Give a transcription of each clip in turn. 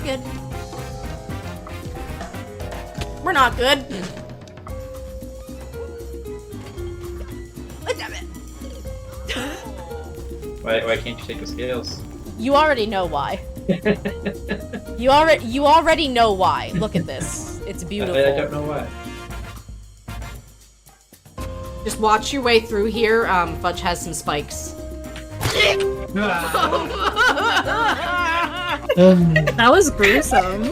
We're good. We're not good. Oh, damn it. Why can't you take the scales? You already know why. You already know why. Look at this. It's beautiful. I don't know why. Just watch your way through here. Fudge has some spikes. That was gruesome.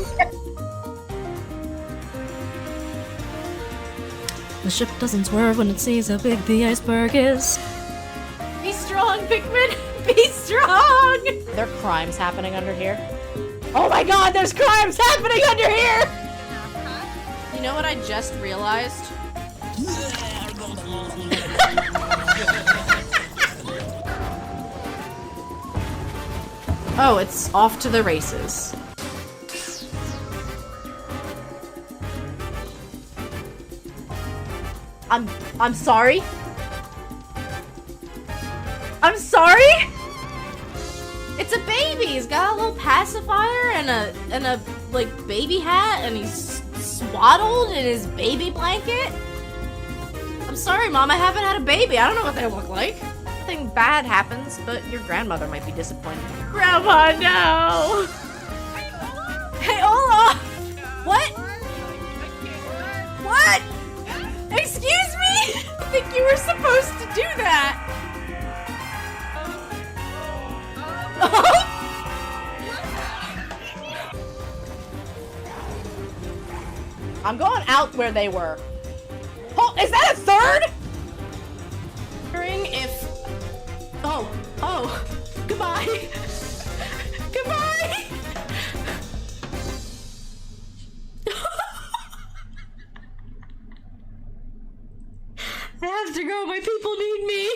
The ship doesn't swerve when it sees how big the iceberg is. Be strong, Pikmin! Be strong! There are crimes happening under here. Oh my god, there's crimes happening under here! You know what I just realized? Oh, it's off to the races. I'm sorry? I'm sorry? It's a baby! He's got a little pacifier and a like baby hat and he's swaddled in his baby blanket. I'm sorry, Mom, I haven't had a baby. I don't know what they look like. Nothing bad happens, but your grandmother might be disappointed. Grandma, no! Hey, Ola! What? What? Excuse me? I think you were supposed to do that. I'm going out where they were. Oh, is that a third? Wondering if... Oh, goodbye. Goodbye. I have to go, my people need me.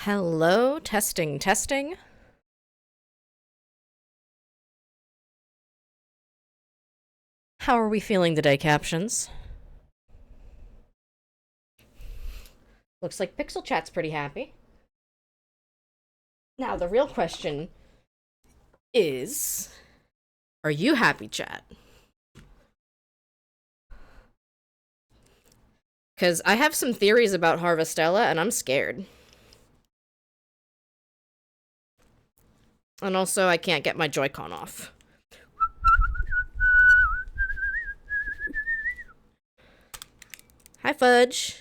Hello, testing, testing. How are we feeling today, captions? Looks like Pixel Chat's pretty happy. Now, the real question is, are you happy, chat? Because I have some theories about Harvestella, and I'm scared. And also, I can't get my Joy-Con off. Hi, Fudge.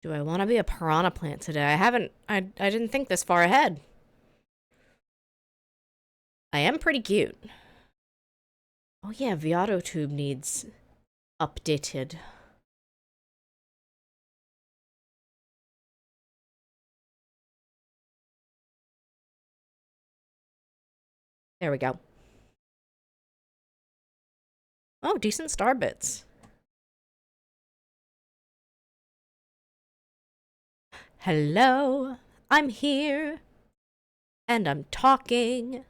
Do I want to be a piranha plant today? I didn't think this far ahead. I am pretty cute. Oh yeah, Viato Tube needs updated. There we go. Oh, decent star bits. Hello, I'm here. And I'm talking.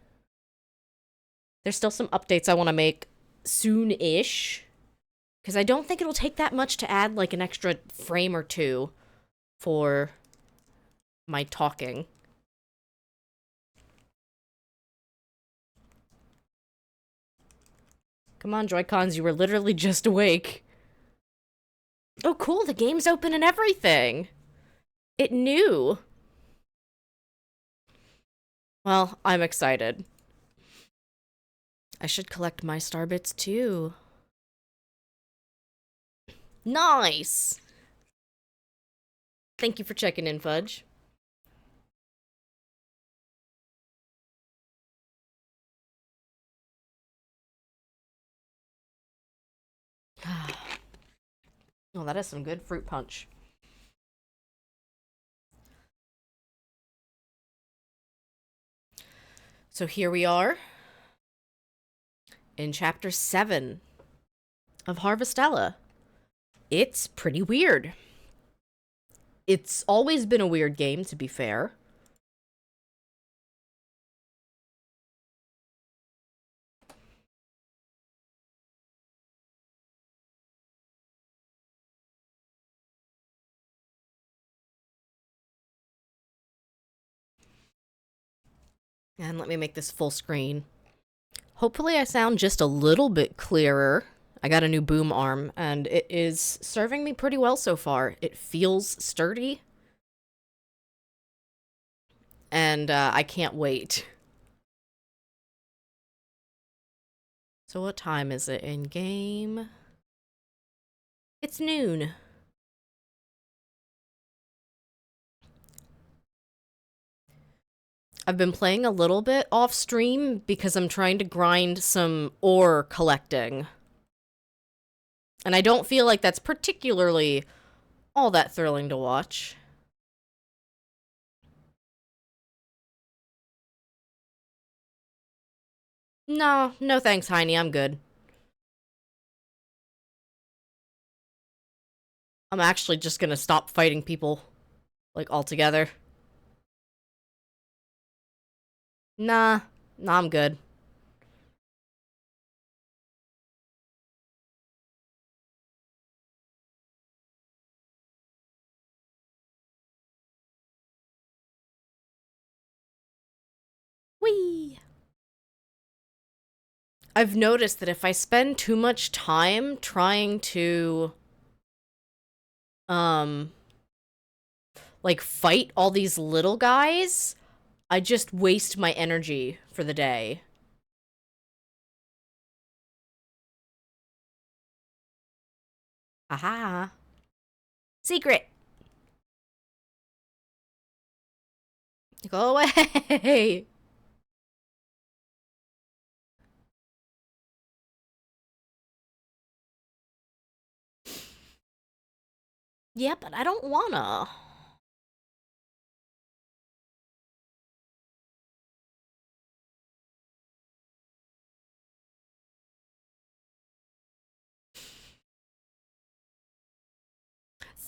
There's still some updates I want to make soon-ish. Because I don't think it'll take that much to add like an extra frame or two for my talking. Come on, Joy-Cons, you were literally just awake. Oh, cool, the game's open and everything. It knew. Well, I'm excited. I should collect my star bits too. Nice! Thank you for checking in, Fudge. Oh, that is some good fruit punch. So here we are in chapter 7 of Harvestella. It's pretty weird. It's always been a weird game, to be fair. And let me make this full screen. Hopefully I sound just a little bit clearer. I got a new boom arm, and it is serving me pretty well so far. It feels sturdy. And I can't wait. So what time is it in game? It's noon. I've been playing a little bit off stream because I'm trying to grind some ore collecting. And I don't feel like that's particularly all that thrilling to watch. No thanks, Heine, I'm good. I'm actually just gonna stop fighting people, like, altogether. Nah, I'm good. Whee! I've noticed that if I spend too much time trying to, like, fight all these little guys, I just waste my energy for the day. Aha. Secret! Go away! Yeah, but I don't wanna.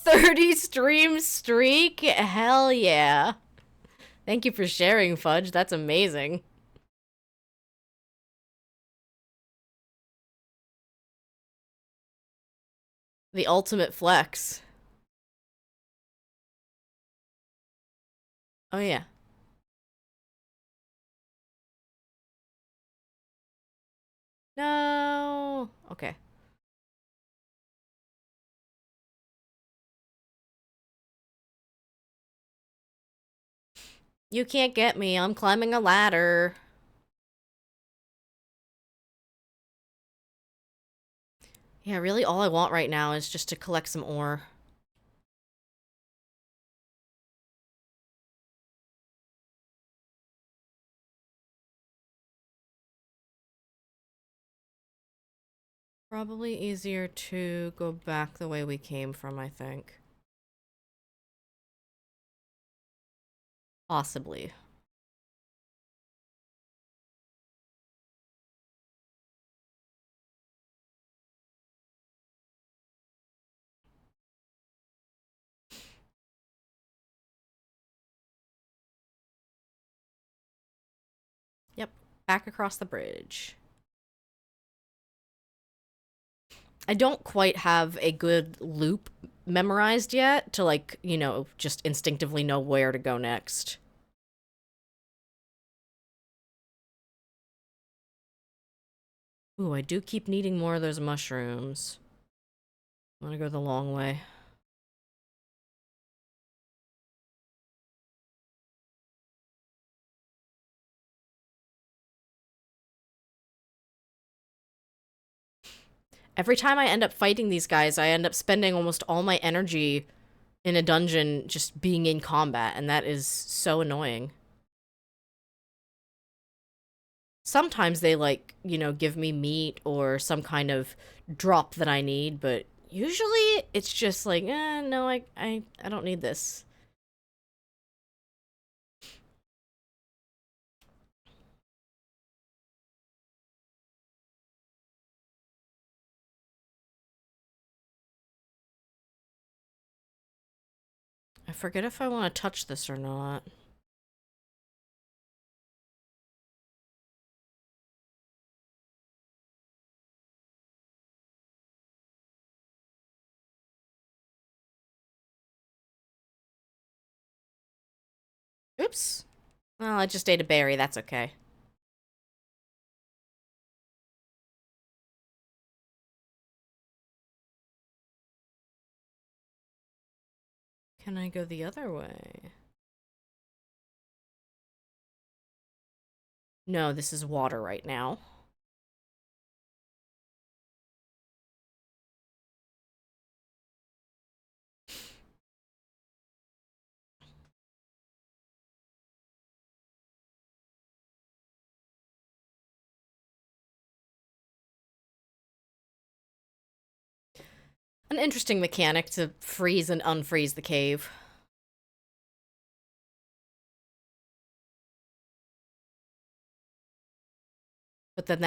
"30 stream streak? Hell yeah. Thank you for sharing, Fudge. That's amazing. The ultimate flex. Oh yeah. No. Okay. You can't get me. I'm climbing a ladder. Yeah, really all I want right now is just to collect some ore. Probably easier to go back the way we came from, I think. Possibly. Yep, back across the bridge. I don't quite have a good loop memorized yet to, like, you know, just instinctively know where to go next. Ooh, I do keep needing more of those mushrooms. I want to go the long way. Every time I end up fighting these guys, I end up spending almost all my energy in a dungeon just being in combat, and that is so annoying. Sometimes they, like, you know, give me meat or some kind of drop that I need, but usually it's just like, no, I don't need this. I forget if I want to touch this or not. Oops. Well, I just ate a berry, that's okay. Can I go the other way? No, this is water right now. An interesting mechanic to freeze and unfreeze the cave. But then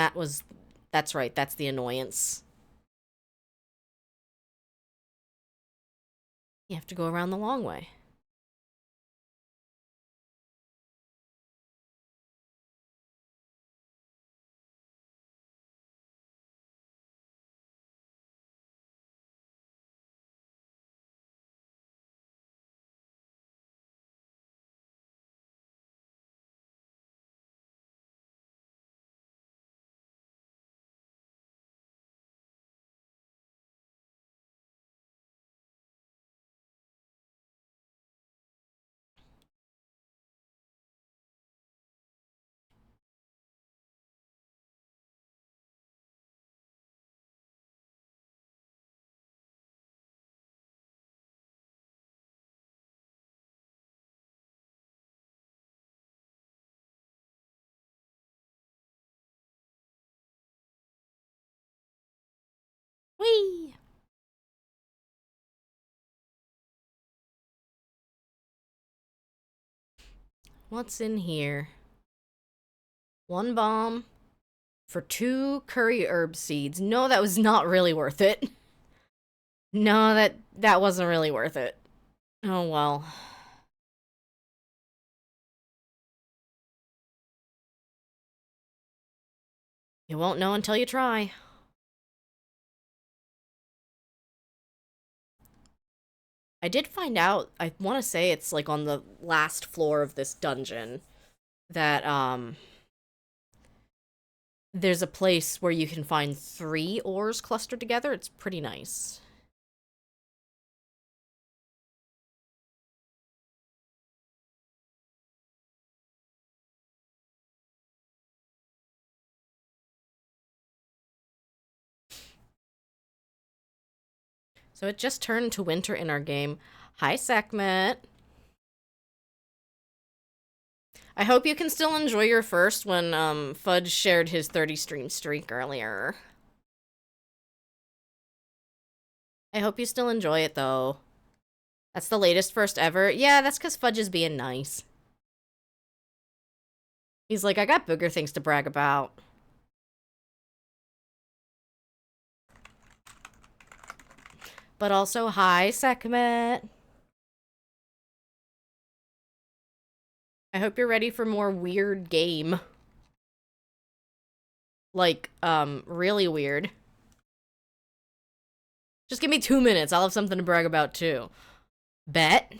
that's right, that's the annoyance. You have to go around the long way. Whee! What's in here? One bomb for 2 curry herb seeds. No, that was not really worth it. No, that wasn't really worth it. Oh well. You won't know until you try. I did find out, I want to say it's like on the last floor of this dungeon, that, there's a place where you can find 3 ores clustered together. It's pretty nice. So it just turned to winter in our game. Hi, Sekhmet. I hope you can still enjoy your first when, Fudge shared his 30 stream streak earlier. I hope you still enjoy it, though. That's the latest first ever. Yeah, that's because Fudge is being nice. He's like, I got bigger things to brag about. But also, hi, Sekhmet. I hope you're ready for more weird game. Like, really weird. Just give me 2 minutes. I'll have something to brag about, too. Bet?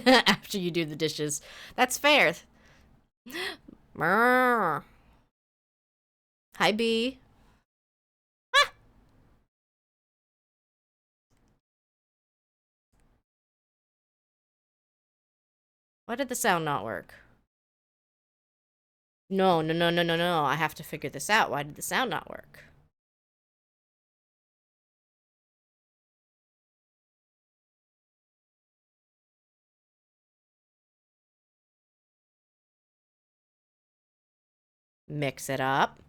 After you do the dishes. That's fair. Hi, B. Ah! Why did the sound not work? No. I have to figure this out. Why did the sound not work? Mix it up.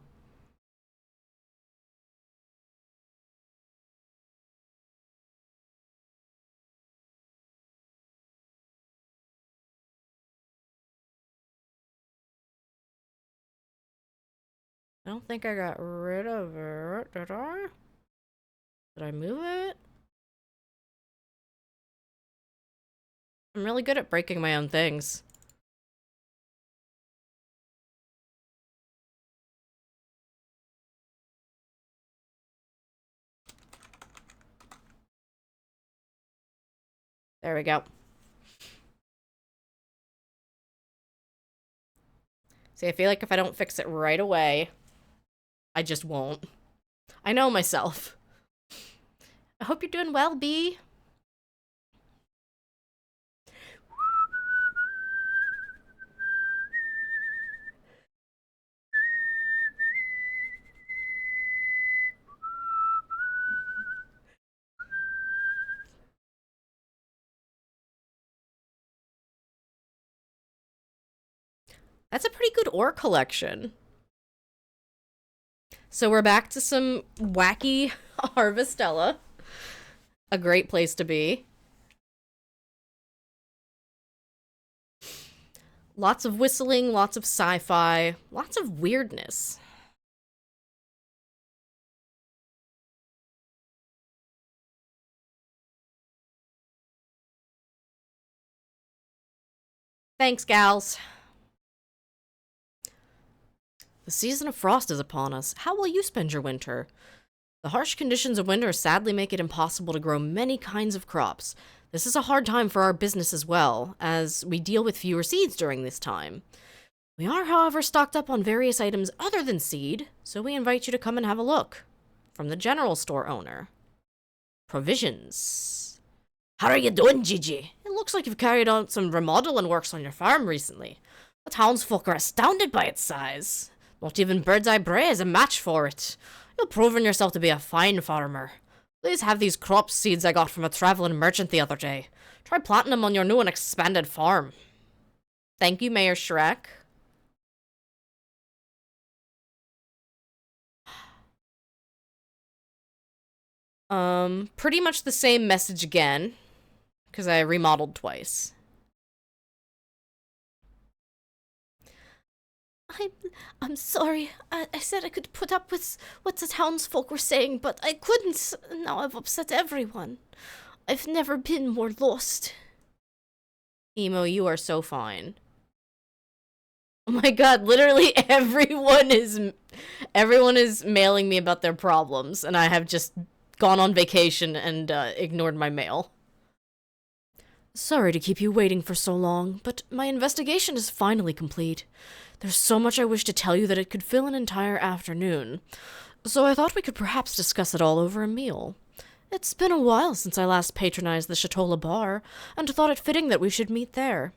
I don't think I got rid of it, did I? Did I move it? I'm really good at breaking my own things. There we go. See, I feel like if I don't fix it right away, I just won't. I know myself. I hope you're doing well, B. That's a pretty good ore collection. So we're back to some wacky Harvestella. A great place to be. Lots of whistling, lots of sci-fi, lots of weirdness. Thanks, gals. The season of frost is upon us. How will you spend your winter? The harsh conditions of winter sadly make it impossible to grow many kinds of crops. This is a hard time for our business as well, as we deal with fewer seeds during this time. We are, however, stocked up on various items other than seed, so we invite you to come and have a look. From the general store owner. Provisions. How are you doing, Gigi? It looks like you've carried out some remodeling works on your farm recently. The townsfolk are astounded by its size. Not even Bird's Eye Bray is a match for it. You've proven yourself to be a fine farmer. Please have these crop seeds I got from a traveling merchant the other day. Try planting them on your new and expanded farm. Thank you, Mayor Shrek. Pretty much the same message again, because I remodeled twice. I'm sorry. I said I could put up with what the townsfolk were saying, but I couldn't. Now I've upset everyone. I've never been more lost. Emo, you are so fine. Oh my god, literally everyone is mailing me about their problems, and I have just gone on vacation and ignored my mail. Sorry to keep you waiting for so long, but my investigation is finally complete. There's so much I wish to tell you that it could fill an entire afternoon. So I thought we could perhaps discuss it all over a meal. It's been a while since I last patronized the Shatola bar, and thought it fitting that we should meet there.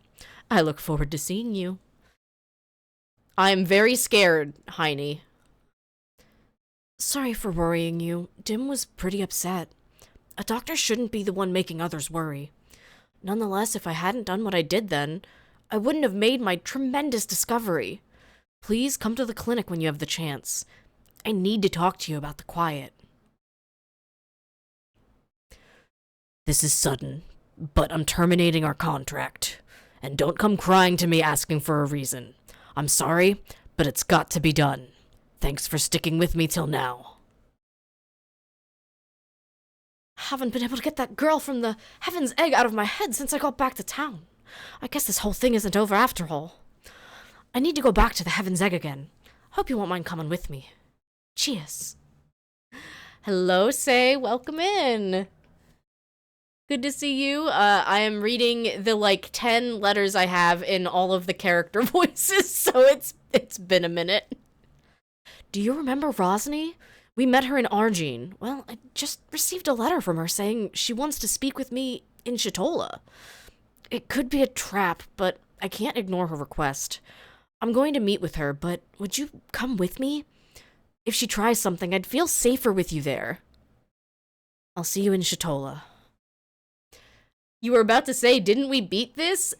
I look forward to seeing you. I am very scared, Heine. Sorry for worrying you. Dim was pretty upset. A doctor shouldn't be the one making others worry. Nonetheless, if I hadn't done what I did then, I wouldn't have made my tremendous discovery. Please come to the clinic when you have the chance. I need to talk to you about the quiet. This is sudden, but I'm terminating our contract. And don't come crying to me asking for a reason. I'm sorry, but it's got to be done. Thanks for sticking with me till now. Haven't been able to get that girl from the Heaven's Egg out of my head since I got back to town. I guess this whole thing isn't over after all. I need to go back to the Heaven's Egg again. Hope you won't mind coming with me. Cheers. Hello, Say. Welcome in. Good to see you. I am reading the 10 letters I have in all of the character voices, so it's been a minute. Do you remember Rosny? We met her in Argene. Well, I just received a letter from her saying she wants to speak with me in Shatola. It could be a trap, but I can't ignore her request. I'm going to meet with her, but would you come with me? If she tries something, I'd feel safer with you there. I'll see you in Shatola. You were about to say, didn't we beat this?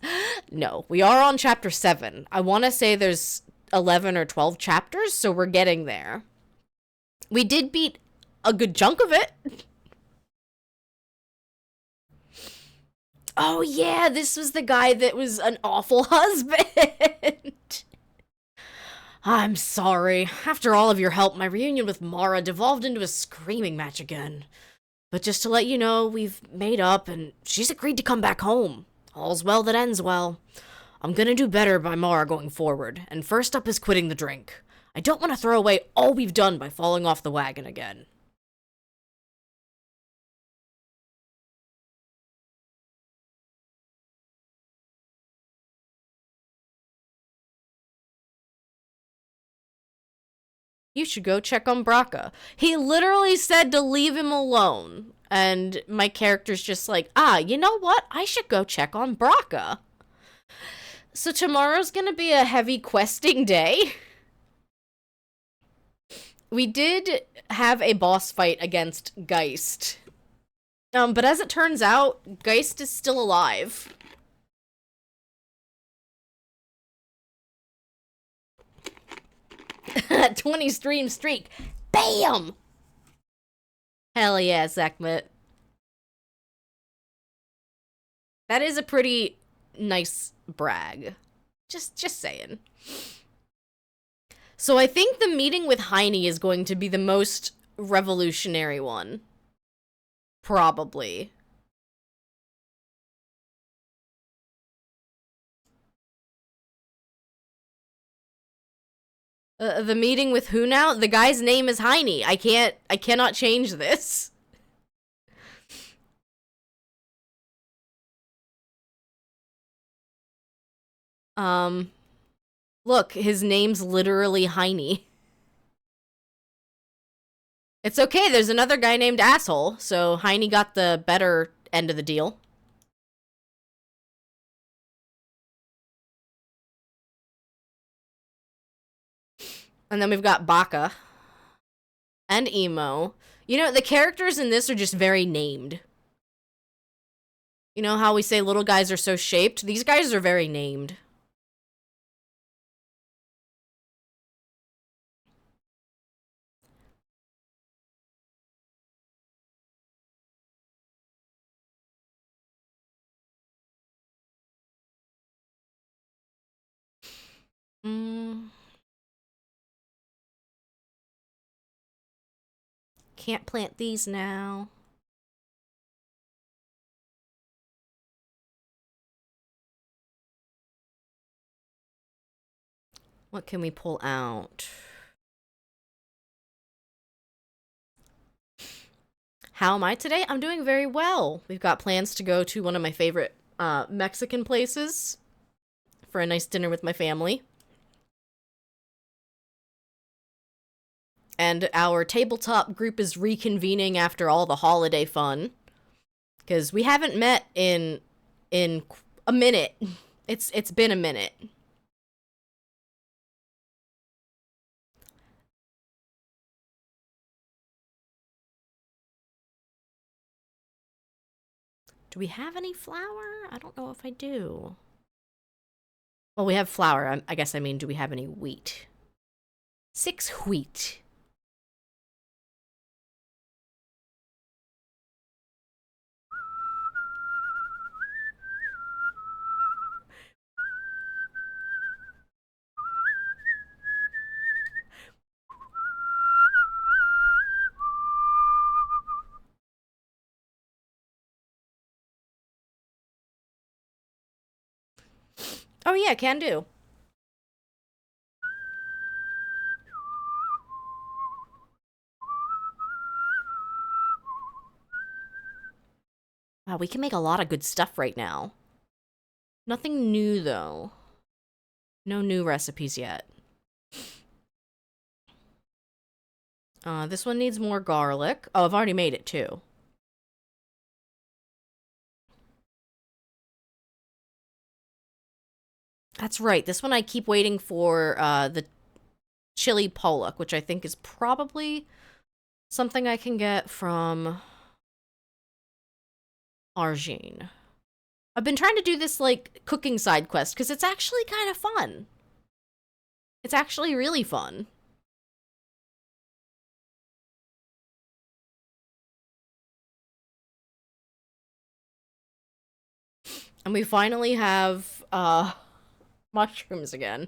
No, we are on chapter 7. I want to say there's 11 or 12 chapters, so we're getting there. We did beat a good chunk of it. Oh yeah, this was the guy that was an awful husband. I'm sorry. After all of your help, my reunion with Mara devolved into a screaming match again. But just to let you know, we've made up and she's agreed to come back home. All's well that ends well. I'm gonna do better by Mara going forward, and first up is quitting the drink. I don't want to throw away all we've done by falling off the wagon again. You should go check on Braca. He literally said to leave him alone. And my character's just like, you know what? I should go check on Braca. So tomorrow's gonna be a heavy questing day. We did have a boss fight against Geist. But as it turns out, Geist is still alive. $20 stream streak. Bam! Hell yeah, Sekhmet. That is a pretty nice brag. Just saying. So I think the meeting with Heine is going to be the most revolutionary one. Probably. The meeting with who now? The guy's name is Heine. I cannot change this. Look, his name's literally Heine. It's okay, there's another guy named Asshole, so Heine got the better end of the deal. And then we've got Baka. And Emo. You know, the characters in this are just very named. You know how we say little guys are so shaped? These guys are very named. Can't plant these now. What can we pull out? How am I today? I'm doing very well. We've got plans to go to one of my favorite Mexican places for a nice dinner with my family. And our tabletop group is reconvening after all the holiday fun. Because we haven't met in a minute. It's been a minute. Do we have any flour? I don't know if I do. Well, we have flour. I guess I mean, do we have any wheat? 6 wheat. Oh yeah, can do. Wow, we can make a lot of good stuff right now. Nothing new, though. No new recipes yet. This one needs more garlic. Oh, I've already made it, too. That's right. This one I keep waiting for, the chili pollock, which I think is probably something I can get from Argene. I've been trying to do this, like, cooking side quest, because it's actually kind of fun. It's actually really fun. And we finally have, mushrooms again.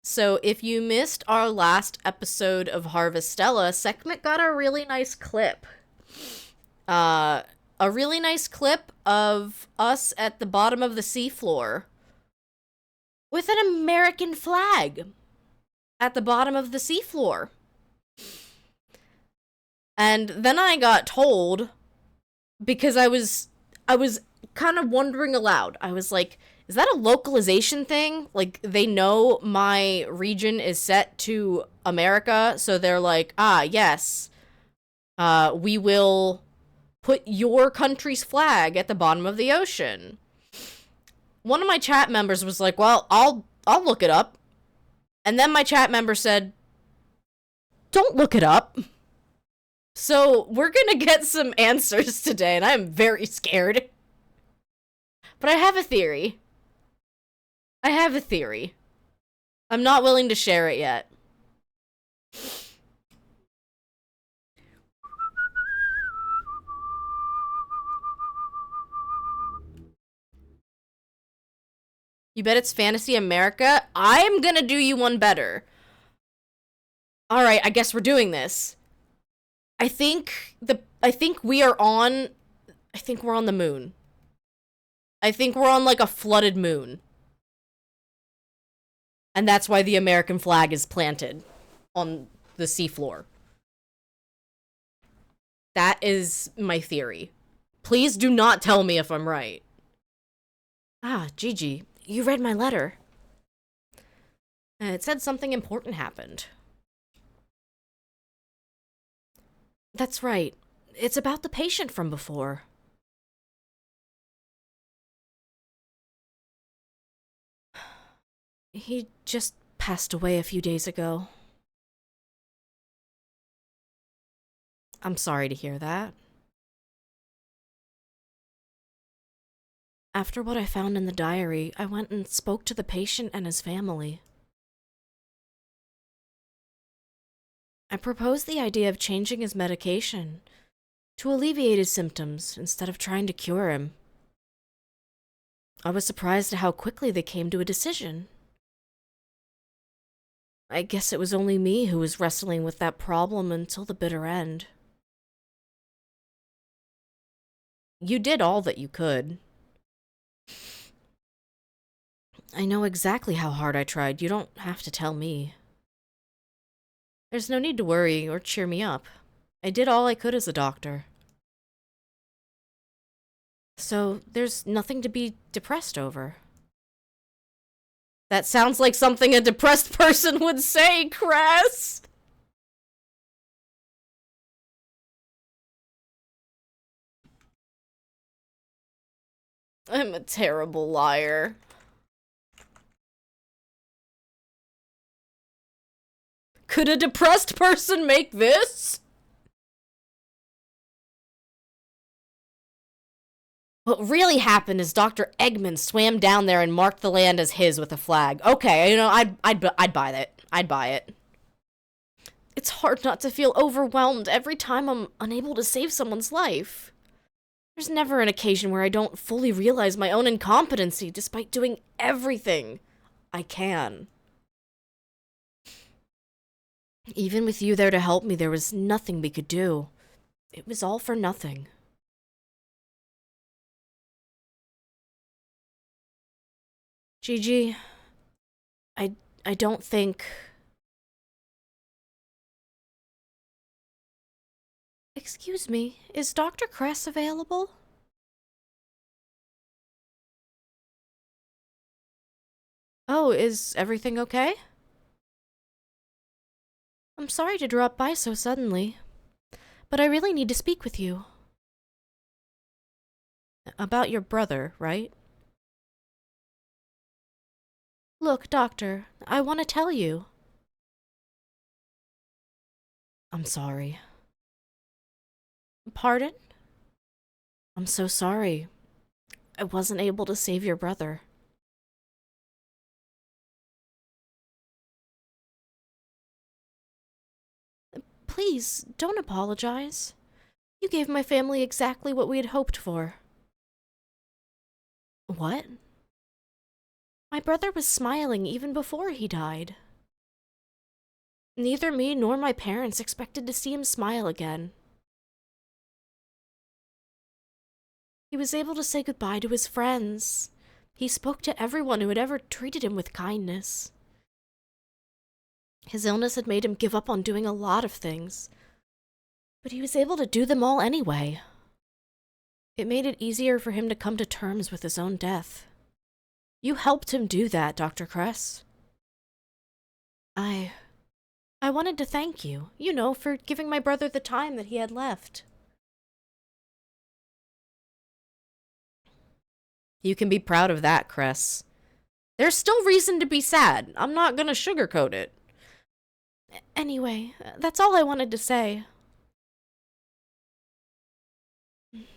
So if you missed our last episode of Harvestella, Sekhmet got a really nice clip. A really nice clip of us at the bottom of the seafloor with an American flag at the bottom of the seafloor. And then I got told, because I was kind of wondering aloud. I was like, is that a localization thing? Like, they know my region is set to America, so they're like, ah, yes, we will put your country's flag at the bottom of the ocean. One of my chat members was like, well, I'll look it up. And then my chat member said, don't look it up. So we're gonna get some answers today, and I'm very scared. But I have a theory. I'm not willing to share it yet. You bet it's Fantasy America? I'm gonna do you one better. Alright, I guess we're doing this. I think we're on the moon. I think we're on, like, a flooded moon. And that's why the American flag is planted on the seafloor. That is my theory. Please do not tell me if I'm right. Ah, Gigi, you read my letter. It said something important happened. That's right. It's about the patient from before. He just passed away a few days ago. I'm sorry to hear that. After what I found in the diary, I went and spoke to the patient and his family. I proposed the idea of changing his medication to alleviate his symptoms instead of trying to cure him. I was surprised at how quickly they came to a decision. I guess it was only me who was wrestling with that problem until the bitter end. You did all that you could. I know exactly how hard I tried. You don't have to tell me. There's no need to worry or cheer me up. I did all I could as a doctor. So, there's nothing to be depressed over. That sounds like something a depressed person would say, Cress! I'm a terrible liar. Could a depressed person make this? What really happened is Dr. Eggman swam down there and marked the land as his with a flag. Okay, you know, I'd buy that. I'd buy it. It's hard not to feel overwhelmed every time I'm unable to save someone's life. There's never an occasion where I don't fully realize my own incompetency despite doing everything I can. Even with you there to help me, there was nothing we could do. It was all for nothing. Gigi, I don't think... Excuse me, is Dr. Cress available? Oh, is everything okay? I'm sorry to drop by so suddenly, but I really need to speak with you. About your brother, right? Look, Doctor, I want to tell you. I'm sorry. Pardon? I'm so sorry. I wasn't able to save your brother. Please, don't apologize. You gave my family exactly what we had hoped for. What? My brother was smiling even before he died. Neither me nor my parents expected to see him smile again. He was able to say goodbye to his friends. He spoke to everyone who had ever treated him with kindness. His illness had made him give up on doing a lot of things, but he was able to do them all anyway. It made it easier for him to come to terms with his own death. You helped him do that, Dr. Cress. I wanted to thank you, you know, for giving my brother the time that he had left. You can be proud of that, Cress. There's still reason to be sad. I'm not gonna sugarcoat it. Anyway, that's all I wanted to say.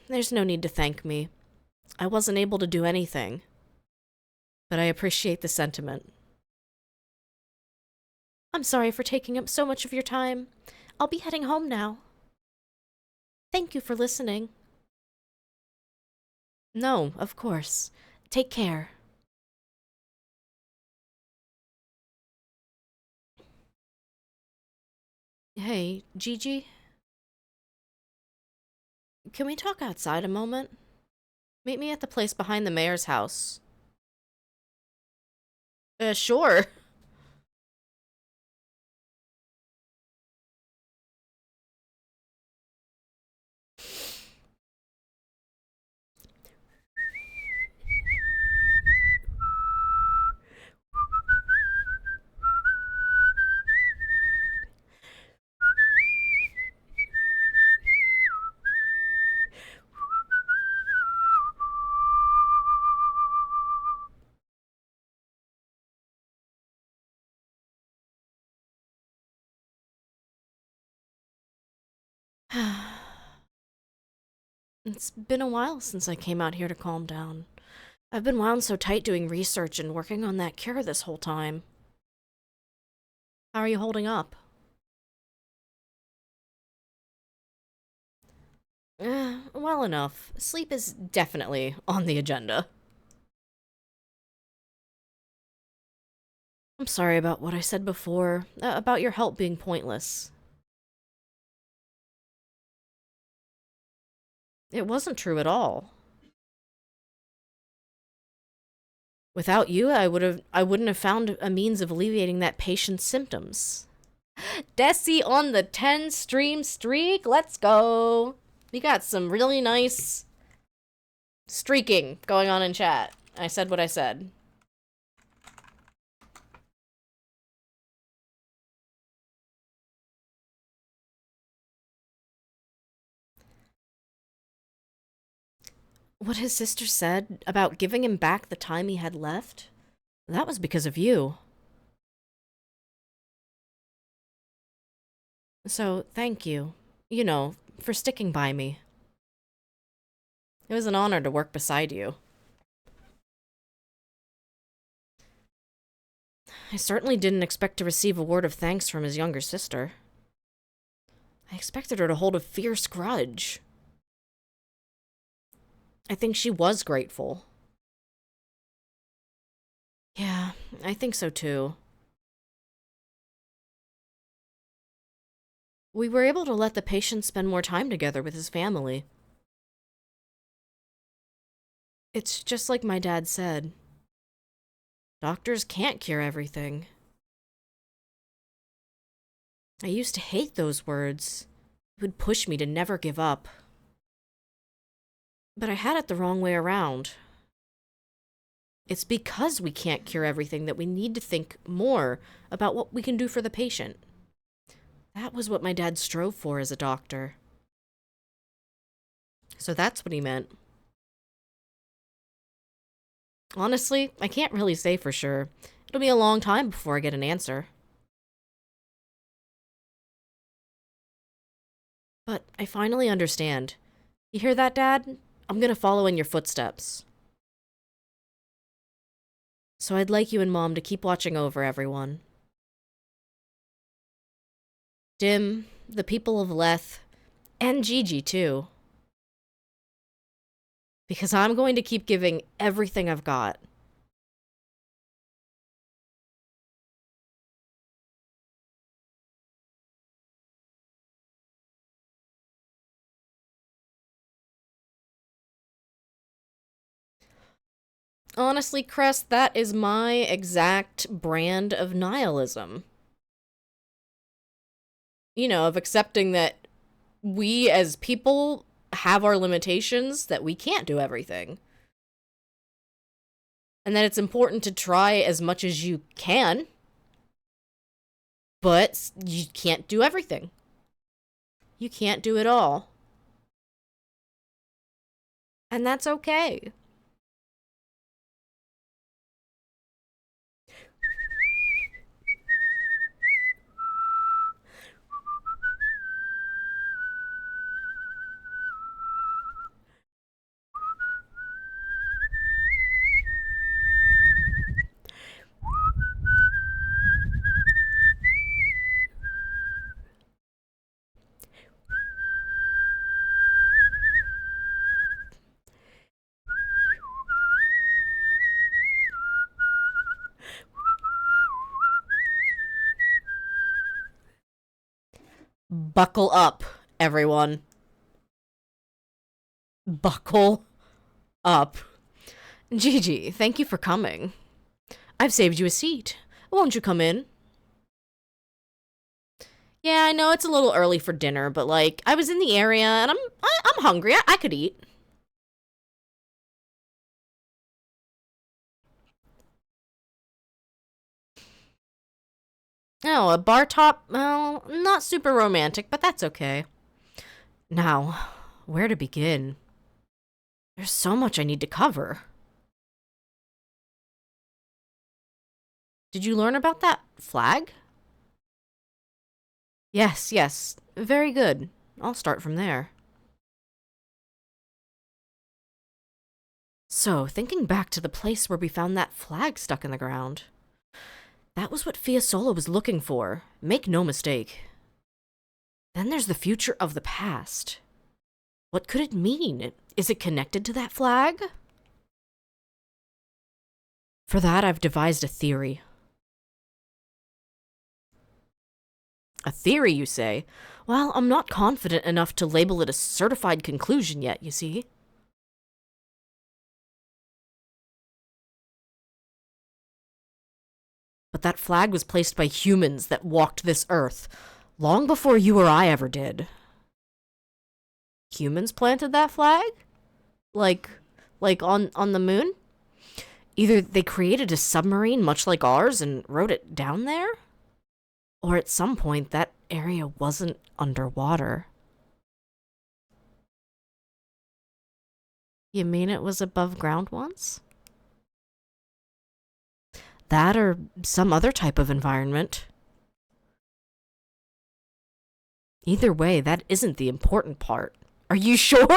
There's no need to thank me. I wasn't able to do anything. But I appreciate the sentiment. I'm sorry for taking up so much of your time. I'll be heading home now. Thank you for listening. No, of course. Take care. Hey, Gigi? Can we talk outside a moment? Meet me at the place behind the mayor's house. Sure. It's been a while since I came out here to calm down. I've been wound so tight doing research and working on that cure this whole time. How are you holding up? Well enough. Sleep is definitely on the agenda. I'm sorry about what I said before, about your help being pointless. It wasn't true at all. Without you, I wouldn't have found a means of alleviating that patient's symptoms. Desi on the 10 stream streak. Let's go. We got some really nice streaking going on in chat. I said what I said. What his sister said about giving him back the time he had left, that was because of you. So, thank you. You know, for sticking by me. It was an honor to work beside you. I certainly didn't expect to receive a word of thanks from his younger sister. I expected her to hold a fierce grudge. I think she was grateful. Yeah, I think so too. We were able to let the patient spend more time together with his family. It's just like my dad said. Doctors can't cure everything. I used to hate those words. It would push me to never give up. But I had it the wrong way around. It's because we can't cure everything that we need to think more about what we can do for the patient. That was what my dad strove for as a doctor. So that's what he meant. Honestly, I can't really say for sure. It'll be a long time before I get an answer. But I finally understand. You hear that, Dad? I'm gonna follow in your footsteps. So I'd like you and Mom to keep watching over everyone. Dim, the people of Leth, and Gigi too. Because I'm going to keep giving everything I've got. Honestly, Crest, that is my exact brand of nihilism. You know, of accepting that we as people have our limitations, that we can't do everything. And that it's important to try as much as you can, but you can't do everything. You can't do it all. And that's okay. Buckle up, everyone. Buckle up. Gigi, thank you for coming. I've saved you a seat. Won't you come in? Yeah, I know it's a little early for dinner, but like, I was in the area and I'm hungry. I could eat. Oh, a bar top? Well, not super romantic, but that's okay. Now, where to begin? There's so much I need to cover. Did you learn about that flag? Yes, yes. Very good. I'll start from there. So, thinking back to the place where we found that flag stuck in the ground. That was what Fiasola was looking for. Make no mistake. Then there's the future of the past. What could it mean? Is it connected to that flag? For that, I've devised a theory. A theory, you say? Well, I'm not confident enough to label it a certified conclusion yet, you see. But that flag was placed by humans that walked this earth, long before you or I ever did. Humans planted that flag? Like on the moon? Either they created a submarine much like ours and wrote it down there, or at some point that area wasn't underwater. You mean it was above ground once? That or some other type of environment. Either way, that isn't the important part. Are you sure?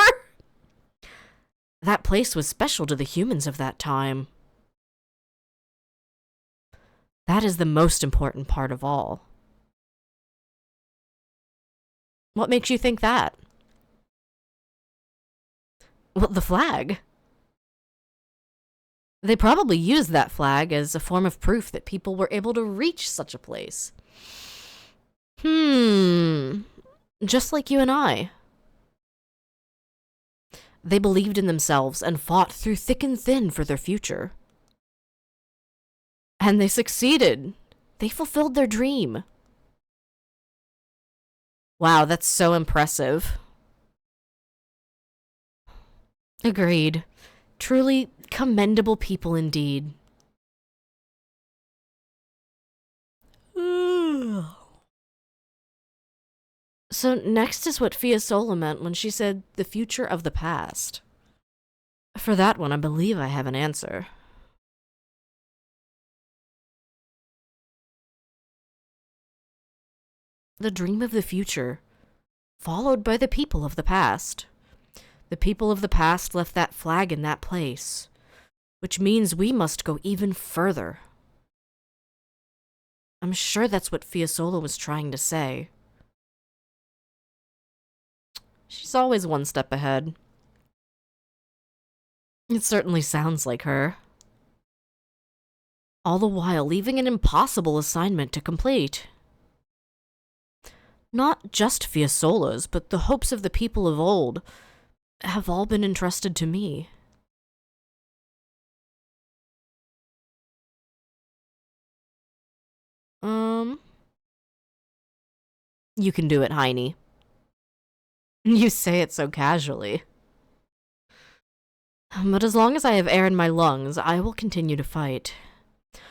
That place was special to the humans of that time. That is the most important part of all. What makes you think that? Well, the flag. They probably used that flag as a form of proof that people were able to reach such a place. Just like you and I. They believed in themselves and fought through thick and thin for their future. And they succeeded. They fulfilled their dream. Wow, that's so impressive. Agreed. Truly commendable people indeed. So next is what Fiasola meant when she said the future of the past. For that one, I believe I have an answer. The dream of the future, followed by the people of the past. The people of the past left that flag in that place, which means we must go even further. I'm sure that's what Fiasola was trying to say. She's always one step ahead. It certainly sounds like her. All the while leaving an impossible assignment to complete. Not just Fiasola's, but the hopes of the people of old have all been entrusted to me. You can do it, Heine. You say it so casually. But as long as I have air in my lungs, I will continue to fight.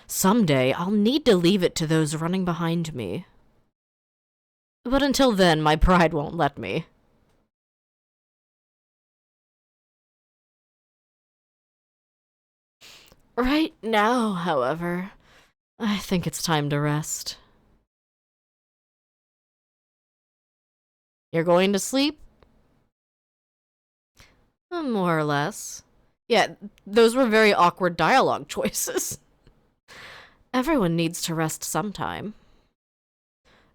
Someday, I'll need to leave it to those running behind me. But until then, my pride won't let me. Right now, however, I think it's time to rest. You're going to sleep? More or less. Yeah, those were very awkward dialogue choices. Everyone needs to rest sometime.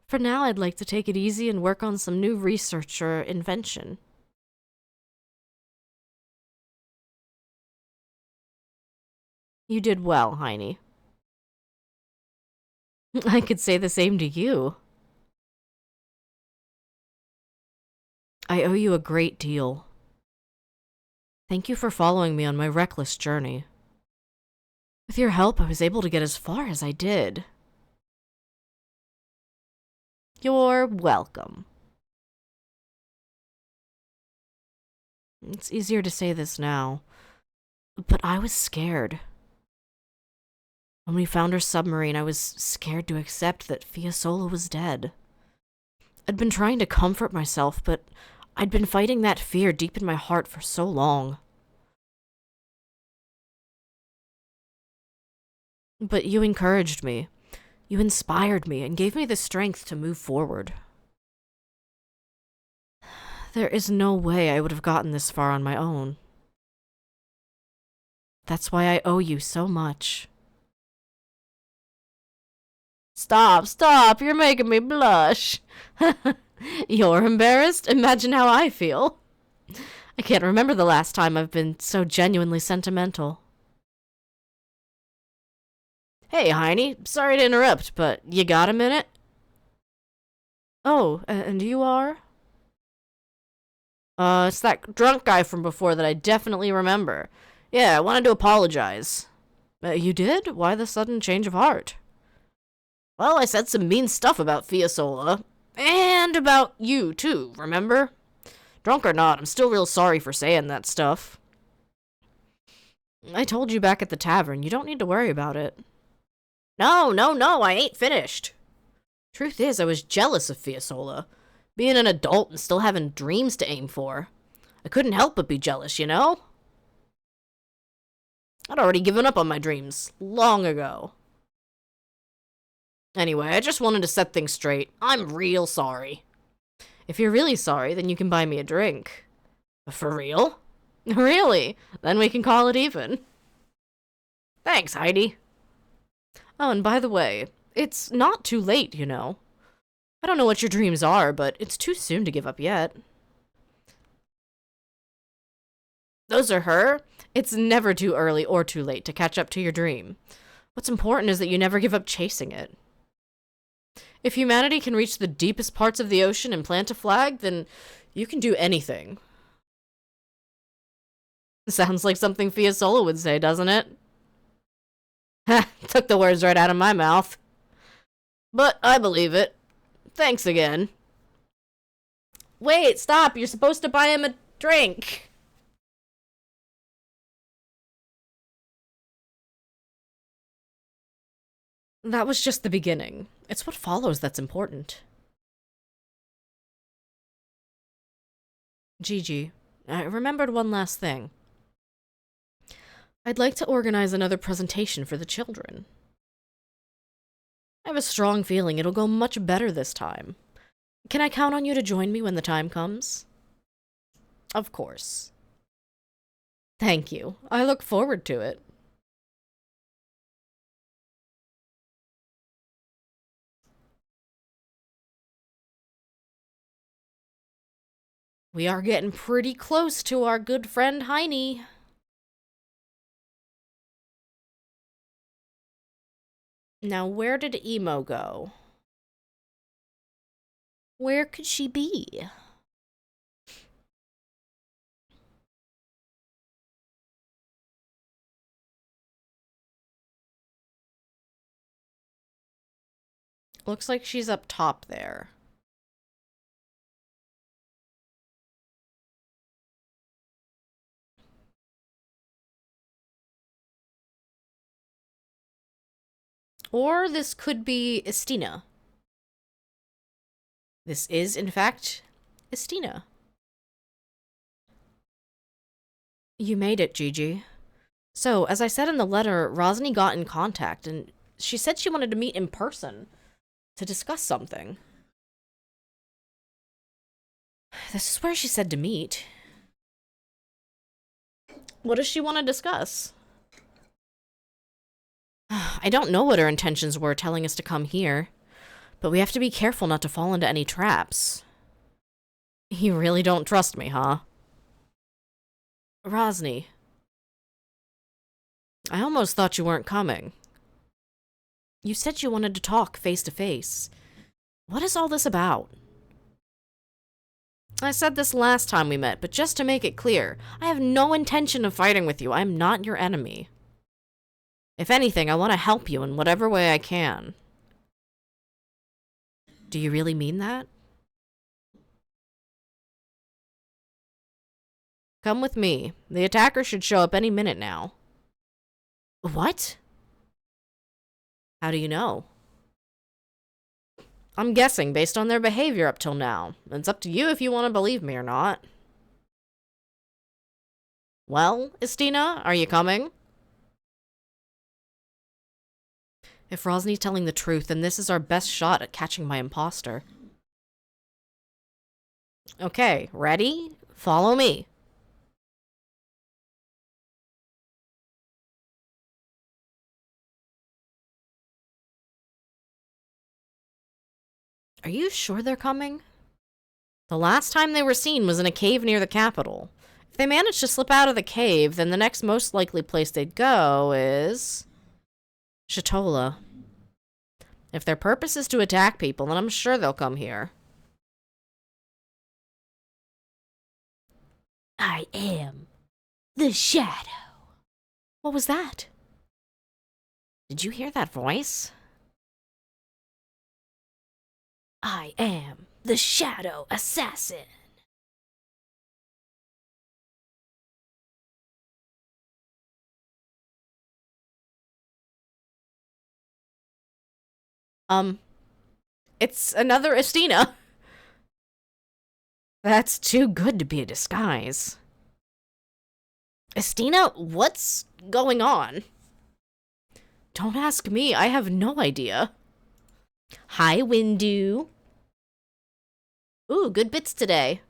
For now, I'd like to take it easy and work on some new research or invention. You did well, Heine. I could say the same to you. I owe you a great deal. Thank you for following me on my reckless journey. With your help, I was able to get as far as I did. You're welcome. It's easier to say this now, but I was scared. When we found our submarine, I was scared to accept that Fiasola was dead. I'd been trying to comfort myself, but I'd been fighting that fear deep in my heart for so long. But you encouraged me. You inspired me and gave me the strength to move forward. There is no way I would have gotten this far on my own. That's why I owe you so much. Stop, you're making me blush. You're embarrassed? Imagine how I feel. I can't remember the last time I've been so genuinely sentimental. Hey, Heine, sorry to interrupt, but you got a minute? Oh, and you are? It's that drunk guy from before that I definitely remember. Yeah, I wanted to apologize. You did? Why the sudden change of heart? Well, I said some mean stuff about Fiasola. And about you, too, remember? Drunk or not, I'm still real sorry for saying that stuff. I told you back at the tavern, you don't need to worry about it. No, I ain't finished. Truth is, I was jealous of Fiasola. Being an adult and still having dreams to aim for. I couldn't help but be jealous, you know? I'd already given up on my dreams, long ago. Anyway, I just wanted to set things straight. I'm real sorry. If you're really sorry, then you can buy me a drink. For real? Really? Then we can call it even. Thanks, Heidi. Oh, and by the way, it's not too late, you know. I don't know what your dreams are, but it's too soon to give up yet. Those are her. It's never too early or too late to catch up to your dream. What's important is that you never give up chasing it. If humanity can reach the deepest parts of the ocean and plant a flag, then you can do anything. Sounds like something Fiasola would say, doesn't it? Ha! Took the words right out of my mouth. But I believe it. Thanks again. Wait, stop! You're supposed to buy him a drink! That was just the beginning. It's what follows that's important. Gigi, I remembered one last thing. I'd like to organize another presentation for the children. I have a strong feeling it'll go much better this time. Can I count on you to join me when the time comes? Of course. Thank you. I look forward to it. We are getting pretty close to our good friend Heine. Now, where did Emo go? Where could she be? Looks like she's up top there. Or this could be Estina. This is, in fact, Estina. You made it, Gigi. So, as I said in the letter, Rosny got in contact, and she said she wanted to meet in person to discuss something. This is where she said to meet. What does she want to discuss? I don't know what her intentions were telling us to come here, but we have to be careful not to fall into any traps. You really don't trust me, huh? Rosny. I almost thought you weren't coming. You said you wanted to talk face to face. What is all this about? I said this last time we met, but just to make it clear, I have no intention of fighting with you. I'm not your enemy. If anything, I want to help you in whatever way I can. Do you really mean that? Come with me. The attacker should show up any minute now. What? How do you know? I'm guessing based on their behavior up till now. It's up to you if you want to believe me or not. Well, Estina, are you coming? If Rosny's telling the truth, then this is our best shot at catching my imposter. Okay, ready? Follow me. Are you sure they're coming? The last time they were seen was in a cave near the capital. If they manage to slip out of the cave, then the next most likely place they'd go is Shatola. If their purpose is to attack people, then I'm sure they'll come here. I am the shadow. What was that? Did you hear that voice? I am the shadow assassin. It's another Estina. That's too good to be a disguise. Estina, what's going on? Don't ask me, I have no idea. Hi, Windu. Ooh, good bits today.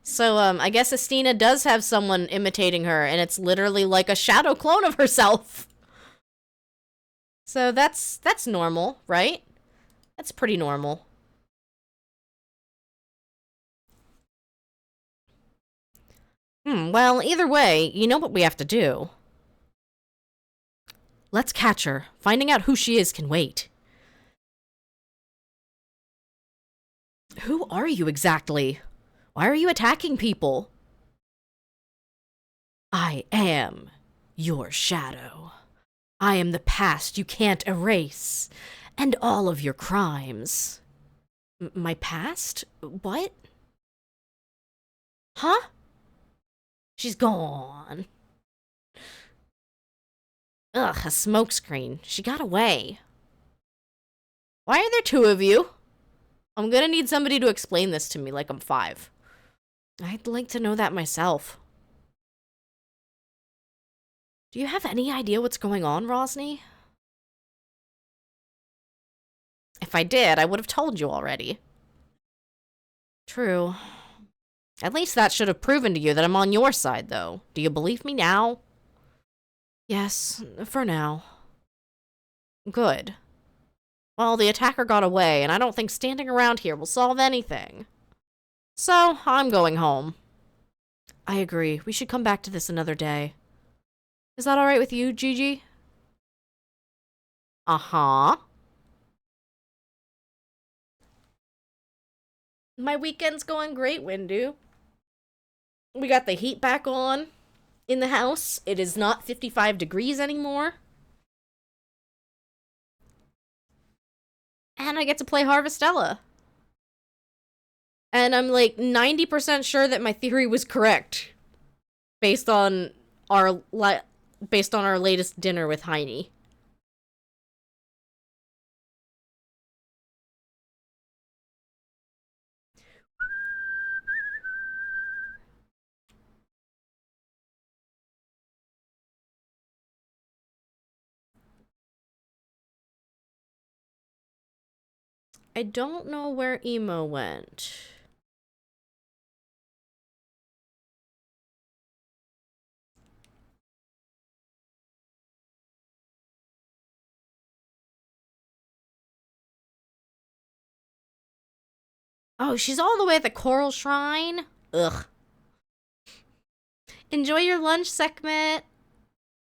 So, I guess Estina does have someone imitating her, and it's literally like a shadow clone of herself. So that's normal, right? That's pretty normal. Well, either way, you know what we have to do. Let's catch her. Finding out who she is can wait. Who are you exactly? Why are you attacking people? I am your shadow. I am the past you can't erase, and all of your crimes. My past? What? Huh? She's gone. Ugh, a smokescreen. She got away. Why are there two of you? I'm gonna need somebody to explain this to me like I'm 5. I'd like to know that myself. Do you have any idea what's going on, Rosny? If I did, I would have told you already. True. At least that should have proven to you that I'm on your side, though. Do you believe me now? Yes, for now. Good. Well, the attacker got away, and I don't think standing around here will solve anything. So, I'm going home. I agree. We should come back to this another day. Is that alright with you, Gigi? Uh-huh. My weekend's going great, Windu. We got the heat back on in the house. It is not 55 degrees anymore. And I get to play Harvestella. And I'm like 90% sure that my theory was correct. Based on our latest dinner with Heine. I don't know where Emo went. Oh, she's all the way at the Coral Shrine? Ugh. Enjoy your lunch, Sekhmet.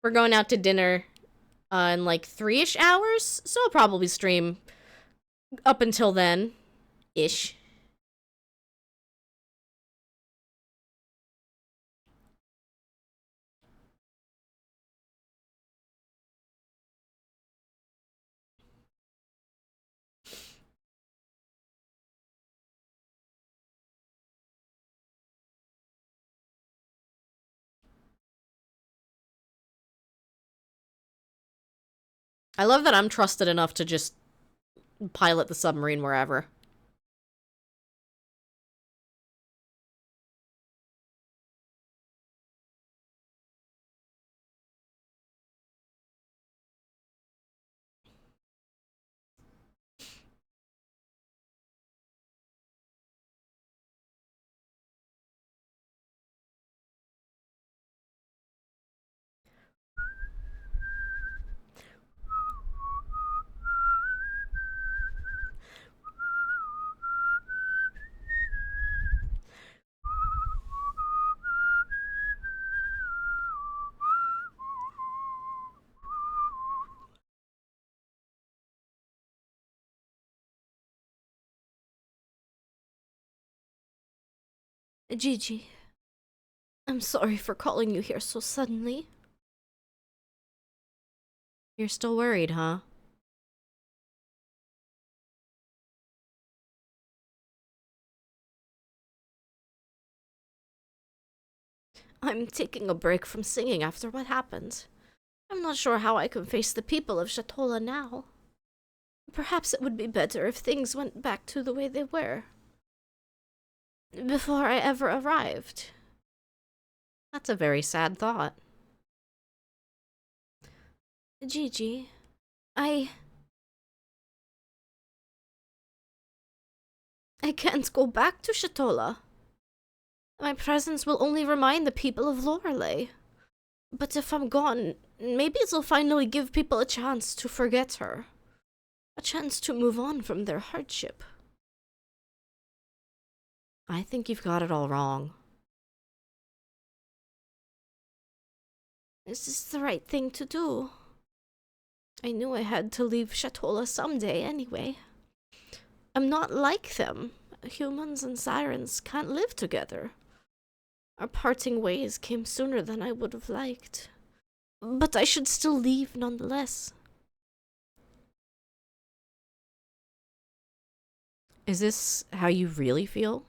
We're going out to dinner in like 3-ish hours, so I'll probably stream up until then. Ish. I love that I'm trusted enough to just pilot the submarine wherever. Gigi, I'm sorry for calling you here so suddenly. You're still worried, huh? I'm taking a break from singing after what happened. I'm not sure how I can face the people of Shatola now. Perhaps it would be better if things went back to the way they were. Before I ever arrived. That's a very sad thought. Gigi, I can't go back to Shatola. My presence will only remind the people of Lorelei. But if I'm gone, maybe it'll finally give people a chance to forget her. A chance to move on from their hardship. I think you've got it all wrong. Is this the right thing to do? I knew I had to leave Shatola someday anyway. I'm not like them. Humans and sirens can't live together. Our parting ways came sooner than I would have liked. But I should still leave nonetheless. Is this how you really feel?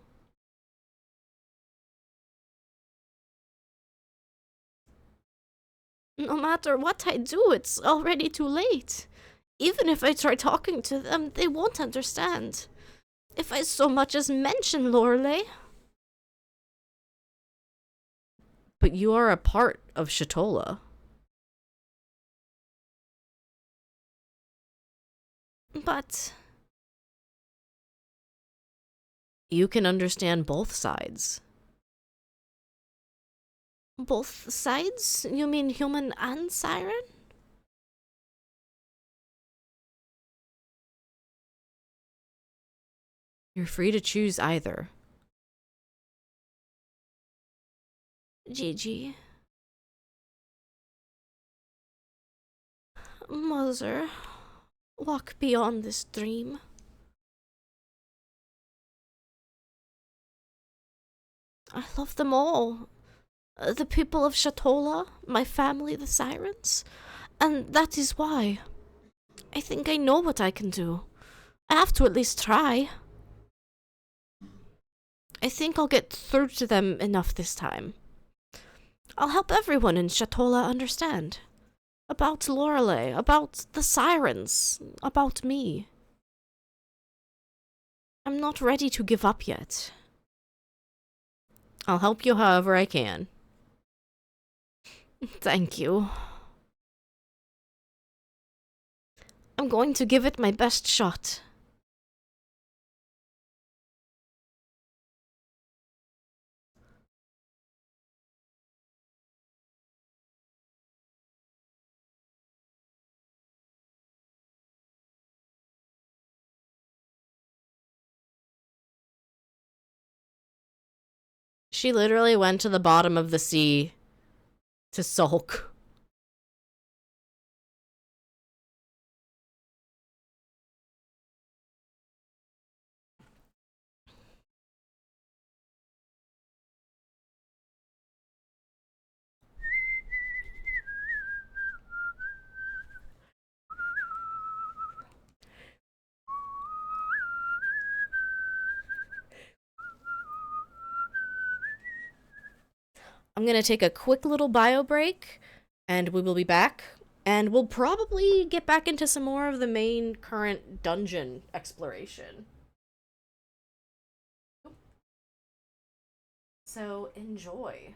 No matter what I do, it's already too late. Even if I try talking to them, they won't understand. If I so much as mention Lorelei. But you are a part of Shatola. But you can understand both sides. Both sides? You mean human and siren? You're free to choose either. Gigi. Mother, walk beyond this dream. I love them all. The people of Shatola, my family, the sirens. And that is why. I think I know what I can do. I have to at least try. I think I'll get through to them enough this time. I'll help everyone in Shatola understand. About Lorelei, about the sirens, about me. I'm not ready to give up yet. I'll help you however I can. Thank you. I'm going to give it my best shot. She literally went to the bottom of the sea to sulk. I'm gonna take a quick little bio break, and we will be back. And we'll probably get back into some more of the main current dungeon exploration. So enjoy.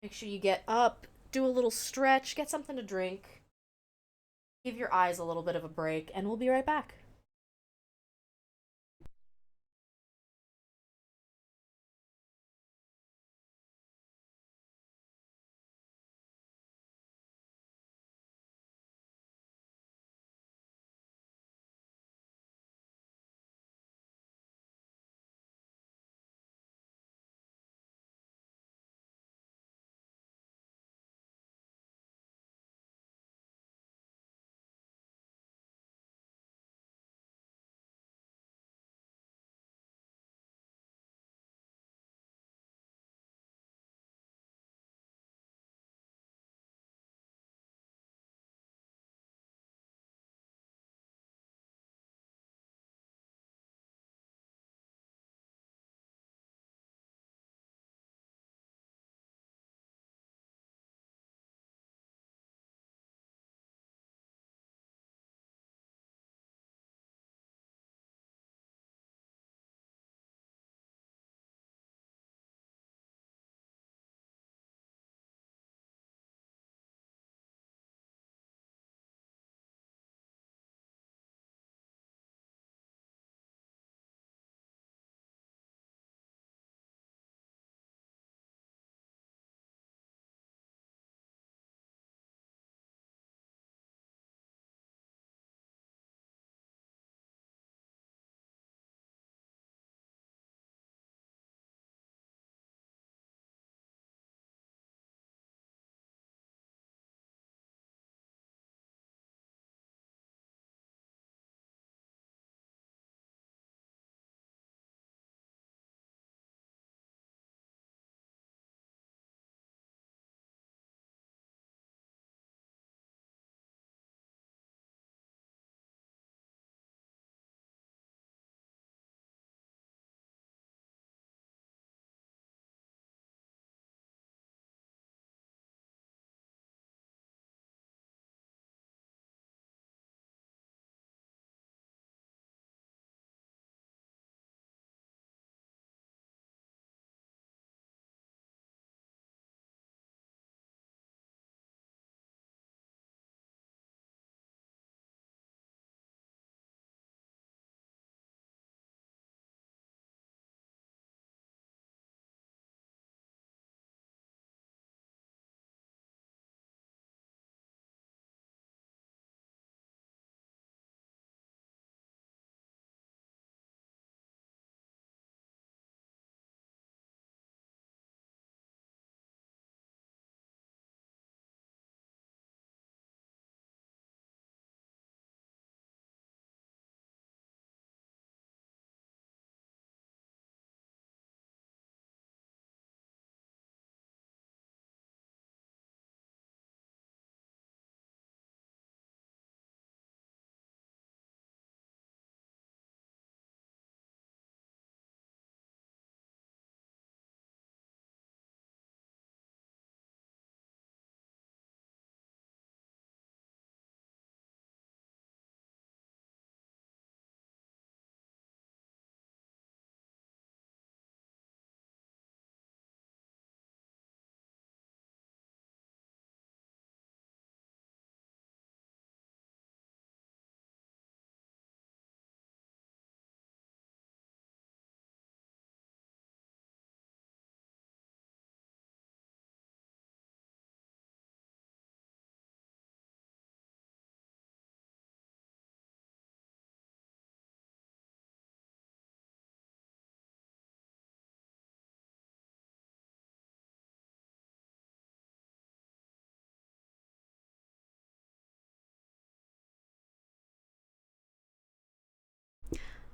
Make sure you get up, do a little stretch, get something to drink, give your eyes a little bit of a break, and we'll be right back.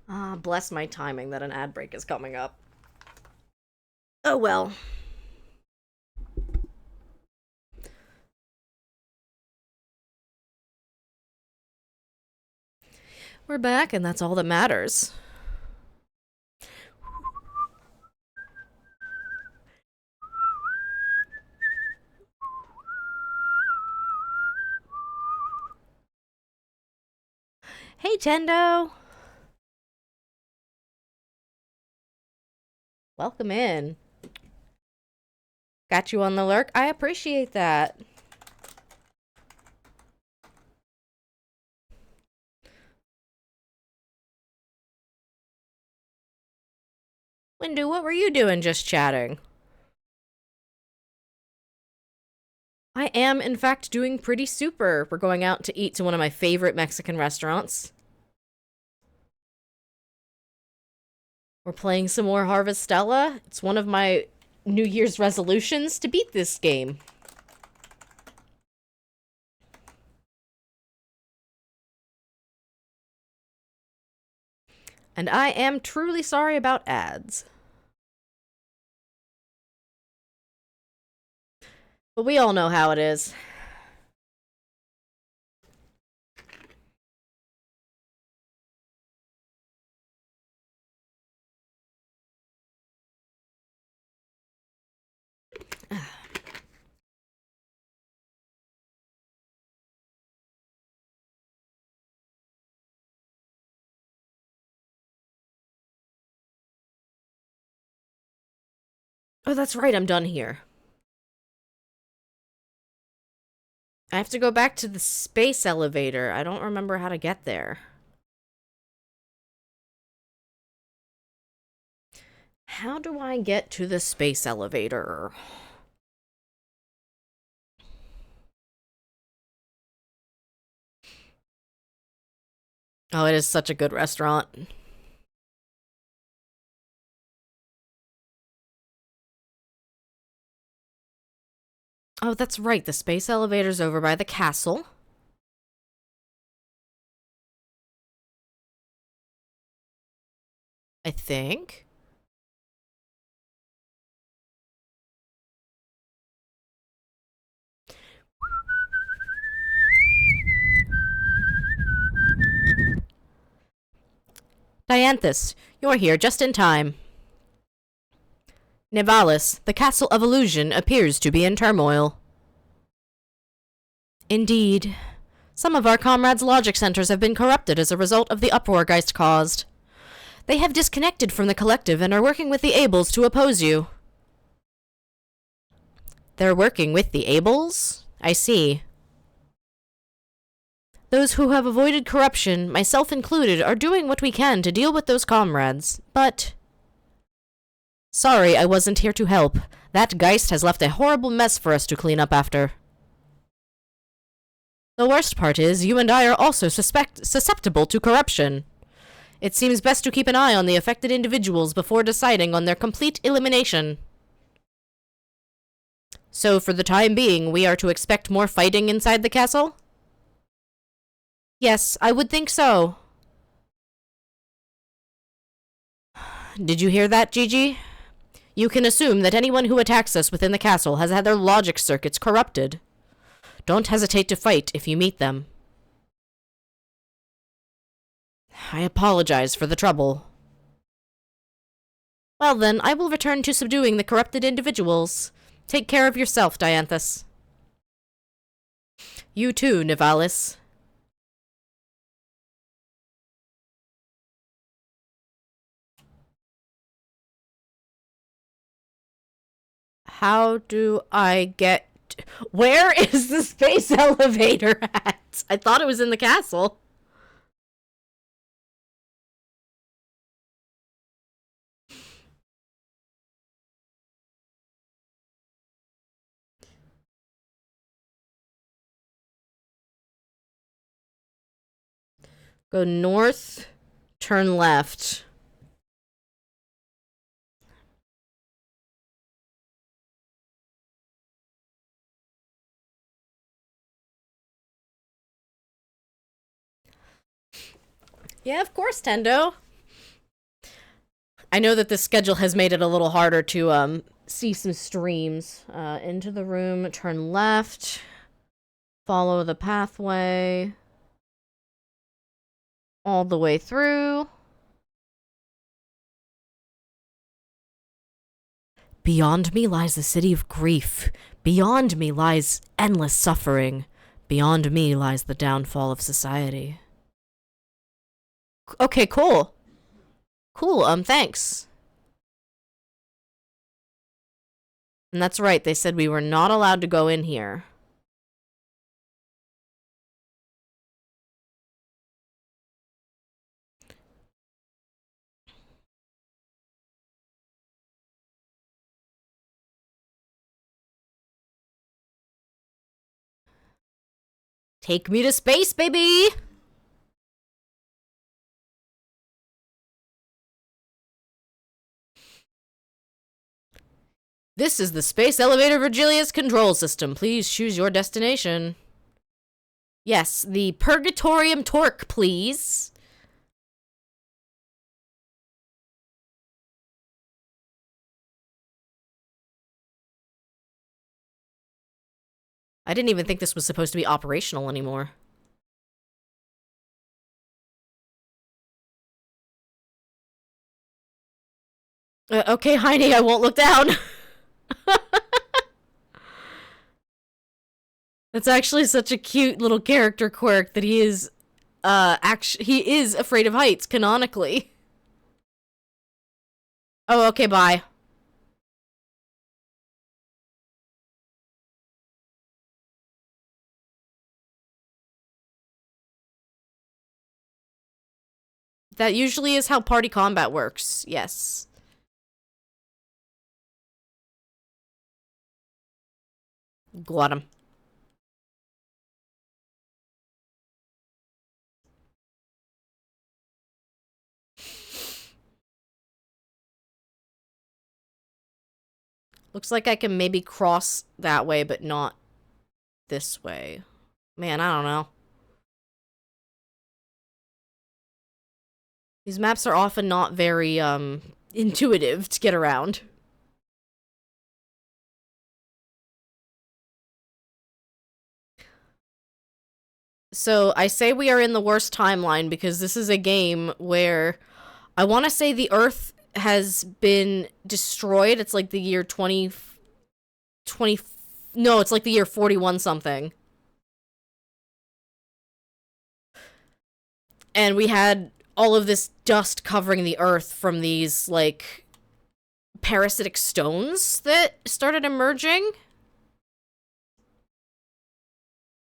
Ah, bless my timing that an ad break is coming up. Oh well. We're back, and that's all that matters. Hey, Tendo! Welcome in. Got you on the lurk? I appreciate that. Windu, what were you doing just chatting? I am, in fact, doing pretty super. We're going out to eat to one of my favorite Mexican restaurants. We're playing some more Harvestella. It's one of my New Year's resolutions to beat this game. And I am truly sorry about ads. But we all know how it is. Oh, that's right, I'm done here. I have to go back to the space elevator. I don't remember how to get there. How do I get to the space elevator? Oh, it is such a good restaurant. Oh, that's right. The space elevator's over by the castle. I think. Dianthus, you're here just in time. Nivalis, the Castle of Illusion appears to be in turmoil. Indeed. Some of our comrades' logic centers have been corrupted as a result of the uproar Geist caused. They have disconnected from the collective and are working with the Ables to oppose you. They're working with the Ables? I see. Those who have avoided corruption, myself included, are doing what we can to deal with those comrades, but... Sorry, I wasn't here to help. That Geist has left a horrible mess for us to clean up after. The worst part is, you and I are also susceptible to corruption. It seems best to keep an eye on the affected individuals before deciding on their complete elimination. So, for the time being, we are to expect more fighting inside the castle? Yes, I would think so. Did you hear that, Gigi? You can assume that anyone who attacks us within the castle has had their logic circuits corrupted. Don't hesitate to fight if you meet them. I apologize for the trouble. Well then, I will return to subduing the corrupted individuals. Take care of yourself, Dianthus. You too, Nivalis. How do I get... Where is the space elevator at? I thought it was in the castle. Go north, turn left. Yeah, of course, Tendo. I know that this schedule has made it a little harder to see some streams. Into the room, turn left, follow the pathway all the way through. Beyond me lies the city of grief. Beyond me lies endless suffering. Beyond me lies the downfall of society. Okay, cool. Cool, thanks. And that's right, they said we were not allowed to go in here. Take me to space, baby! This is the Space Elevator Virgilia's control system. Please choose your destination. Yes, the Purgatorium Torque, please. I didn't even think this was supposed to be operational anymore. Okay, Heine, I won't look down. That's actually such a cute little character quirk that he is, he is afraid of heights, canonically. Oh, okay, bye. That usually is how party combat works, yes. Got him. Looks like I can maybe cross that way, but not this way. Man, I don't know. These maps are often not very, intuitive to get around. So, I say we are in the worst timeline because this is a game where I want to say the Earth has been destroyed. It's like the year 20... No, it's like the year 41 something. And we had all of this dust covering the Earth from these, like, parasitic stones that started emerging.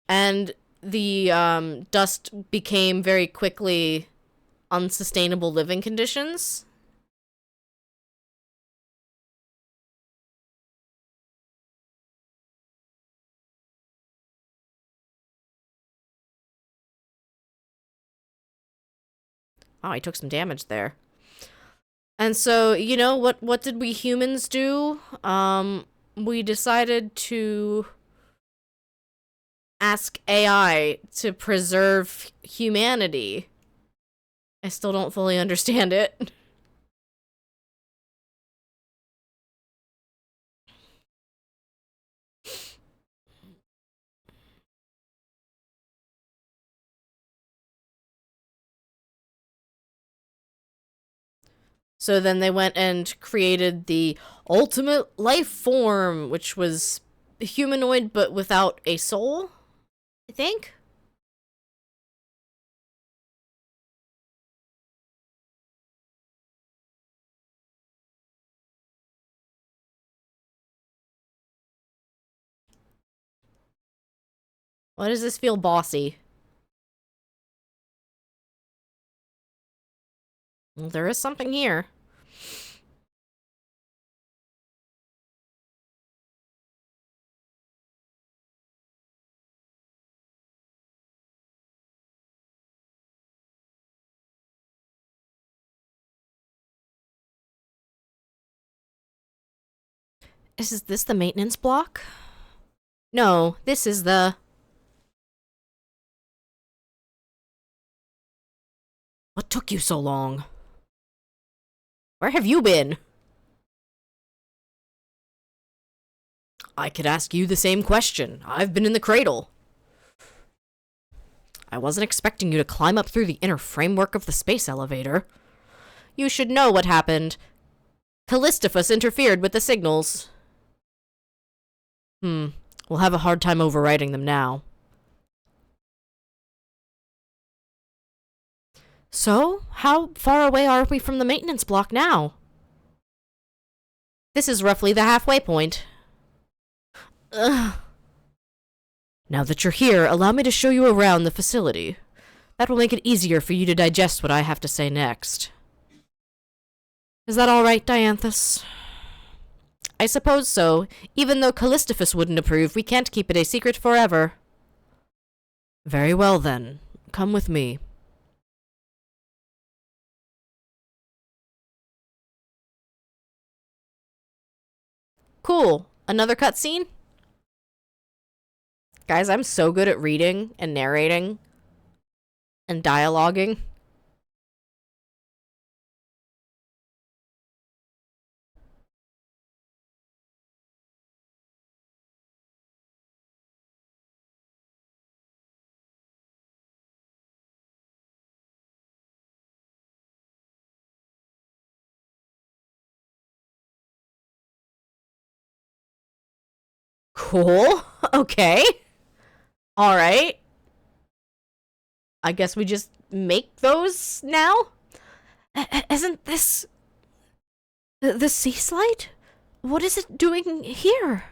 And the dust became very quickly unsustainable living conditions. Oh, I took some damage there. And so, you know, what did we humans do? We decided to ask AI to preserve humanity. I still don't fully understand it. So then they went and created the ultimate life form, which was humanoid but without a soul, I think. Why does this feel bossy? Well, there is something here. Is this the maintenance block? No, this is the... What took you so long? Where have you been? I could ask you the same question. I've been in the cradle. I wasn't expecting you to climb up through the inner framework of the space elevator. You should know what happened. Callistophus interfered with the signals. We'll have a hard time overriding them now. So, how far away are we from the maintenance block now? This is roughly the halfway point. Ugh. Now that you're here, allow me to show you around the facility. That will make it easier for you to digest what I have to say next. Is that all right, Dianthus? I suppose so. Even though Callistophus wouldn't approve, we can't keep it a secret forever. Very well, then. Come with me. Cool. Another cutscene? Guys, I'm so good at reading and narrating and dialoguing. Cool. Okay. All right. I guess we just make those now? Isn't this the sea slide? What is it doing here?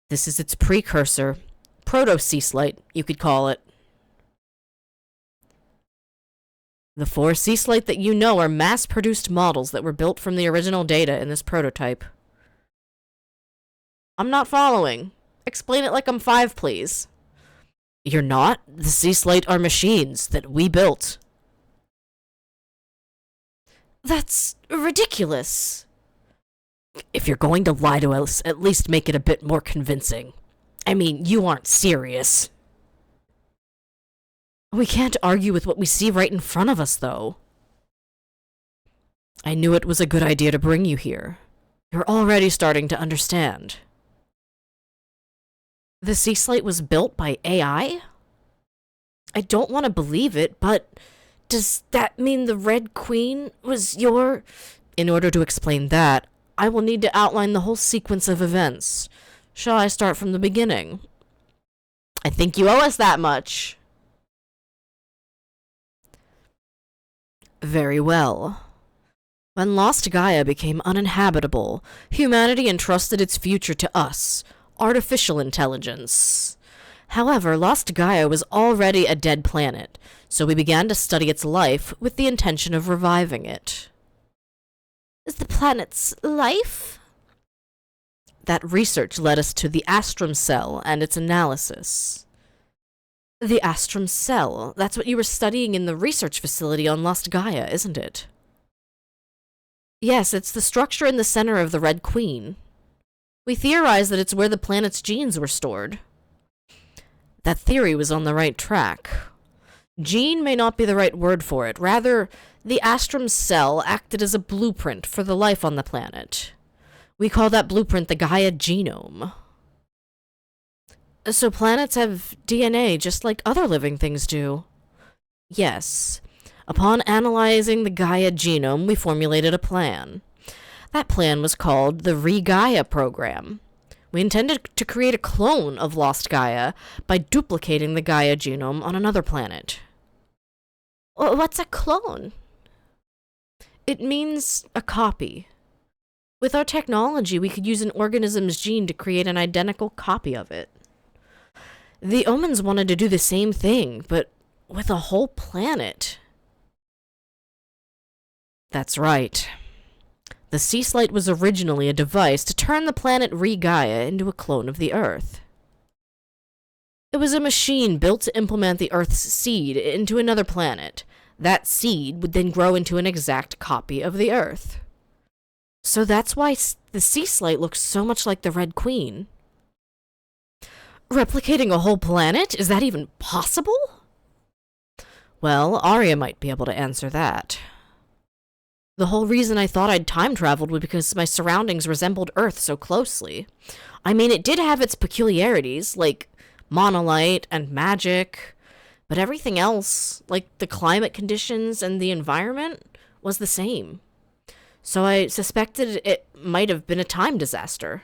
This is its precursor. Proto-sea slite, you could call it. The 4 sea slite that you know are mass-produced models that were built from the original data in this prototype. I'm not following. Explain it like I'm 5, please. You're not? The sea slate are machines that we built. That's ridiculous. If you're going to lie to us, at least make it a bit more convincing. I mean, you aren't serious. We can't argue with what we see right in front of us, though. I knew it was a good idea to bring you here. You're already starting to understand. The sea slate was built by AI? I don't want to believe it, but does that mean the Red Queen was your... In order to explain that, I will need to outline the whole sequence of events. Shall I start from the beginning? I think you owe us that much. Very well. When Lost Gaia became uninhabitable, humanity entrusted its future to us, artificial intelligence. However, Lost Gaia was already a dead planet, so we began to study its life with the intention of reviving it. Is the planet's life? That research led us to the Astrum Cell and its analysis. The Astrum Cell? That's what you were studying in the research facility on Lost Gaia, isn't it? Yes, it's the structure in the center of the Red Queen. We theorized that it's where the planet's genes were stored. That theory was on the right track. Gene may not be the right word for it. Rather, the Astrum Cell acted as a blueprint for the life on the planet. We call that blueprint the Gaia genome. So planets have DNA just like other living things do? Yes. Upon analyzing the Gaia genome, we formulated a plan. That plan was called the Re-Gaia program. We intended to create a clone of Lost Gaia by duplicating the Gaia genome on another planet. What's a clone? It means a copy. With our technology, we could use an organism's gene to create an identical copy of it. The Omens wanted to do the same thing, but with a whole planet. That's right. The sea slate was originally a device to turn the planet Re-Gaia into a clone of the Earth. It was a machine built to implement the Earth's seed into another planet. That seed would then grow into an exact copy of the Earth. So that's why the sea slate looks so much like the Red Queen. Replicating a whole planet? Is that even possible? Well, Arya might be able to answer that. The whole reason I thought I'd time traveled was because my surroundings resembled Earth so closely. I mean, it did have its peculiarities, like monolite and magic, but everything else, like the climate conditions and the environment, was the same. So I suspected it might have been a time disaster.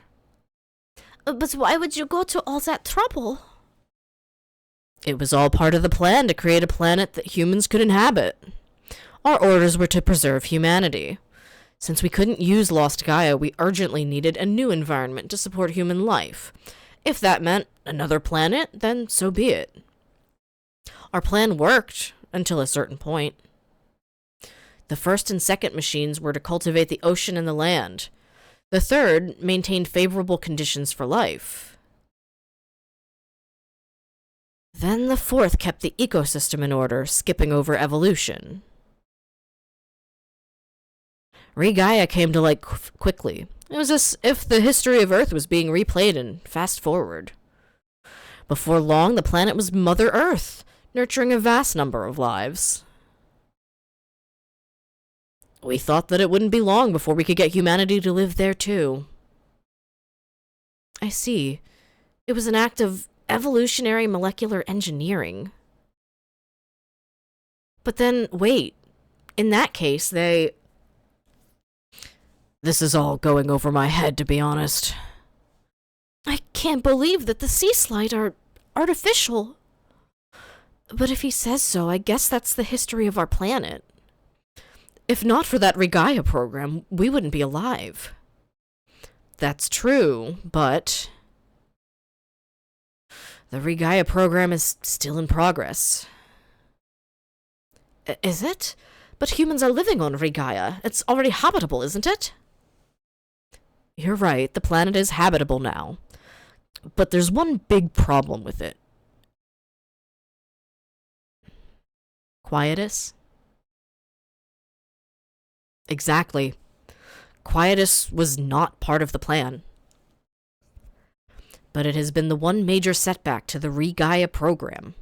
But why would you go to all that trouble? It was all part of the plan to create a planet that humans could inhabit. Our orders were to preserve humanity. Since we couldn't use Lost Gaia, we urgently needed a new environment to support human life. If that meant another planet, then so be it. Our plan worked, until a certain point. The first and second machines were to cultivate the ocean and the land. The third maintained favorable conditions for life. Then the fourth kept the ecosystem in order, skipping over evolution. Re-Gaia came to light quickly. It was as if the history of Earth was being replayed and fast forward. Before long, the planet was Mother Earth, nurturing a vast number of lives. We thought that it wouldn't be long before we could get humanity to live there too. I see. It was an act of evolutionary molecular engineering. But then, wait. In that case, they... This is all going over my head, to be honest. I can't believe that the sea slide are artificial. But if he says so, I guess that's the history of our planet. If not for that Re-Gaia program, we wouldn't be alive. That's true, but... the Re-Gaia program is still in progress. Is it? But humans are living on Re-Gaia. It's already habitable, isn't it? You're right, the planet is habitable now. But there's one big problem with it. Quietus? Exactly. Quietus was not part of the plan. But it has been the one major setback to the Re-Gaia program.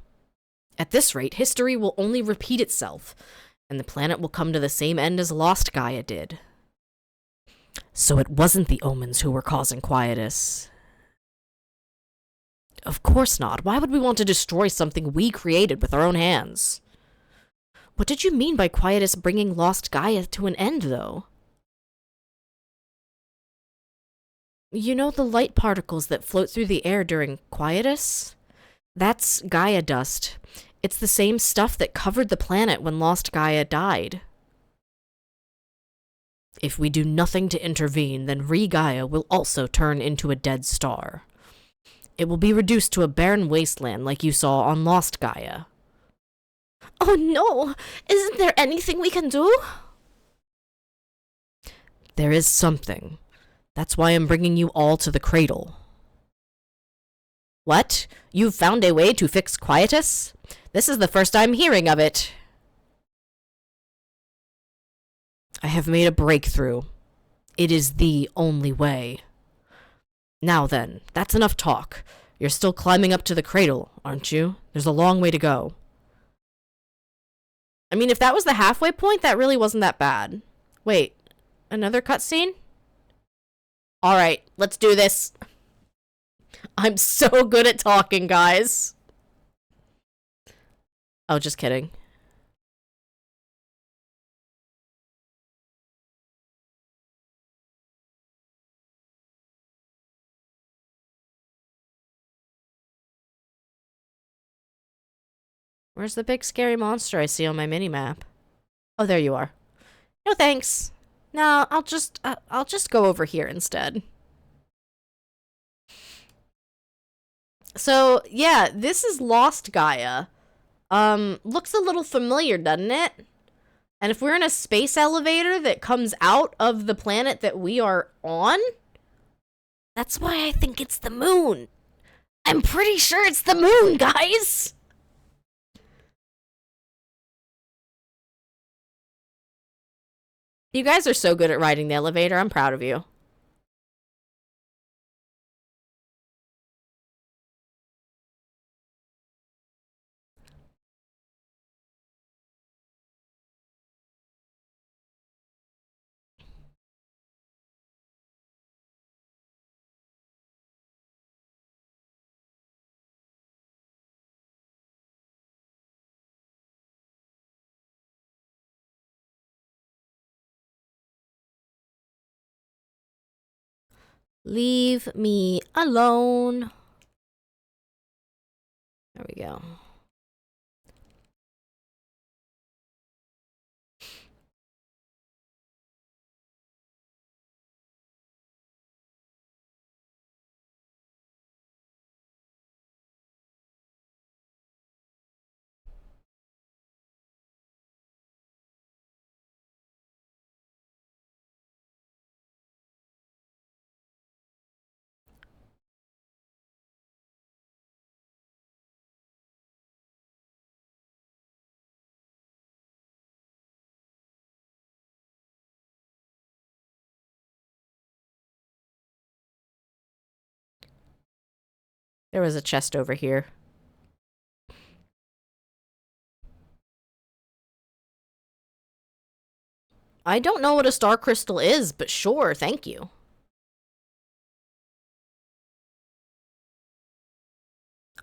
At this rate, history will only repeat itself, and the planet will come to the same end as Lost Gaia did. So it wasn't the Omens who were causing Quietus. Of course not. Why would we want to destroy something we created with our own hands? What did you mean by Quietus bringing Lost Gaia to an end, though? You know the light particles that float through the air during Quietus? That's Gaia dust. It's the same stuff that covered the planet when Lost Gaia died. If we do nothing to intervene, then Re-Gaia will also turn into a dead star. It will be reduced to a barren wasteland like you saw on Lost Gaia. Oh no! Isn't there anything we can do? There is something. That's why I'm bringing you all to the cradle. What? You've found a way to fix Quietus? This is the first I'm hearing of it. I have made a breakthrough. It is the only way. Now then, that's enough talk. You're still climbing up to the cradle, aren't you? There's a long way to go. I mean, if that was the halfway point, that really wasn't that bad. Wait, another cutscene? Alright, let's do this. I'm so good at talking, guys. Oh, just kidding. Where's the big scary monster I see on my minimap? Oh, there you are. No thanks. No, I'll just go over here instead. So, yeah, this is Lost Gaia. Looks a little familiar, doesn't it? And if we're in a space elevator that comes out of the planet that we are on, that's why I think it's the moon. I'm pretty sure it's the moon, guys! You guys are so good at riding the elevator. I'm proud of you. Leave me alone. There we go. There was a chest over here. I don't know what a star crystal is, but sure, thank you.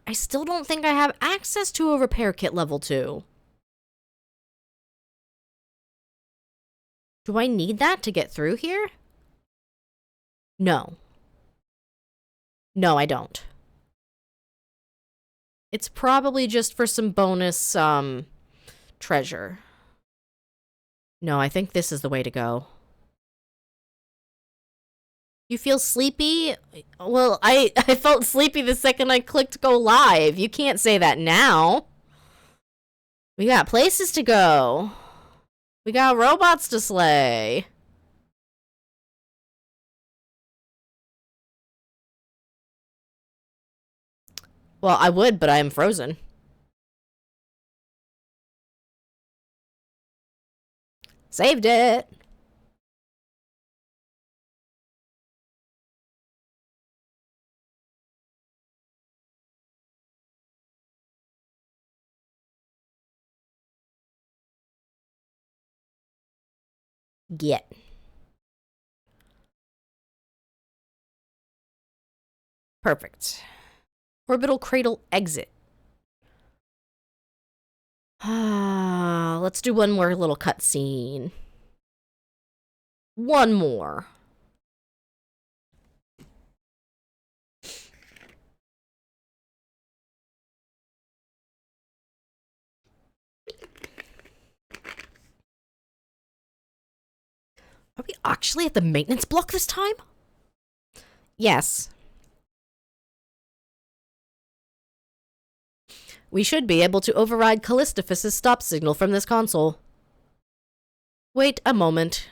I still don't think I have access to a repair kit level 2. Do I need that to get through here? No. No, I don't. It's probably just for some bonus, treasure. No, I think this is the way to go. You feel sleepy? Well, I felt sleepy the second I clicked go live. You can't say that now. We got places to go. We got robots to slay. Well, I would, but I am frozen. Saved it. Get. Perfect. Orbital cradle exit. Let's do one more little cutscene. One more. Are we actually at the maintenance block this time? Yes. We should be able to override Callistophus' stop signal from this console. Wait a moment.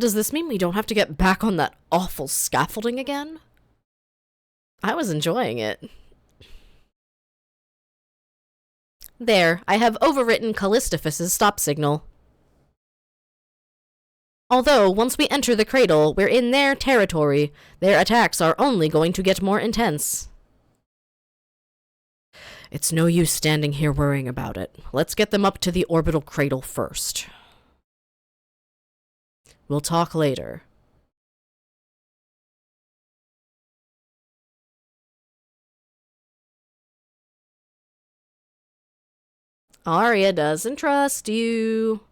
Does this mean we don't have to get back on that awful scaffolding again? I was enjoying it. There, I have overwritten Callistophus' stop signal. Although, once we enter the cradle, we're in their territory. Their attacks are only going to get more intense. It's no use standing here worrying about it. Let's get them up to the orbital cradle first. We'll talk later. Arya doesn't trust you.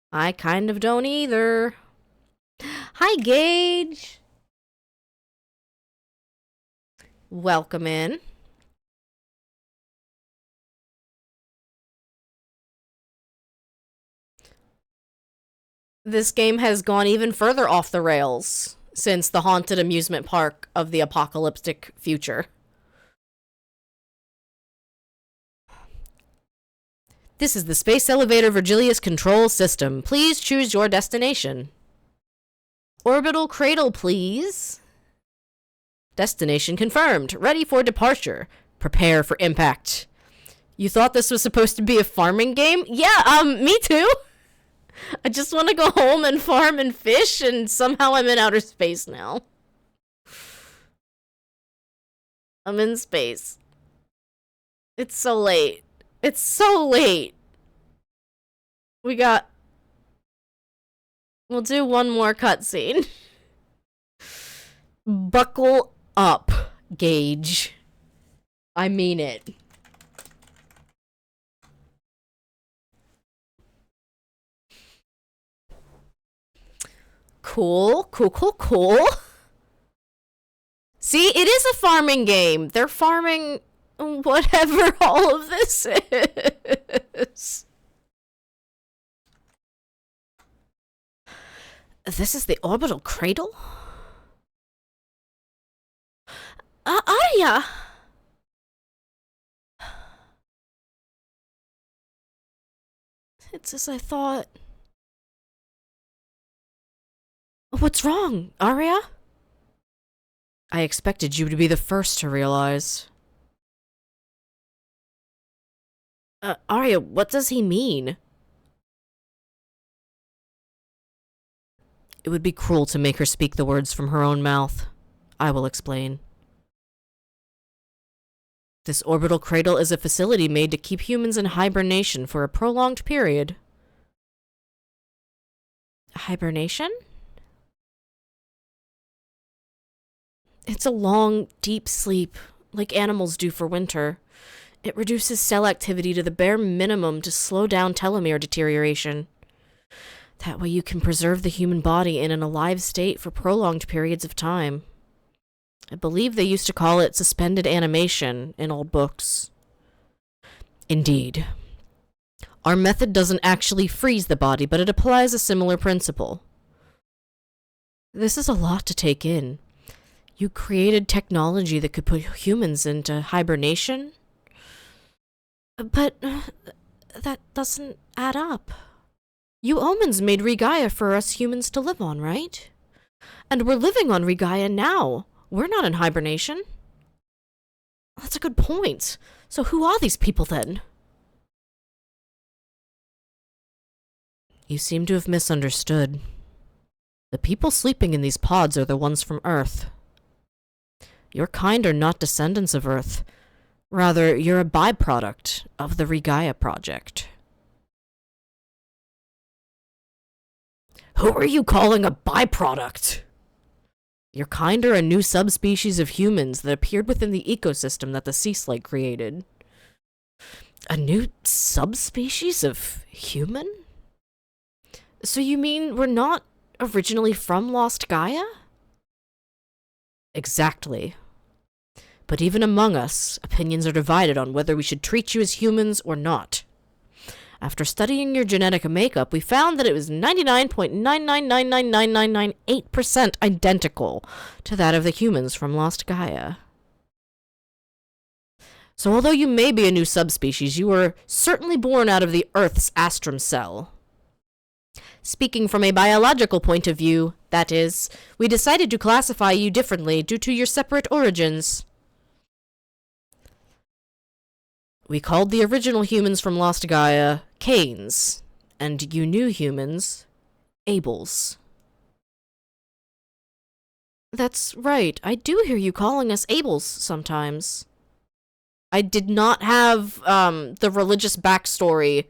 I kind of don't either. Hi, Gage. Welcome in. This game has gone even further off the rails since the haunted amusement park of the apocalyptic future. This is the Space Elevator Virgilius control system. Please choose your destination. Orbital cradle, please. Destination confirmed. Ready for departure. Prepare for impact. You thought this was supposed to be a farming game? Yeah, me too. I just want to go home and farm and fish, and somehow I'm in outer space now. I'm in space. It's so late. It's so late. We'll do one more cutscene. Buckle up, Gage. I mean it. Cool. See, it is a farming game. They're farming whatever all of this is. This is the orbital cradle? Arya! It's as I thought. What's wrong, Arya? I expected you to be the first to realize. Arya, what does he mean? It would be cruel to make her speak the words from her own mouth. I will explain. This orbital cradle is a facility made to keep humans in hibernation for a prolonged period. Hibernation? It's a long, deep sleep, like animals do for winter. It reduces cell activity to the bare minimum to slow down telomere deterioration. That way you can preserve the human body in an alive state for prolonged periods of time. I believe they used to call it suspended animation in old books. Indeed. Our method doesn't actually freeze the body, but it applies a similar principle. This is a lot to take in. You created technology that could put humans into hibernation? But that doesn't add up. You Omens made Regaia for us humans to live on, right? And we're living on Regaia now. We're not in hibernation. That's a good point. So who are these people then? You seem to have misunderstood. The people sleeping in these pods are the ones from Earth. Your kind are not descendants of Earth. Rather, you're a byproduct of the Regaia project. Who are you calling a byproduct? Your kind are a new subspecies of humans that appeared within the ecosystem that the Sea Slate created. A new subspecies of human? So you mean we're not originally from Lost Gaia? Exactly. But even among us, opinions are divided on whether we should treat you as humans or not. After studying your genetic makeup, we found that it was 99.9999998% identical to that of the humans from Lost Gaia. So although you may be a new subspecies, you were certainly born out of the Earth's astrum cell. Speaking from a biological point of view, that is, we decided to classify you differently due to your separate origins. We called the original humans from Lost Gaia Cains, and you new humans Abels. That's right, I do hear you calling us Abels sometimes. I did not have the religious backstory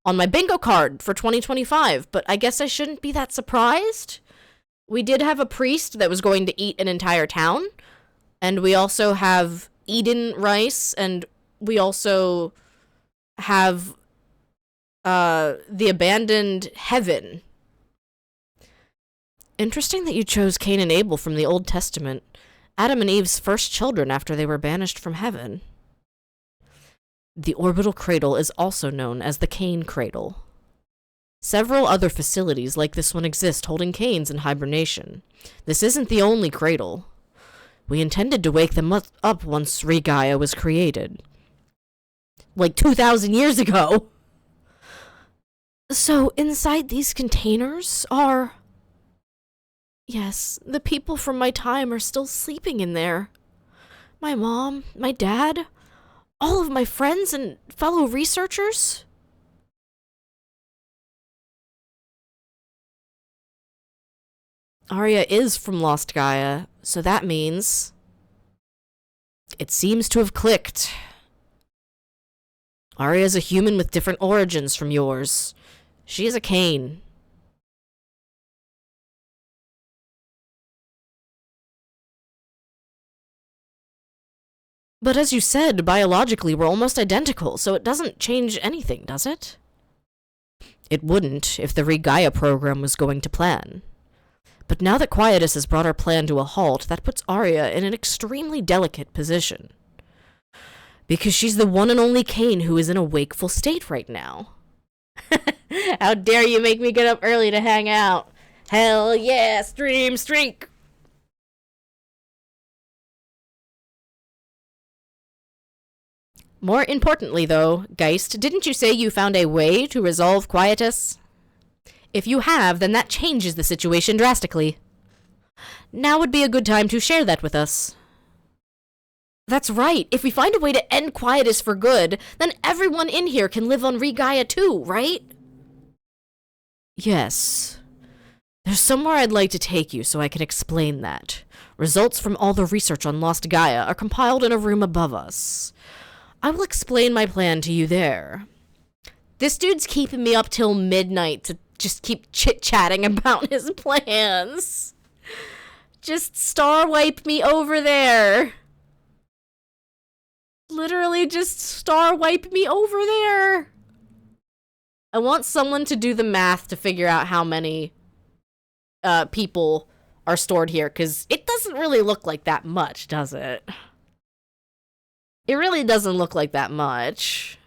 on my bingo card for 2025, but I guess I shouldn't be that surprised. We did have a priest that was going to eat an entire town, and we also have Eden rice, and we also have the abandoned heaven. Interesting that you chose Cain and Abel from the Old Testament, Adam and Eve's first children after they were banished from heaven. The orbital cradle is also known as the Cain cradle. Several other facilities like this one exist holding Cains in hibernation. This isn't the only cradle. We intended to wake them up once Regaia was created. Like 2,000 years ago. So inside these containers are... Yes, the people from my time are still sleeping in there. My mom, my dad, all of my friends and fellow researchers. Arya is from Lost Gaia, so that means... It seems to have clicked. Arya is a human with different origins from yours. She is a Cain. But as you said, biologically we're almost identical, so it doesn't change anything, does it? It wouldn't if the Regaia program was going to plan. But now that Quietus has brought our plan to a halt, that puts Arya in an extremely delicate position. Because she's the one and only Cain who is in a wakeful state right now. How dare you make me get up early to hang out? Hell yeah, stream streak! More importantly, though, Geist, didn't you say you found a way to resolve Quietus? If you have, then that changes the situation drastically. Now would be a good time to share that with us. That's right. If we find a way to end Quietus for good, then everyone in here can live on Regaia too, right? Yes. There's somewhere I'd like to take you so I can explain that. Results from all the research on Lost Gaia are compiled in a room above us. I will explain my plan to you there. This dude's keeping me up till midnight to just keep chit-chatting about his plans. Just star wipe me over there. Literally just star wipe me over there. I want someone to do the math to figure out how many people are stored here, because it doesn't really look like that much, does it? It really doesn't look like that much.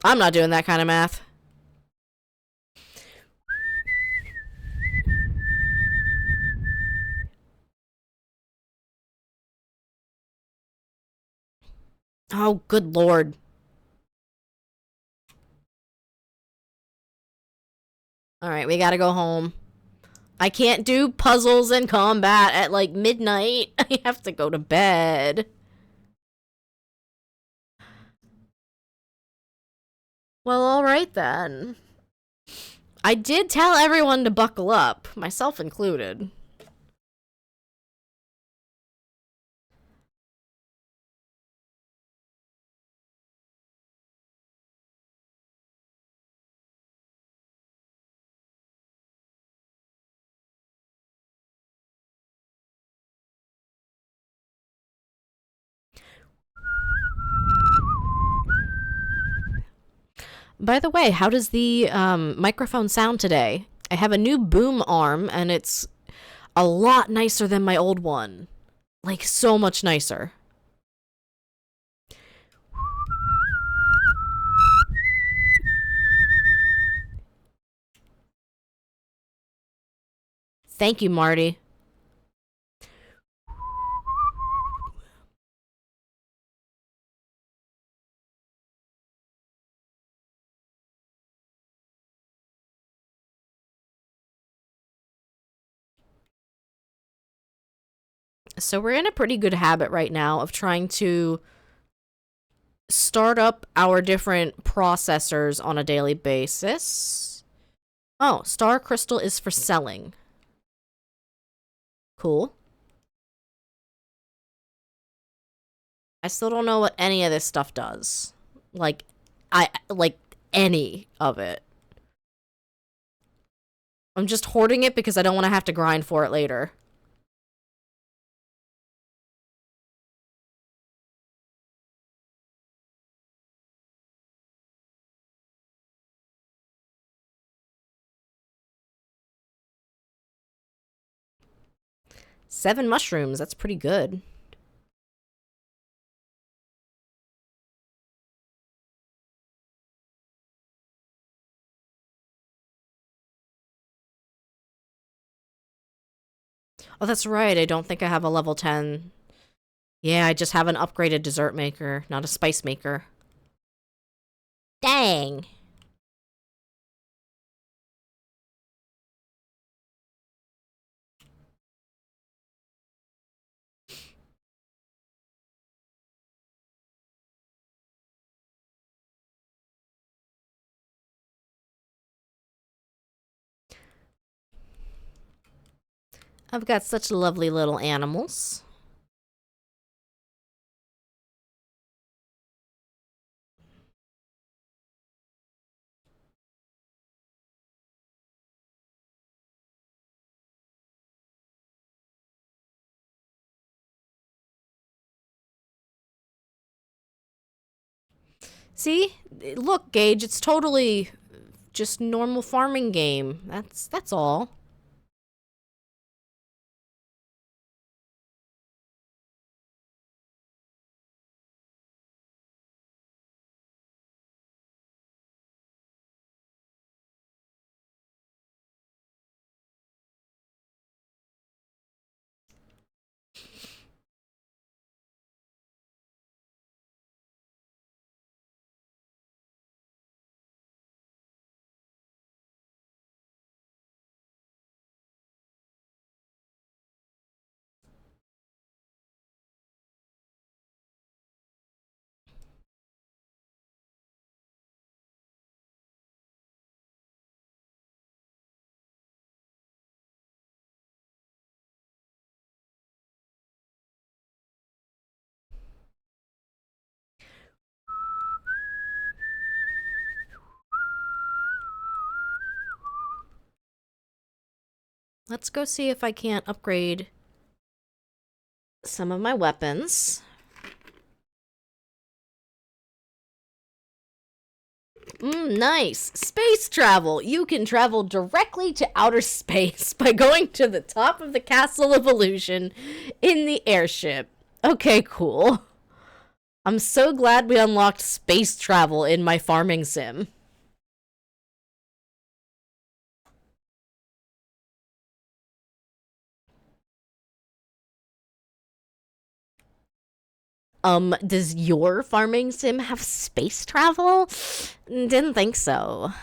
I'm not doing that kind of math. Oh, good lord. Alright, we gotta go home. I can't do puzzles and combat at like midnight. I have to go to bed. Well, alright then. I did tell everyone to buckle up, myself included. By the way, how does the microphone sound today? I have a new boom arm, and it's a lot nicer than my old one. Like, so much nicer. Thank you, Marty. So we're in a pretty good habit right now of trying to start up our different processors on a daily basis. Oh, Star Crystal is for selling. Cool. I still don't know what any of this stuff does. Like any of it. I'm just hoarding it because I don't want to have to grind for it later. Seven mushrooms, that's pretty good. Oh, that's right, I don't think I have a level 10. Yeah, I just have an upgraded dessert maker, not a spice maker. Dang. I've got such lovely little animals. See? Look, Gage, it's totally just normal farming game. That's all. Let's go see if I can't upgrade some of my weapons. Nice. Space travel. You can travel directly to outer space by going to the top of the Castle of Illusion in the airship. Okay, cool. I'm so glad we unlocked space travel in my farming sim. Does your farming sim have space travel? Didn't think so.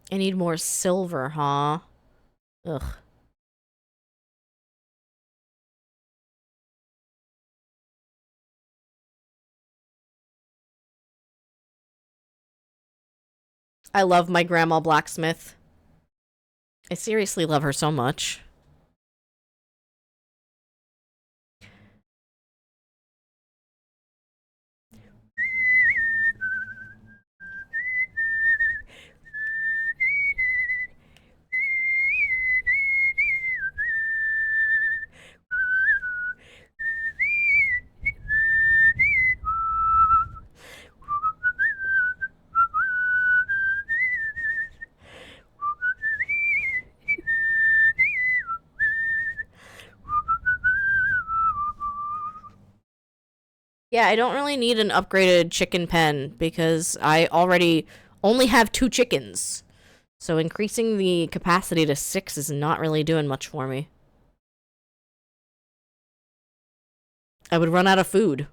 I need more silver, huh? Ugh. I love my grandma blacksmith. I seriously love her so much. Yeah, I don't really need an upgraded chicken pen because I already only have 2 chickens. So increasing the capacity to 6 is not really doing much for me. I would run out of food.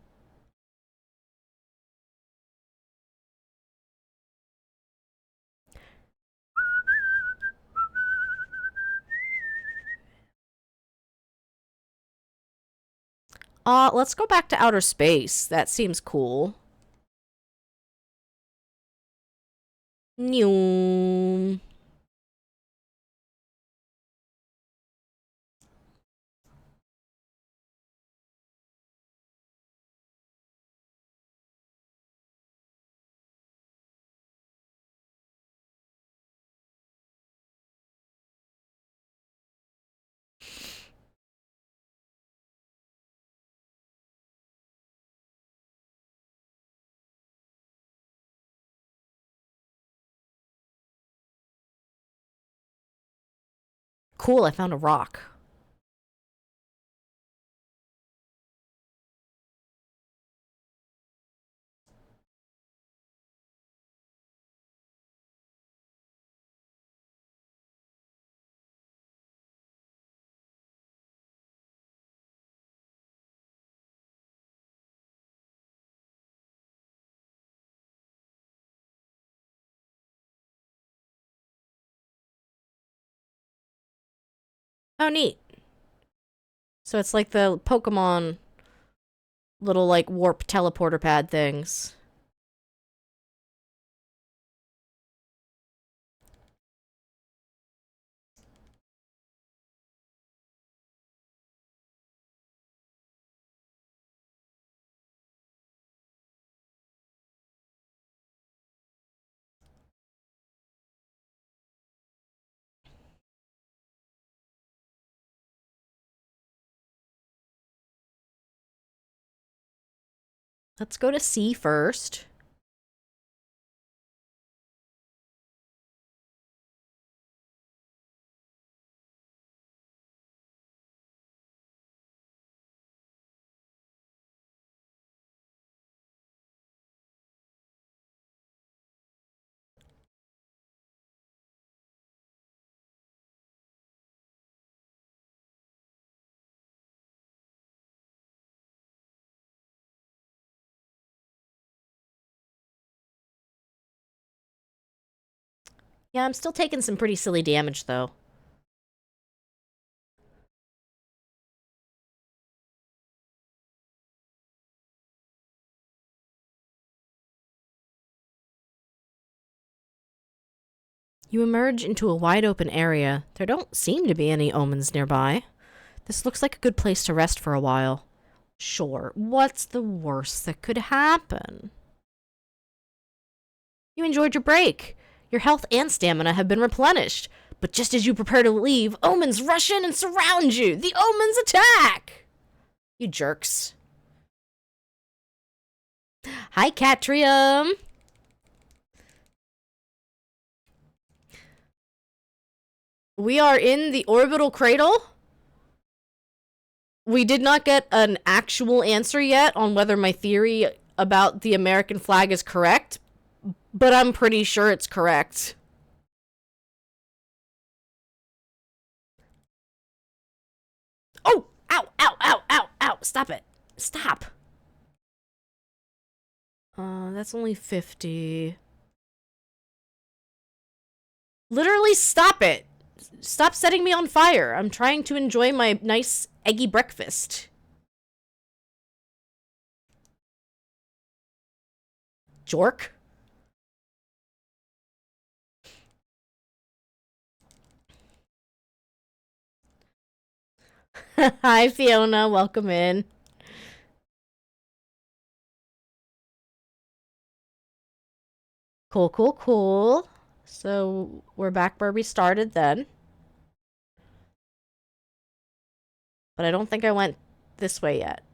Let's go back to outer space. That seems cool. New. Cool, I found a rock. Oh, neat. So it's like the Pokemon little, like, warp teleporter pad things. Let's go to C first. Yeah, I'm still taking some pretty silly damage, though. You emerge into a wide open area. There don't seem to be any omens nearby. This looks like a good place to rest for a while. Sure, what's the worst that could happen? You enjoyed your break. Your health and stamina have been replenished. But just as you prepare to leave, omens rush in and surround you. The omens attack! You jerks. Hi, Catrium. We are in the orbital cradle. We did not get an actual answer yet on whether my theory about the American flag is correct, but I'm pretty sure it's correct. Oh! Ow! Ow! Ow! Ow! Ow! Stop it! Stop! That's only 50. Literally stop it! Stop setting me on fire. I'm trying to enjoy my nice eggy breakfast. Jork? Hi, Fiona. Welcome in. Cool, cool, cool. So, we're back where we started then. But I don't think I went this way yet.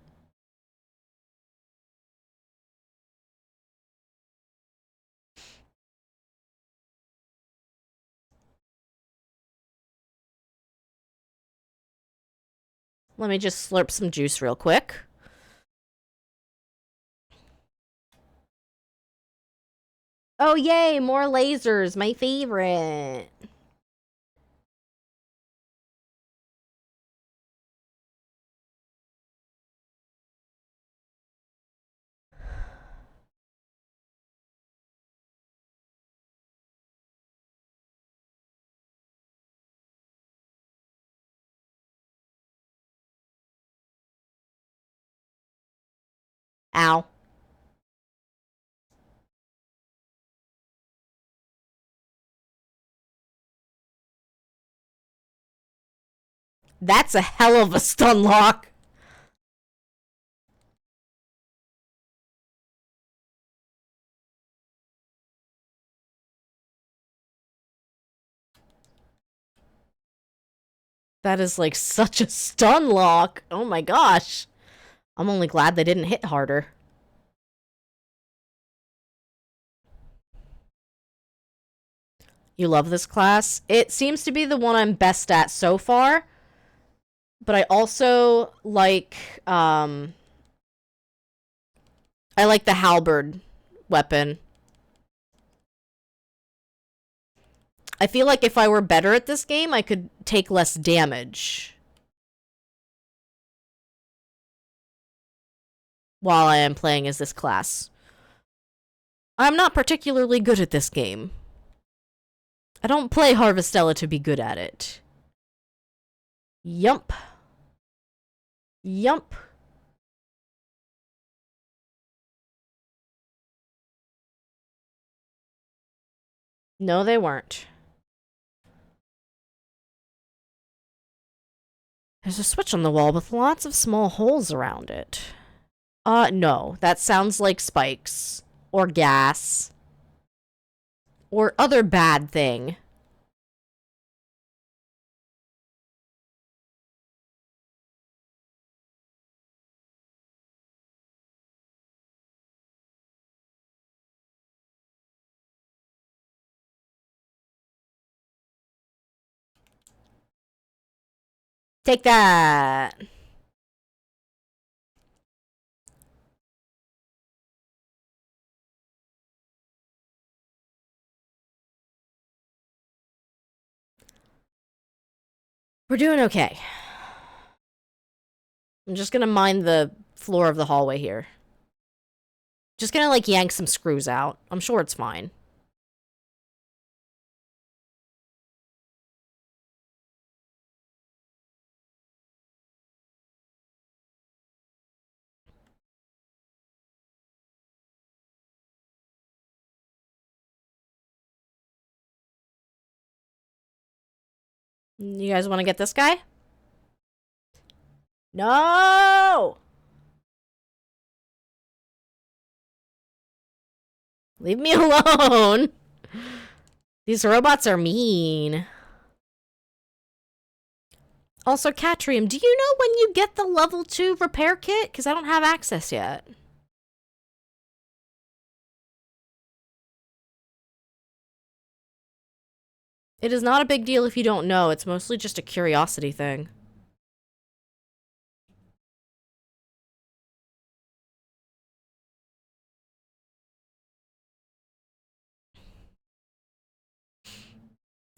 Let me just slurp some juice real quick. Oh, yay! More lasers! My favorite! Ow. That's a hell of a stun lock! That is like such a stun lock! Oh my gosh! I'm only glad they didn't hit harder. You love this class? It seems to be the one I'm best at so far. But I also like, I like the halberd weapon. I feel like if I were better at this game, I could take less damage while I am playing as this class. I'm not particularly good at this game. I don't play Harvestella to be good at it. Yump. Yump. No, they weren't. There's a switch on the wall with lots of small holes around it. No. That sounds like spikes. Or gas. Or other bad thing. Take that. We're doing okay. I'm just gonna mine the floor of the hallway here. Just gonna, like, yank some screws out. I'm sure it's fine. You guys want to get this guy? No! Leave me alone! These robots are mean. Also, Catrium, do you know when you get the level 2 repair kit? Because I don't have access yet. It is not a big deal if you don't know. It's mostly just a curiosity thing.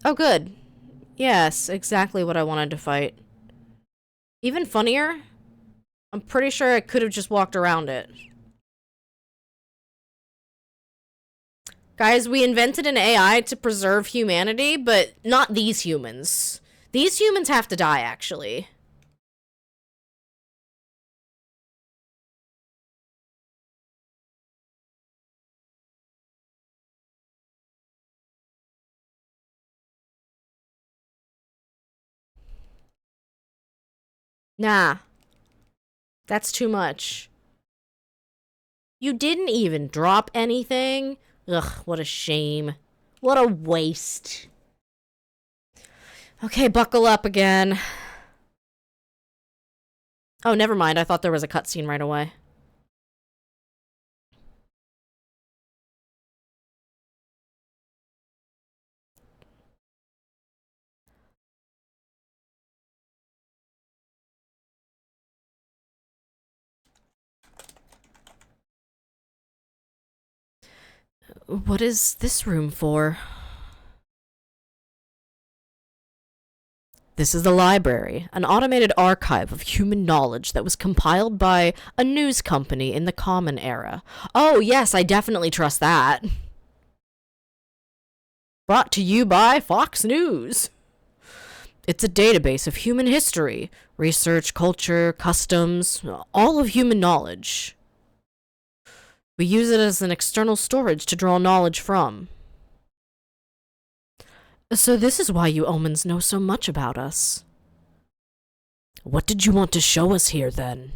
Oh, good. Yes, exactly what I wanted to fight. Even funnier, I'm pretty sure I could have just walked around it. Guys, we invented an AI to preserve humanity, but not these humans. These humans have to die, actually. Nah. That's too much. You didn't even drop anything? Ugh, what a shame. What a waste. Okay, buckle up again. Oh, never mind. I thought there was a cutscene right away. What is this room for? This is the library, an automated archive of human knowledge that was compiled by a news company in the Common Era. Oh, yes, I definitely trust that. Brought to you by Fox News. It's a database of human history, research, culture, customs, all of human knowledge. We use it as an external storage to draw knowledge from. So this is why you omens know so much about us. What did you want to show us here, then?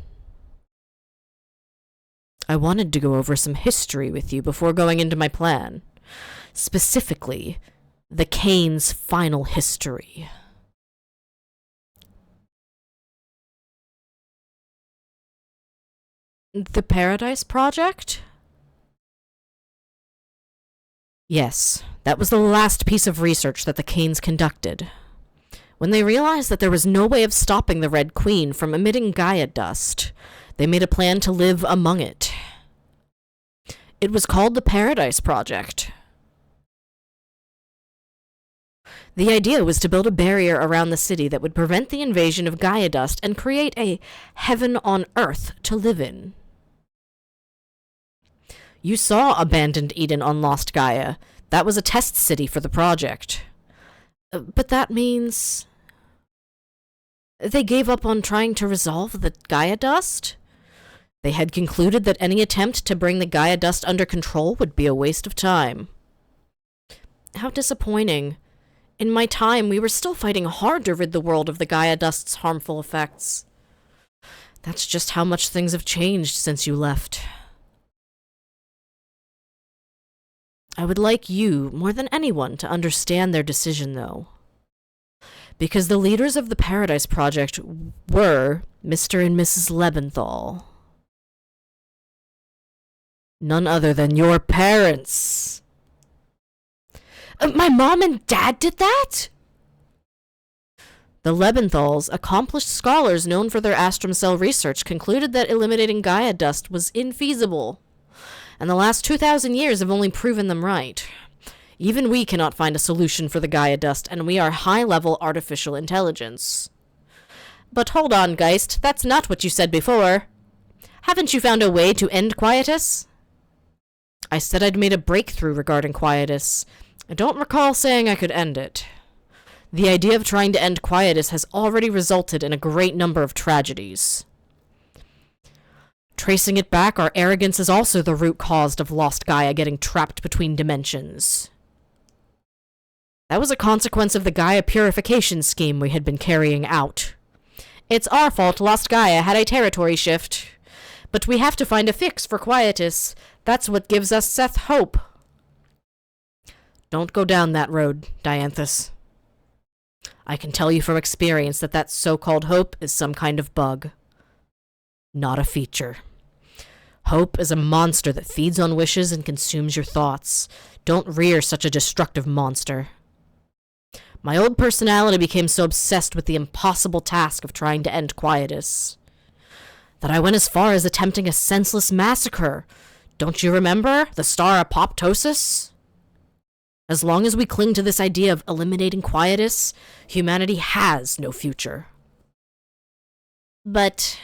I wanted to go over some history with you before going into my plan. Specifically, the Kane's final history. The Paradise Project? Yes, that was the last piece of research that the Kanes conducted. When they realized that there was no way of stopping the Red Queen from emitting Gaia dust, they made a plan to live among it. It was called the Paradise Project. The idea was to build a barrier around the city that would prevent the invasion of Gaia dust and create a heaven on Earth to live in. You saw abandoned Eden on Lost Gaia. That was a test city for the project. But that means they gave up on trying to resolve the Gaia dust? They had concluded that any attempt to bring the Gaia dust under control would be a waste of time. How disappointing. In my time, we were still fighting hard to rid the world of the Gaia dust's harmful effects. That's just how much things have changed since you left. I would like you, more than anyone, to understand their decision, though. Because the leaders of the Paradise Project were Mr. and Mrs. Lebenthal. None other than your parents. My mom and dad did that? The Lebenthals, accomplished scholars known for their astrum cell research, concluded that eliminating Gaia dust was infeasible, and the last 2,000 years have only proven them right. Even we cannot find a solution for the Gaia dust, and we are high-level artificial intelligence. But hold on, Geist, that's not what you said before. Haven't you found a way to end quietus? I said I'd made a breakthrough regarding quietus. I don't recall saying I could end it. The idea of trying to end quietus has already resulted in a great number of tragedies. Tracing it back, our arrogance is also the root cause of lost Gaia getting trapped between dimensions. That was a consequence of the Gaia purification scheme we had been carrying out. It's our fault lost Gaia had a territory shift. But we have to find a fix for quietus. That's what gives us Seth hope. Don't go down that road, Dianthus. I can tell you from experience that that so-called hope is some kind of bug. Not a feature. Hope is a monster that feeds on wishes and consumes your thoughts. Don't rear such a destructive monster. My old personality became so obsessed with the impossible task of trying to end quietus that I went as far as attempting a senseless massacre. Don't you remember? The star apoptosis? As long as we cling to this idea of eliminating quietus, humanity has no future. But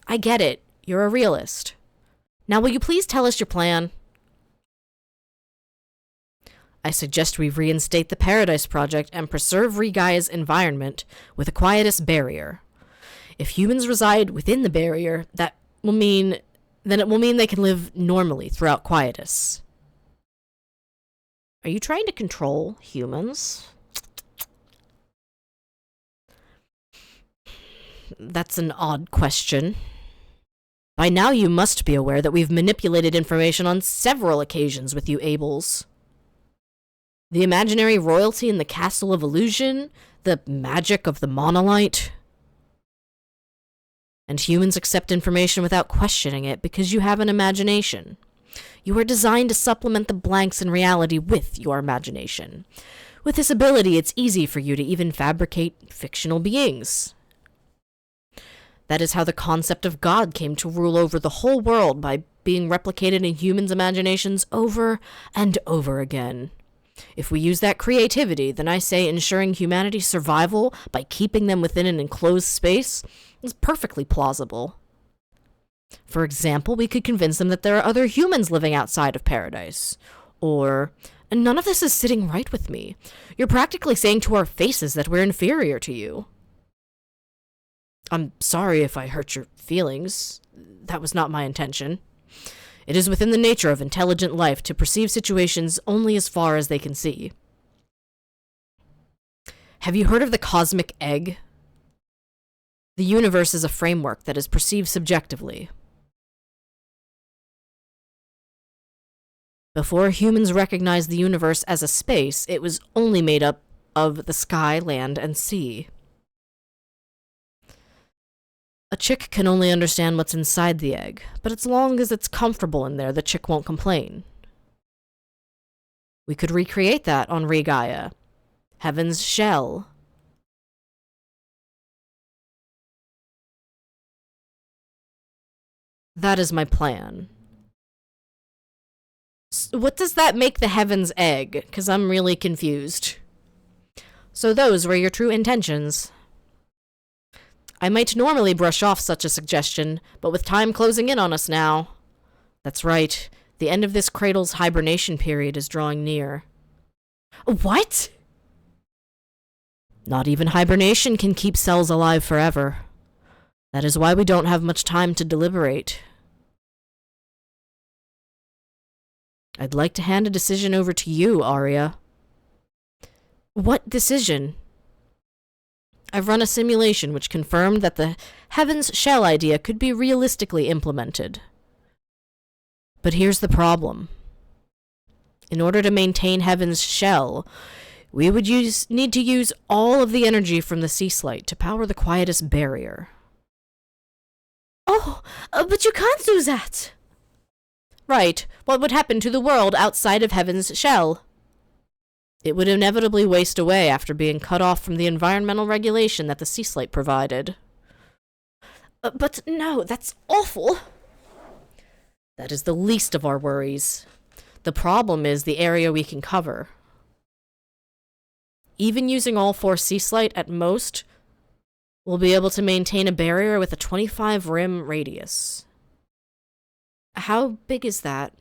I get it. You're a realist. Now will you please tell us your plan? I suggest we reinstate the Paradise Project and preserve Regaia's environment with a quietus barrier. If humans reside within the barrier, it will mean they can live normally throughout quietus. Are you trying to control humans? That's an odd question. By now you must be aware that we've manipulated information on several occasions with you Abels. The imaginary royalty in the Castle of Illusion, the magic of the monolite. And humans accept information without questioning it because you have an imagination. You are designed to supplement the blanks in reality with your imagination. With this ability, it's easy for you to even fabricate fictional beings. That is how the concept of God came to rule over the whole world, by being replicated in humans' imaginations over and over again. If we use that creativity, then I say ensuring humanity's survival by keeping them within an enclosed space is perfectly plausible. For example, we could convince them that there are other humans living outside of paradise. Or, none of this is sitting right with me. You're practically saying to our faces that we're inferior to you. I'm sorry if I hurt your feelings. That was not my intention. It is within the nature of intelligent life to perceive situations only as far as they can see. Have you heard of the cosmic egg? The universe is a framework that is perceived subjectively. Before humans recognized the universe as a space, it was only made up of the sky, land, and sea. A chick can only understand what's inside the egg, but as long as it's comfortable in there, the chick won't complain. We could recreate that on Regaia. Heaven's shell. That is my plan. What does that make the heaven's egg? Because I'm really confused. So those were your true intentions. I might normally brush off such a suggestion, but with time closing in on us now. That's right, the end of this cradle's hibernation period is drawing near. What? Not even hibernation can keep cells alive forever. That is why we don't have much time to deliberate. I'd like to hand a decision over to you, Arya. What decision? I've run a simulation which confirmed that the Heaven's Shell idea could be realistically implemented. But here's the problem. In order to maintain Heaven's Shell, we would need to use all of the energy from the sea slate to power the quietus barrier. Oh, but you can't do that! Right. What would happen to the world outside of Heaven's Shell? It would inevitably waste away after being cut off from the environmental regulation that the sea slate provided. But no, that's awful. That is the least of our worries. The problem is the area we can cover. Even using all 4 sea slate at most, we'll be able to maintain a barrier with a 25 rim radius. How big is that?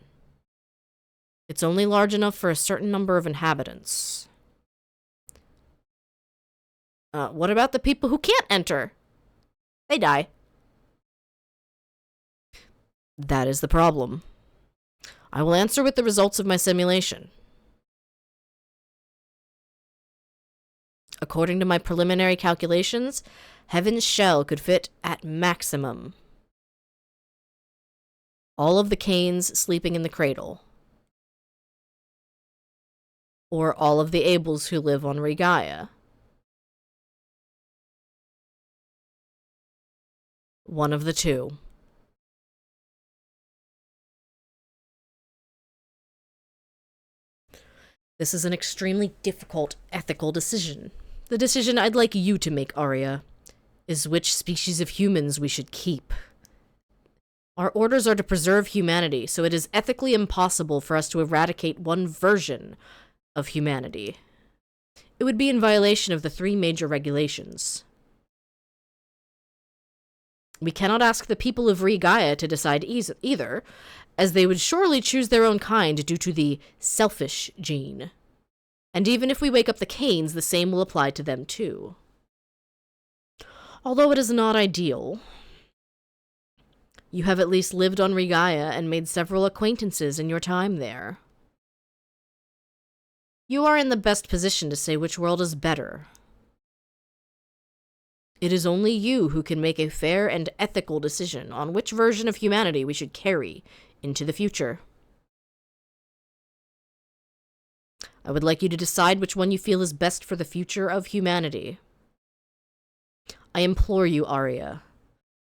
It's only large enough for a certain number of inhabitants. What about the people who can't enter? They die. That is the problem. I will answer with the results of my simulation. According to my preliminary calculations, Heaven's shell could fit at maximum all of the Cains sleeping in the cradle, or all of the Abels who live on Regaia. One of the two. This is an extremely difficult ethical decision. The decision I'd like you to make, Arya, is which species of humans we should keep. Our orders are to preserve humanity, so it is ethically impossible for us to eradicate one version of humanity. It would be in violation of the 3 major regulations. We cannot ask the people of Regaia to decide either, as they would surely choose their own kind due to the selfish gene. And even if we wake up the Cains, the same will apply to them too. Although it is not ideal, you have at least lived on Regaia and made several acquaintances in your time there. You are in the best position to say which world is better. It is only you who can make a fair and ethical decision on which version of humanity we should carry into the future. I would like you to decide which one you feel is best for the future of humanity. I implore you, Arya,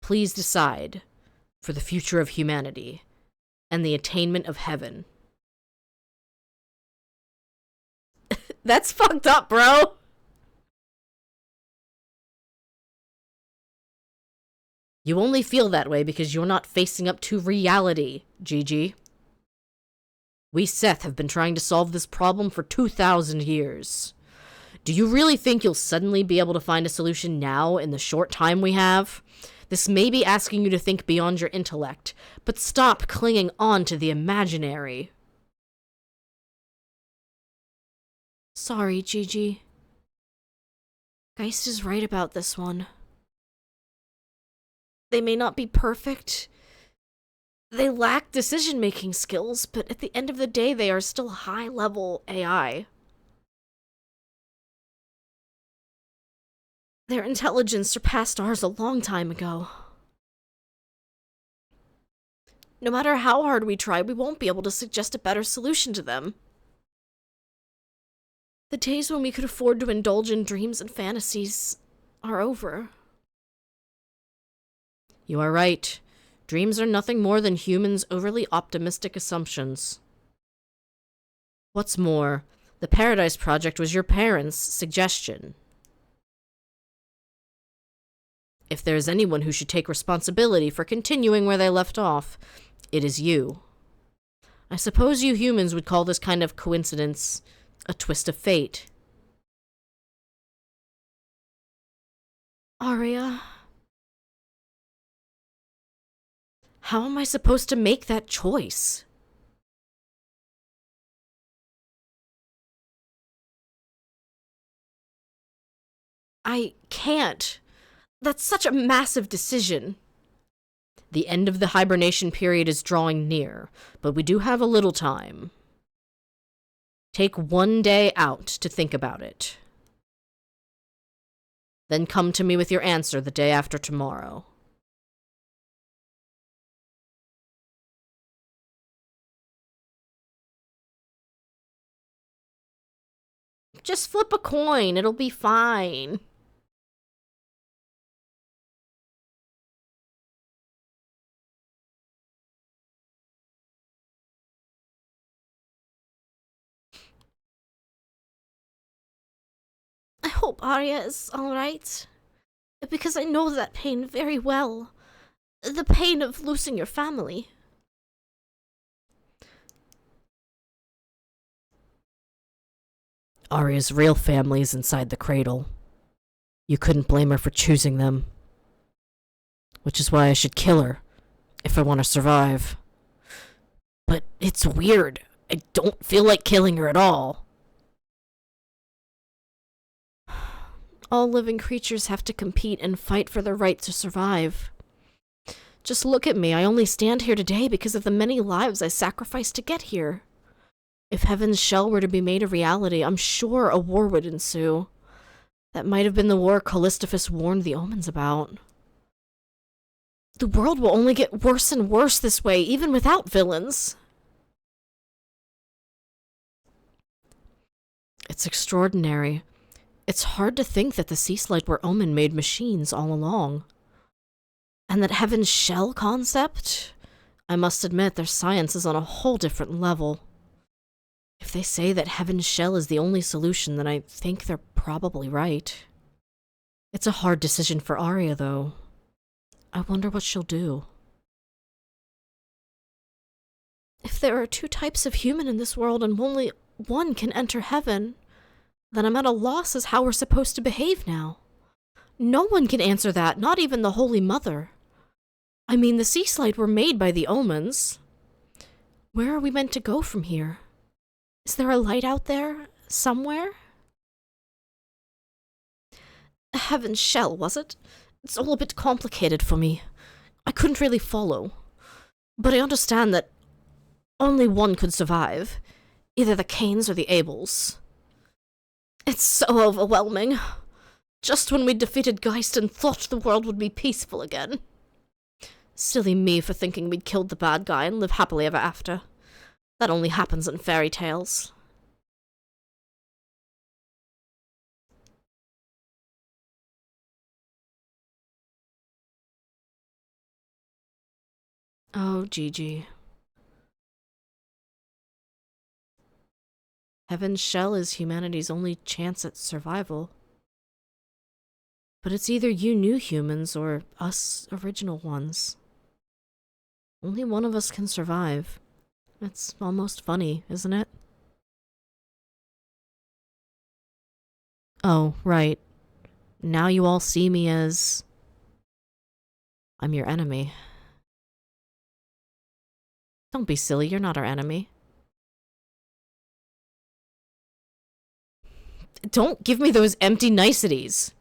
please decide for the future of humanity and the attainment of heaven. That's fucked up, bro! You only feel that way because you're not facing up to reality, Gigi. We Seth have been trying to solve this problem for 2,000 years. Do you really think you'll suddenly be able to find a solution now in the short time we have? This may be asking you to think beyond your intellect, but stop clinging on to the imaginary. Sorry, Gigi. Geist is right about this one. They may not be perfect. They lack decision-making skills, but at the end of the day, they are still high-level AI. Their intelligence surpassed ours a long time ago. No matter how hard we try, we won't be able to suggest a better solution to them. The days when we could afford to indulge in dreams and fantasies are over. You are right. Dreams are nothing more than humans' overly optimistic assumptions. What's more, the Paradise Project was your parents' suggestion. If there is anyone who should take responsibility for continuing where they left off, it is you. I suppose you humans would call this kind of coincidence a twist of fate. Arya, how am I supposed to make that choice? I can't. That's such a massive decision. The end of the hibernation period is drawing near, but we do have a little time. Take 1 day out to think about it. Then come to me with your answer the day after tomorrow. Just flip a coin, it'll be fine. hope Arya is alright. Because I know that pain very well. The pain of losing your family. Arya's real family is inside the cradle. You couldn't blame her for choosing them. Which is why I should kill her, if I want to survive. But it's weird. I don't feel like killing her at all. All living creatures have to compete and fight for their right to survive. Just look at me. I only stand here today because of the many lives I sacrificed to get here. If Heaven's Shell were to be made a reality, I'm sure a war would ensue. That might have been the war Callistophus warned the omens about. The world will only get worse and worse this way, even without villains. It's extraordinary. It's hard to think that the Seaslide were omen-made machines all along. And that Heaven's Shell concept? I must admit, their science is on a whole different level. If they say that Heaven's Shell is the only solution, then I think they're probably right. It's a hard decision for Arya, though. I wonder what she'll do. If there are two types of human in this world and only one can enter heaven, then I'm at a loss as how we're supposed to behave now. No one can answer that, not even the Holy Mother. I mean, the Seaslide were made by the omens. Where are we meant to go from here? Is there a light out there, somewhere? Heaven's Shell, was it? It's all a bit complicated for me. I couldn't really follow. But I understand that only one could survive. Either the Cains or the Abels. It's so overwhelming. Just when we defeated Geist and thought the world would be peaceful again. Silly me for thinking we'd killed the bad guy and live happily ever after. That only happens in fairy tales. Oh, Gigi. Heaven's Shell is humanity's only chance at survival. But it's either you new humans or us original ones. Only one of us can survive. It's almost funny, isn't it? Oh, right. Now you all see me as... I'm your enemy. Don't be silly, you're not our enemy. Don't give me those empty niceties!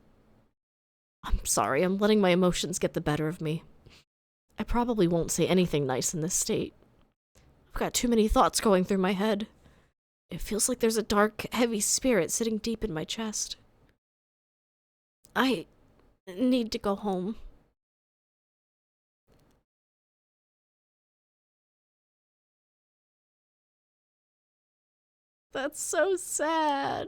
I'm sorry, I'm letting my emotions get the better of me. I probably won't say anything nice in this state. I've got too many thoughts going through my head. It feels like there's a dark, heavy spirit sitting deep in my chest. I need to go home. That's so sad.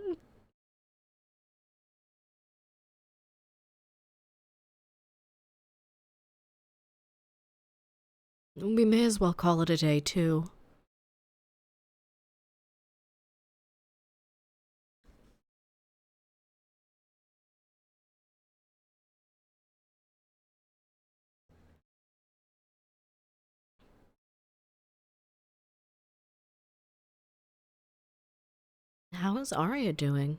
We may as well call it a day, too. How is Arya doing?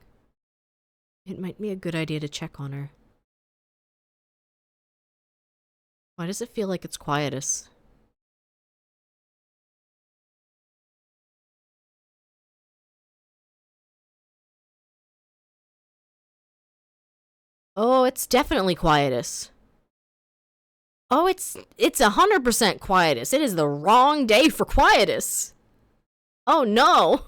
It might be a good idea to check on her. Why does it feel like it's quietest? Oh, it's definitely quietest. Oh, it's 100% quietus. It is the wrong day for quietus. Oh no.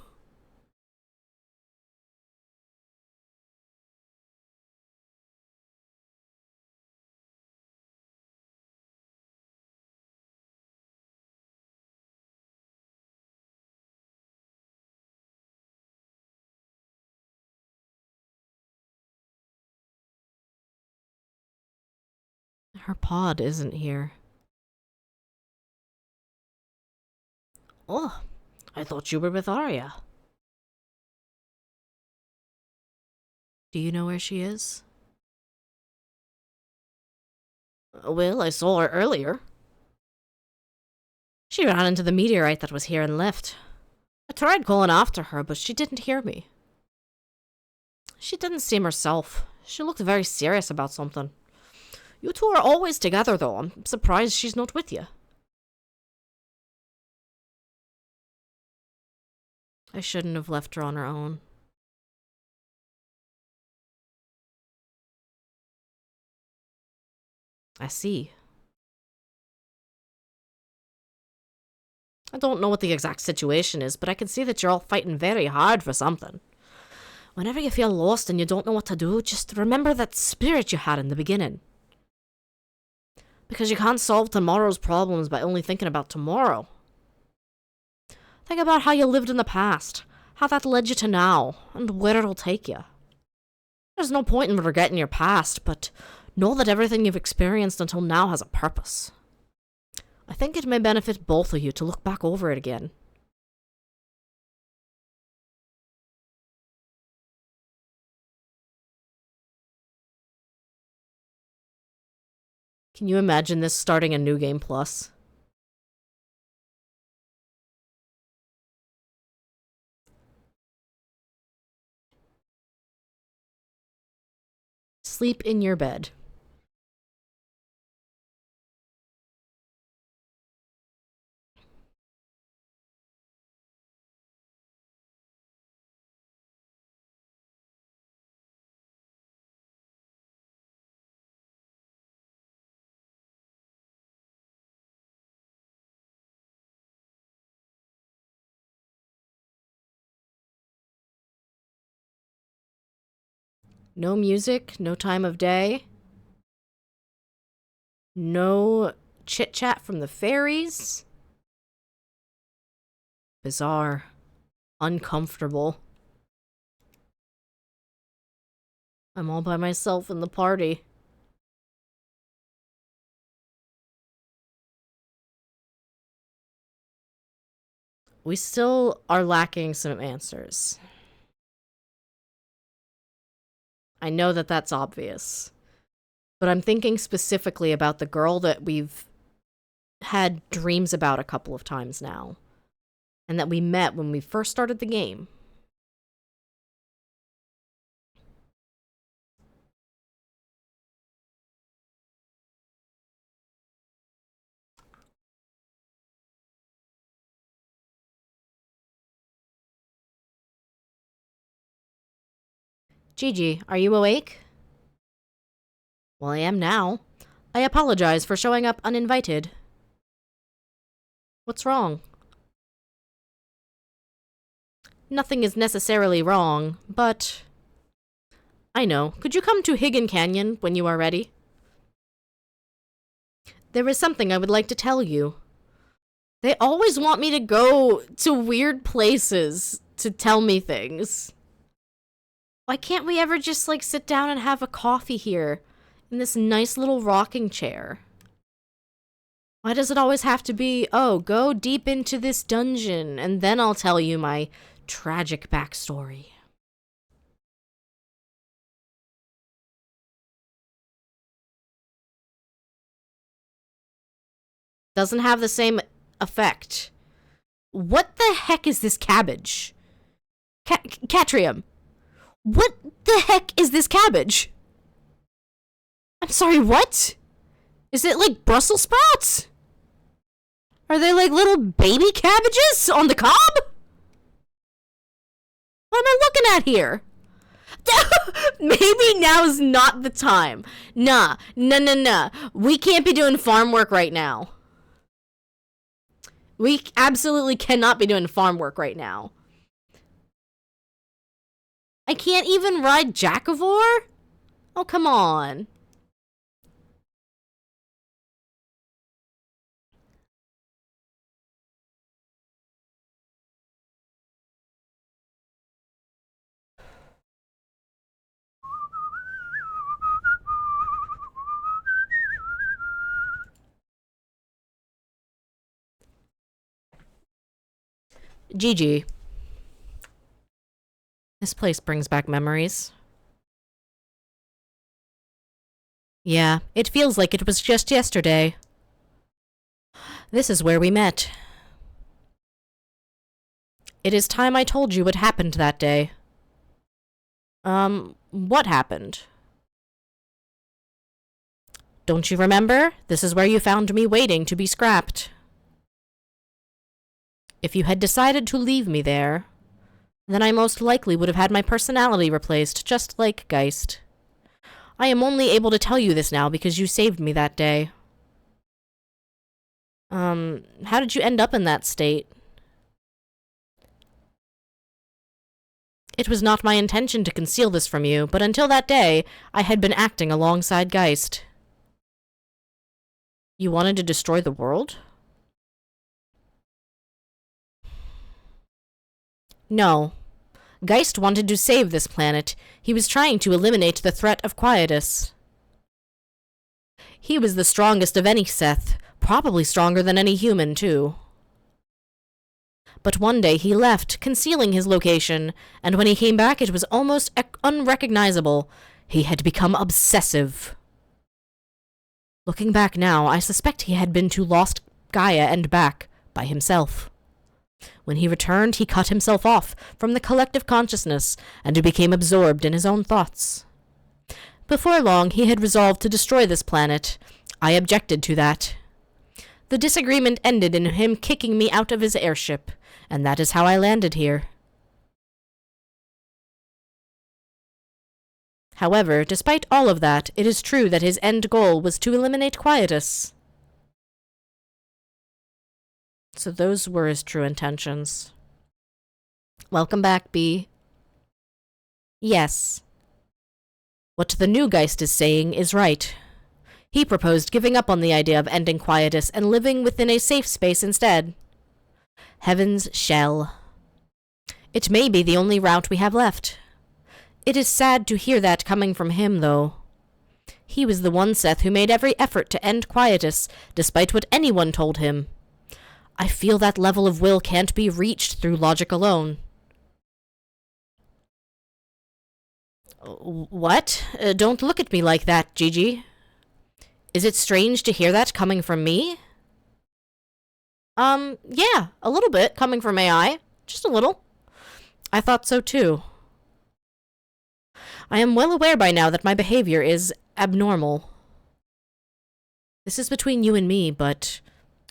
Her pod isn't here. Oh, I thought you were with Arya. Do you know where she is? Well, I saw her earlier. She ran into the meteorite that was here and left. I tried calling after her, but she didn't hear me. She didn't seem herself. She looked very serious about something. You two are always together, though. I'm surprised she's not with you. I shouldn't have left her on her own. I see. I don't know what the exact situation is, but I can see that you're all fighting very hard for something. Whenever you feel lost and you don't know what to do, just remember that spirit you had in the beginning. Because you can't solve tomorrow's problems by only thinking about tomorrow. Think about how you lived in the past, how that led you to now, and where it'll take you. There's no point in regretting your past, but know that everything you've experienced until now has a purpose. I think it may benefit both of you to look back over it again. Can you imagine this starting a New Game Plus? Sleep in your bed. No music, no time of day. No chit-chat from the fairies. Bizarre. Uncomfortable. I'm all by myself in the party. We still are lacking some answers. I know that that's obvious. But I'm thinking specifically about the girl that we've had dreams about a couple of times now. And that we met when we first started the game. Gigi, are you awake? Well, I am now. I apologize for showing up uninvited. What's wrong? Nothing is necessarily wrong, but... I know. Could you come to Higgin Canyon when you are ready? There is something I would like to tell you. They always want me to go to weird places to tell me things. Why can't we ever just, like, sit down and have a coffee here in this nice little rocking chair? Why does it always have to be, oh, go deep into this dungeon and then I'll tell you my tragic backstory? Doesn't have the same effect. What the heck is this cabbage? Catrium. What the heck is this cabbage? I'm sorry, what? Is it like Brussels sprouts? Are they like little baby cabbages on the cob? What am I looking at here? Maybe now's not the time. Nah. We can't be doing farm work right now. We absolutely cannot be doing farm work right now. I can't even ride Jackovore? Oh, come on. Gigi. This place brings back memories. Yeah, it feels like it was just yesterday. This is where we met. It is time I told you what happened that day. What happened? Don't you remember? This is where you found me waiting to be scrapped. If you had decided to leave me there, then I most likely would have had my personality replaced, just like Geist. I am only able to tell you this now because you saved me that day. How did you end up in that state? It was not my intention to conceal this from you, but until that day, I had been acting alongside Geist. You wanted to destroy the world? No. Geist wanted to save this planet. He was trying to eliminate the threat of Quietus. He was the strongest of any Seth, probably stronger than any human, too. But one day he left, concealing his location, and when he came back it was almost unrecognizable. He had become obsessive. Looking back now, I suspect he had been to Lost Gaia and back, by himself. When he returned, he cut himself off from the collective consciousness, and became absorbed in his own thoughts. Before long, he had resolved to destroy this planet. I objected to that. The disagreement ended in him kicking me out of his airship, and that is how I landed here. However, despite all of that, it is true that his end goal was to eliminate Quietus. So those were his true intentions. Welcome back, B. Yes. What the new Geist is saying is right. He proposed giving up on the idea of ending Quietus and living within a safe space instead. Heaven's shell. It may be the only route we have left. It is sad to hear that coming from him, though. He was the one Seth who made every effort to end Quietus, despite what anyone told him. I feel that level of will can't be reached through logic alone. What? Don't look at me like that, Gigi. Is it strange to hear that coming from me? Yeah, a little bit coming from AI. Just a little. I thought so too. I am well aware by now that my behavior is abnormal. This is between you and me, but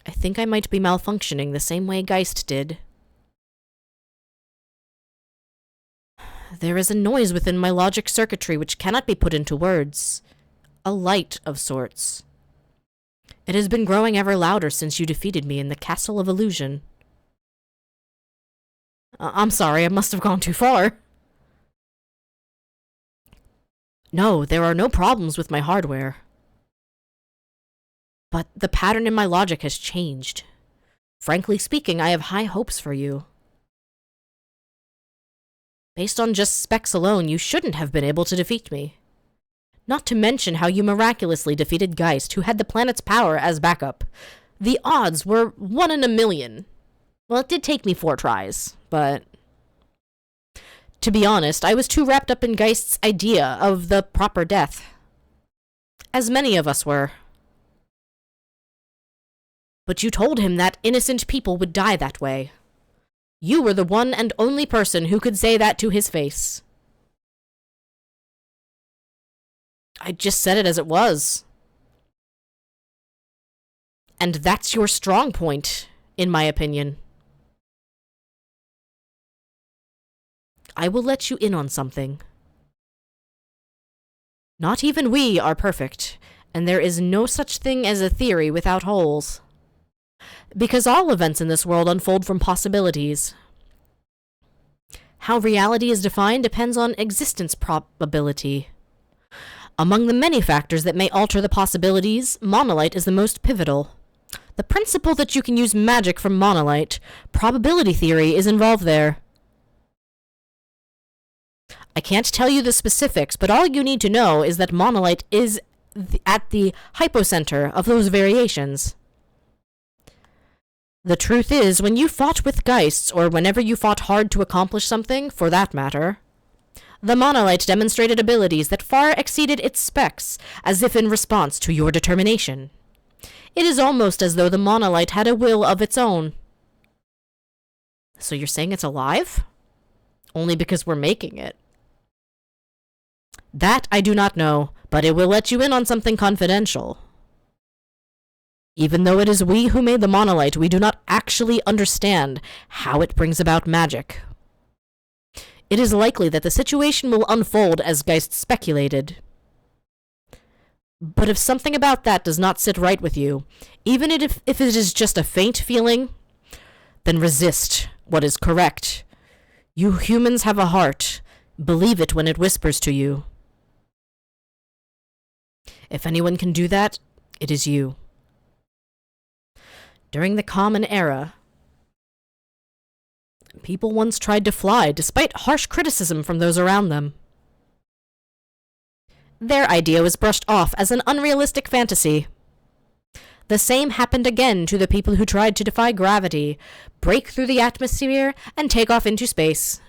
I think I might be malfunctioning the same way Geist did. There is a noise within my logic circuitry which cannot be put into words. A light of sorts. It has been growing ever louder since you defeated me in the Castle of Illusion. I'm sorry, I must have gone too far. No, there are no problems with my hardware. But the pattern in my logic has changed. Frankly speaking, I have high hopes for you. Based on just specs alone, you shouldn't have been able to defeat me. Not to mention how you miraculously defeated Geist, who had the planet's power as backup. The odds were 1 in a million. Well, it did take me 4 tries, but... To be honest, I was too wrapped up in Geist's idea of the proper death. As many of us were. But you told him that innocent people would die that way. You were the one and only person who could say that to his face. I just said it as it was. And that's your strong point, in my opinion. I will let you in on something. Not even we are perfect, and there is no such thing as a theory without holes. Because all events in this world unfold from possibilities. How reality is defined depends on existence probability. Among the many factors that may alter the possibilities, monolite is the most pivotal. The principle that you can use magic from monolite, probability theory, is involved there. I can't tell you the specifics, but all you need to know is that monolite is at the hypocenter of those variations. The truth is, when you fought with Geists, or whenever you fought hard to accomplish something, for that matter, The monolith demonstrated abilities that far exceeded its specs, as if in response to your determination. It is almost as though the monolith had a will of its own. So you're saying it's alive? Only because we're making it. That I do not know, but it will let you in on something confidential. Even though it is we who made the monolith, we do not actually understand how it brings about magic. It is likely that the situation will unfold as Geist speculated. But if something about that does not sit right with you, even if it is just a faint feeling, then resist what is correct. You humans have a heart. Believe it when it whispers to you. If anyone can do that, it is you. During the Common Era, people once tried to fly despite harsh criticism from those around them. Their idea was brushed off as an unrealistic fantasy. The same happened again to the people who tried to defy gravity, break through the atmosphere, and take off into space.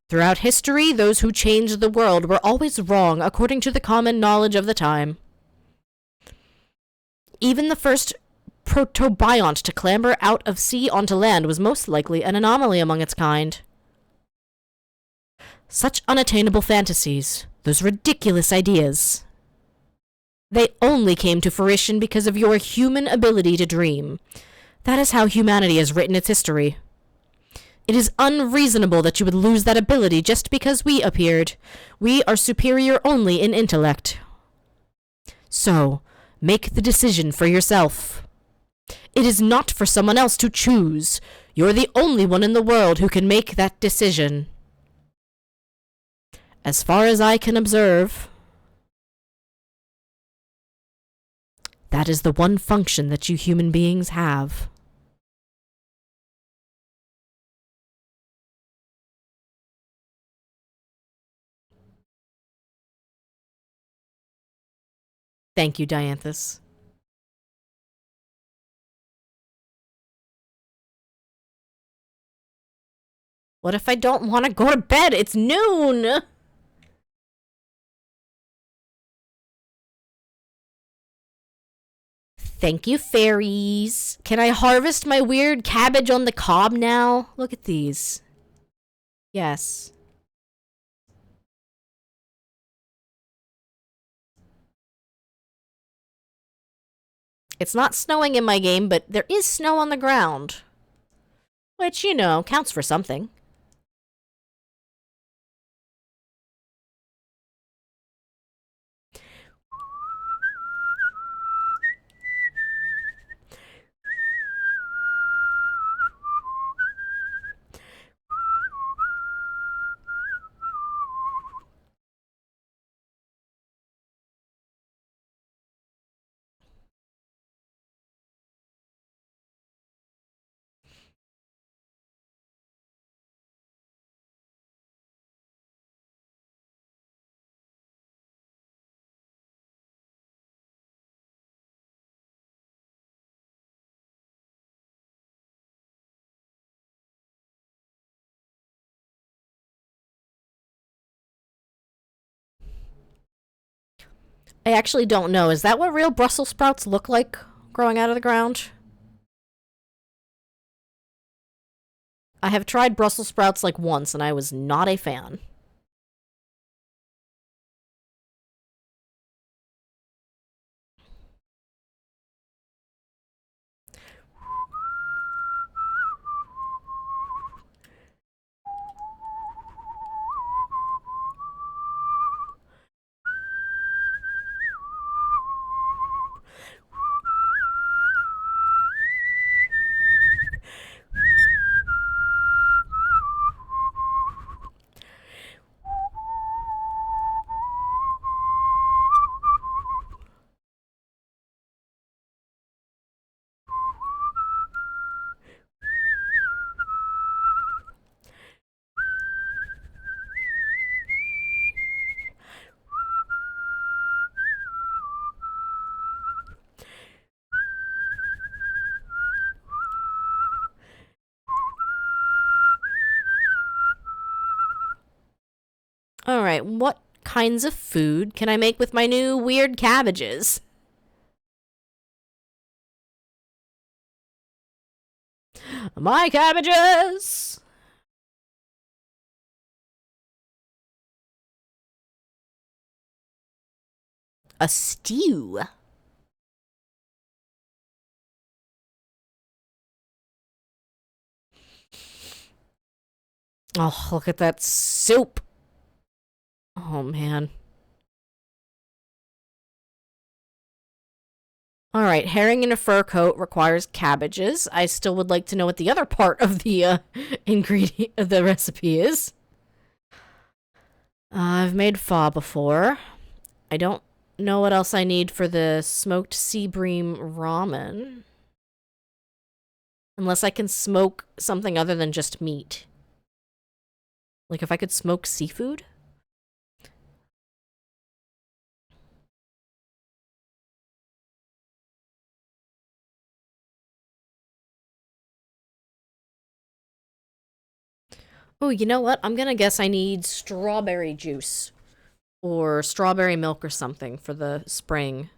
Throughout history, those who changed the world were always wrong according to the common knowledge of the time. Even the first protobiont to clamber out of sea onto land was most likely an anomaly among its kind. Such unattainable fantasies, those ridiculous ideas. They only came to fruition because of your human ability to dream. That is how humanity has written its history. It is unreasonable that you would lose that ability just because we appeared. We are superior only in intellect. So, make the decision for yourself. It is not for someone else to choose. You're the only one in the world who can make that decision. As far as I can observe, that is the one function that you human beings have. Thank you, Dianthus. What if I don't want to go to bed? It's noon! Thank you, fairies. Can I harvest my weird cabbage on the cob now? Look at these. Yes. It's not snowing in my game, but there is snow on the ground. Which, you know, counts for something. I actually don't know. Is that what real Brussels sprouts look like growing out of the ground? I have tried Brussels sprouts like once and I was not a fan. What kinds of food can I make with my new weird cabbages? My cabbages! A stew. Oh, look at that soup. Oh, man. Alright, herring in a fur coat requires cabbages. I still would like to know what the other part of the ingredient of the recipe is. I've made pho before. I don't know what else I need for the smoked sea bream ramen. Unless I can smoke something other than just meat. Like if I could smoke seafood? Oh, you know what? I'm gonna guess I need strawberry juice. Or strawberry milk or something for the spring.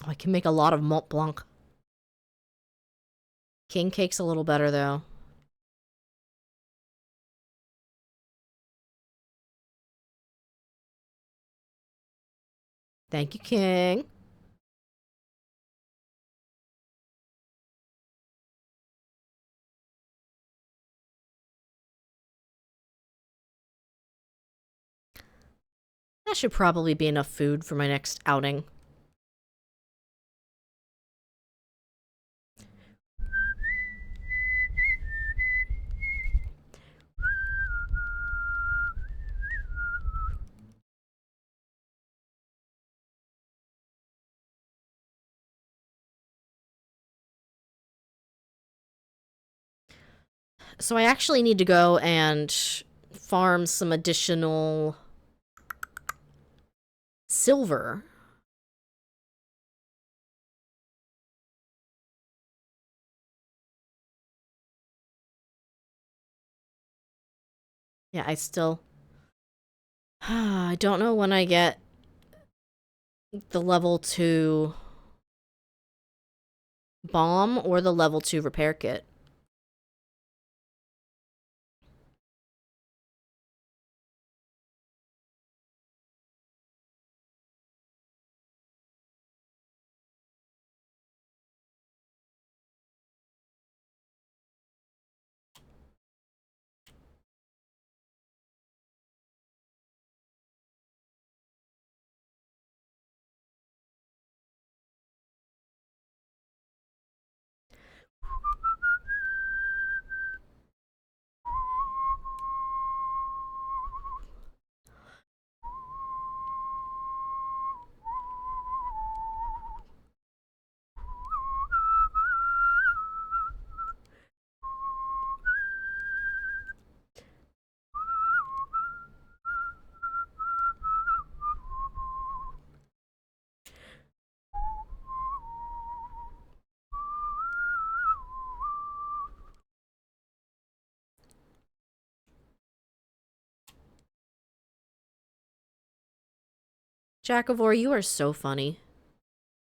Oh, I can make a lot of Mont Blanc. King cake's a little better, though. Thank you, King. That should probably be enough food for my next outing. So I actually need to go and farm some additional silver. Yeah, I still... I don't know when I get the level 2 bomb or the level 2 repair kit. Jackovor, you are so funny.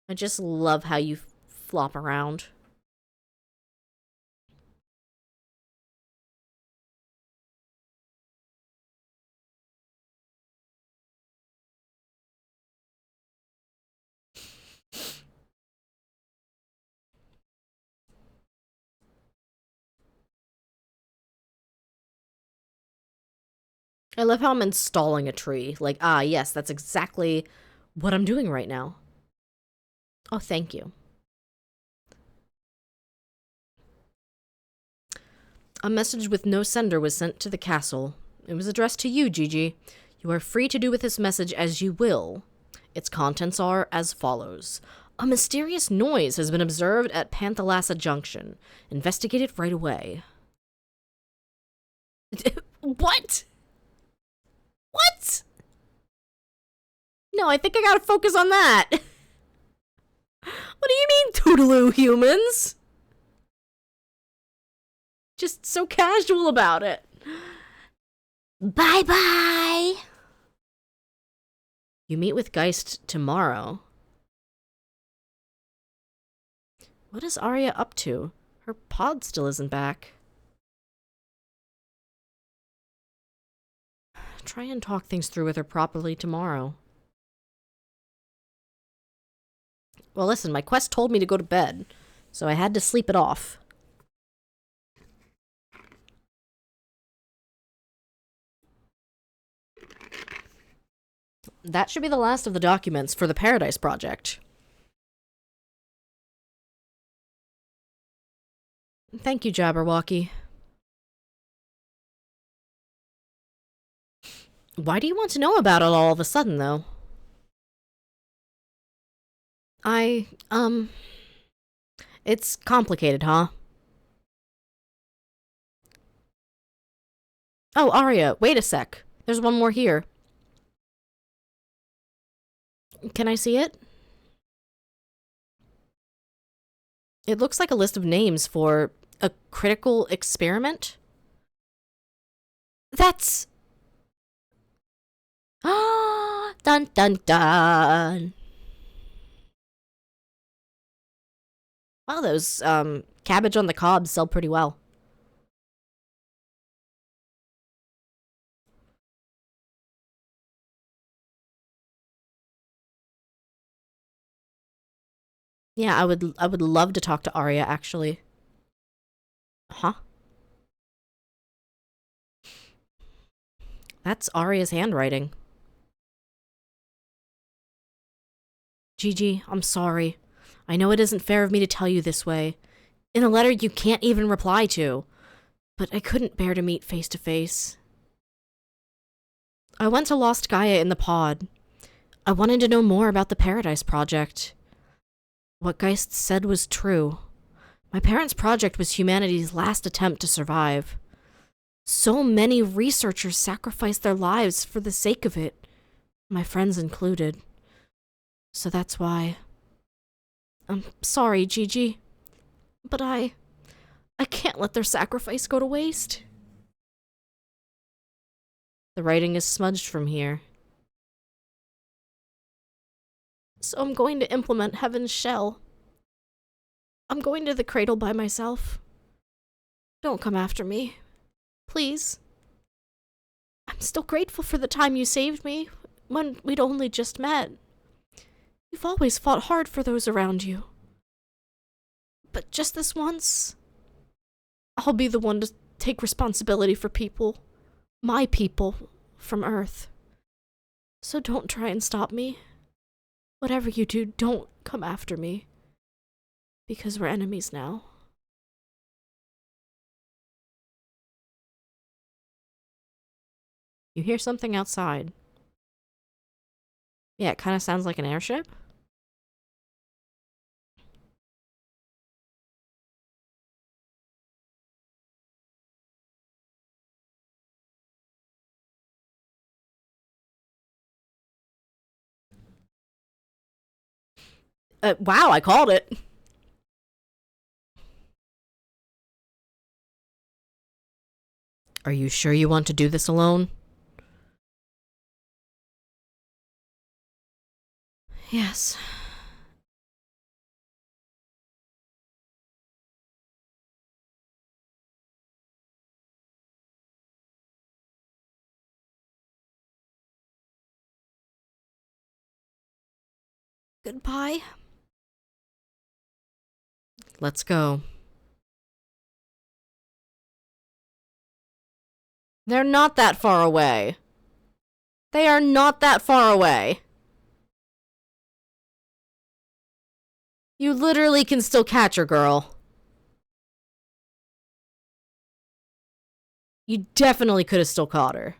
I just love how you flop around. I love how I'm installing a tree. Like, ah, yes, that's exactly what I'm doing right now. Oh, thank you. A message with no sender was sent to the castle. It was addressed to you, Gigi. You are free to do with this message as you will. Its contents are as follows. A mysterious noise has been observed at Panthalassa Junction. Investigate it right away. What? What? No, I think I gotta focus on that. What do you mean, toodaloo humans? Just so casual about it. Bye-bye! You meet with Geist tomorrow. What is Arya up to? Her pod still isn't back. Try and talk things through with her properly tomorrow. Well, listen, my quest told me to go to bed, so I had to sleep it off. That should be the last of the documents for the Paradise Project. Thank you, Jabberwocky. Why do you want to know about it all of a sudden, though? It's complicated, huh? Oh, Arya, wait a sec. There's one more here. Can I see it? It looks like a list of names for a critical experiment. That's... Ah, dun dun dun. Wow, those, cabbage on the cob sell pretty well. Yeah, I would love to talk to Arya, actually. Huh? That's Arya's handwriting. Gigi, I'm sorry. I know it isn't fair of me to tell you this way. In a letter you can't even reply to. But I couldn't bear to meet face to face. I went to Lost Gaia in the pod. I wanted to know more about the Paradise Project. What Geist said was true. My parents' project was humanity's last attempt to survive. So many researchers sacrificed their lives for the sake of it, my friends included. So that's why... I'm sorry, Gigi, but I can't let their sacrifice go to waste. The writing is smudged from here. So I'm going to implement Heaven's Shell. I'm going to the cradle by myself. Don't come after me. Please. I'm still grateful for the time you saved me when we'd only just met. You've always fought hard for those around you. But just this once, I'll be the one to take responsibility for people, my people, from Earth. So don't try and stop me. Whatever you do, don't come after me. Because we're enemies now. You hear something outside. Yeah, it kind of sounds like an airship. Wow, I called it. Are you sure you want to do this alone? Yes. Goodbye. Let's go. They're not that far away. They are not that far away. You literally can still catch her, girl. You definitely could have still caught her.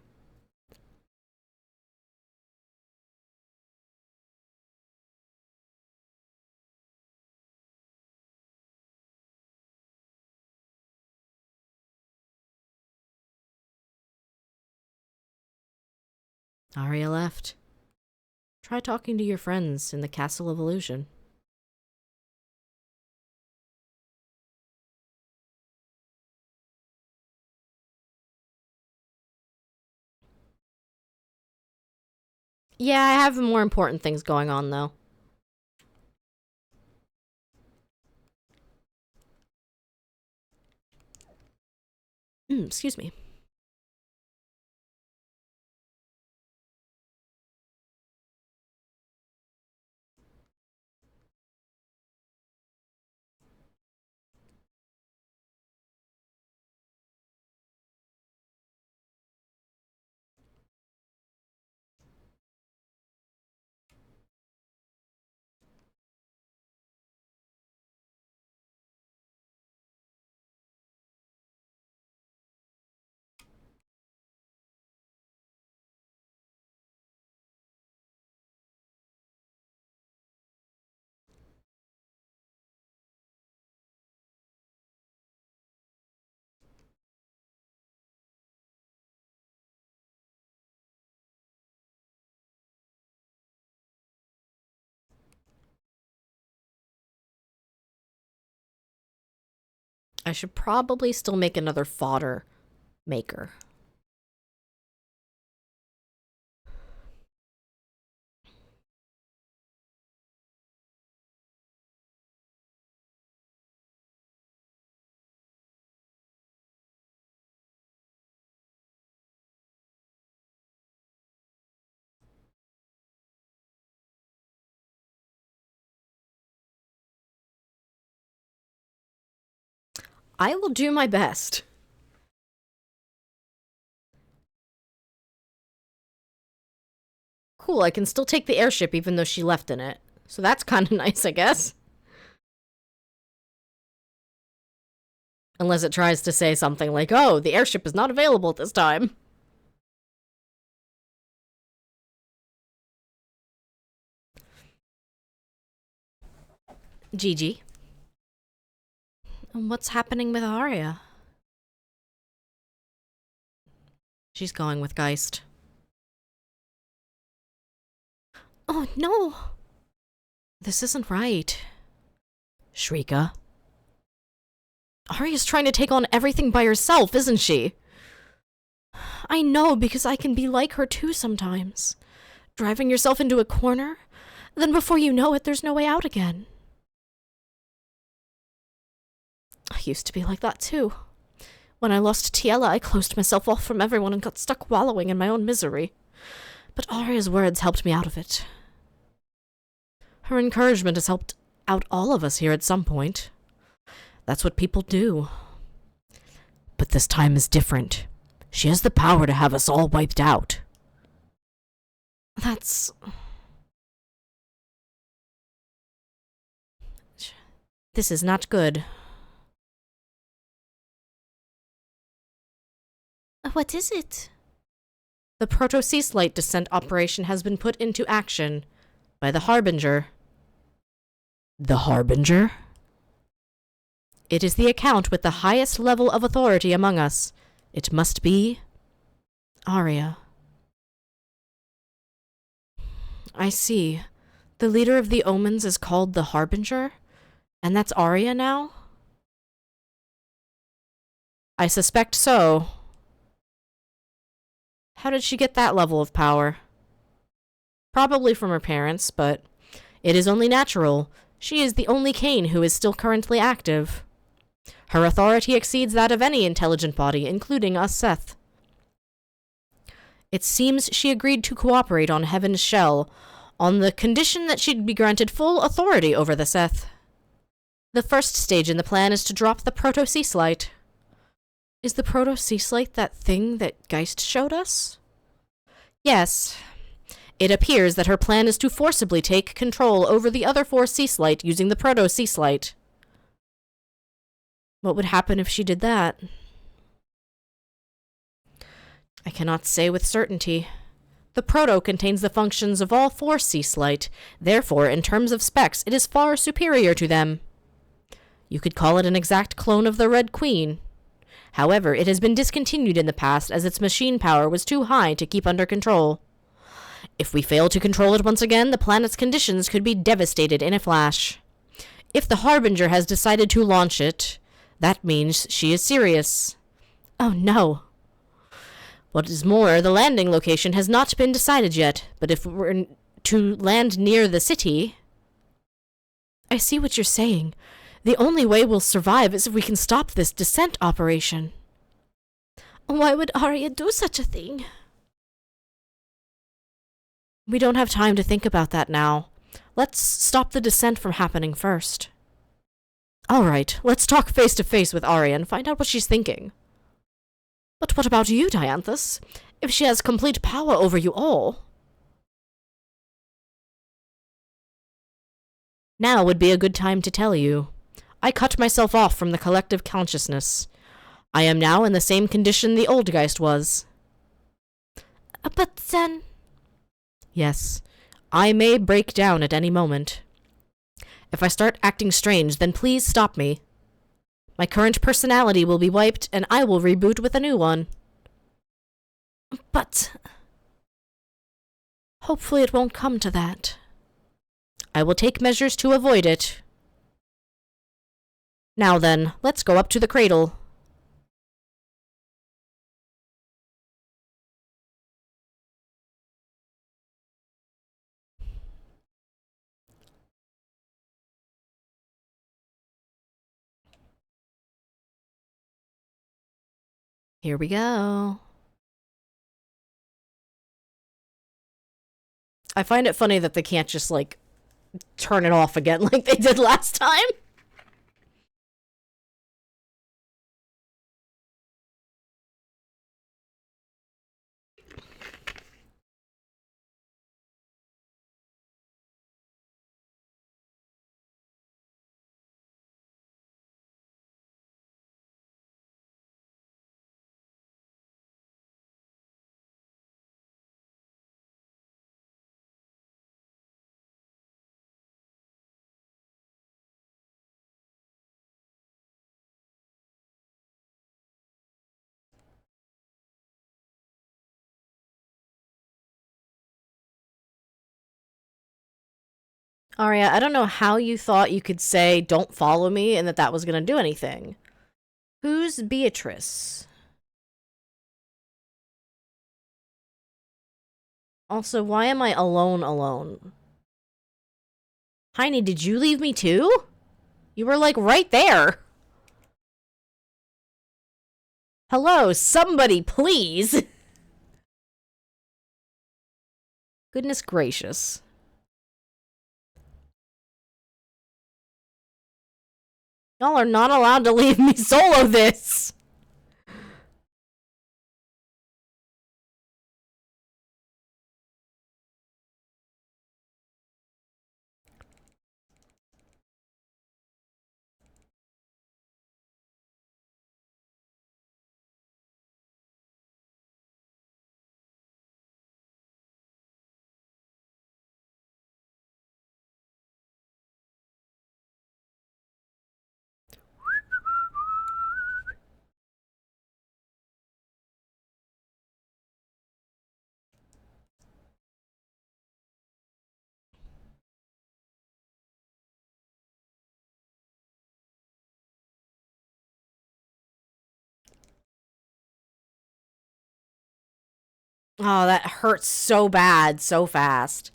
Arya left. Try talking to your friends in the Castle of Illusion. Yeah, I have more important things going on, though. Excuse me. I should probably still make another fodder maker. I will do my best. Cool, I can still take the airship even though she left in it. So that's kind of nice, I guess. Unless it tries to say something like, oh, the airship is not available at this time. Gigi. What's happening with Arya? She's going with Geist. Oh, no! This isn't right. Shrika. Arya's trying to take on everything by herself, isn't she? I know, because I can be like her too sometimes. Driving yourself into a corner, then before you know it, there's no way out again. I used to be like that too. When I lost Tiella, I closed myself off from everyone and got stuck wallowing in my own misery. But Arya's words helped me out of it. Her encouragement has helped out all of us here at some point. That's what people do. But this time is different. She has the power to have us all wiped out. That's... This is not good. What is it? The Proto-Sea Light descent operation has been put into action by the Harbinger. The Harbinger? It is the account with the highest level of authority among us. It must be Arya. I see. The leader of the Omens is called the Harbinger? And that's Arya now? I suspect so. How did she get that level of power? Probably from her parents, but it is only natural. She is the only Cain who is still currently active. Her authority exceeds that of any intelligent body, including us Seth. It seems she agreed to cooperate on Heaven's Shell, on the condition that she'd be granted full authority over the Seth. The first stage in the plan is to drop the Proto-Sea Light. Is the Proto-Sea Light that thing that Geist showed us? Yes. It appears that her plan is to forcibly take control over the other 4 Sea Light using the Proto-Sea Light. What would happen if she did that? I cannot say with certainty. The Proto contains the functions of all 4 Sea Light. Therefore, in terms of specs, it is far superior to them. You could call it an exact clone of the Red Queen. However, it has been discontinued in the past as its machine power was too high to keep under control. If we fail to control it once again, the planet's conditions could be devastated in a flash. If the Harbinger has decided to launch it, that means she is serious. Oh no. What is more, the landing location has not been decided yet, but if we're to land near the city... I see what you're saying. The only way we'll survive is if we can stop this descent operation. Why would Arya do such a thing? We don't have time to think about that now. Let's stop the descent from happening first. Alright, let's talk face to face with Arya and find out what she's thinking. But what about you, Dianthus? If she has complete power over you all... Now would be a good time to tell you. I cut myself off from the collective consciousness. I am now in the same condition the old Geist was. But then... Yes, I may break down at any moment. If I start acting strange, then please stop me. My current personality will be wiped, and I will reboot with a new one. But... hopefully it won't come to that. I will take measures to avoid it. Now then, let's go up to the cradle. Here we go. I find it funny that they can't just, like, turn it off again like they did last time. Arya, I don't know how you thought you could say, don't follow me, and that was gonna do anything. Who's Beatrice? Also, why am I alone? Heine, did you leave me too? You were, like, right there. Hello, somebody, please. Goodness gracious. Y'all are not allowed to leave me solo this! Oh, that hurts so bad, so fast.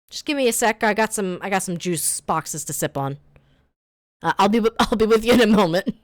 Just give me a sec. I got some juice boxes to sip on. I'll be with you in a moment.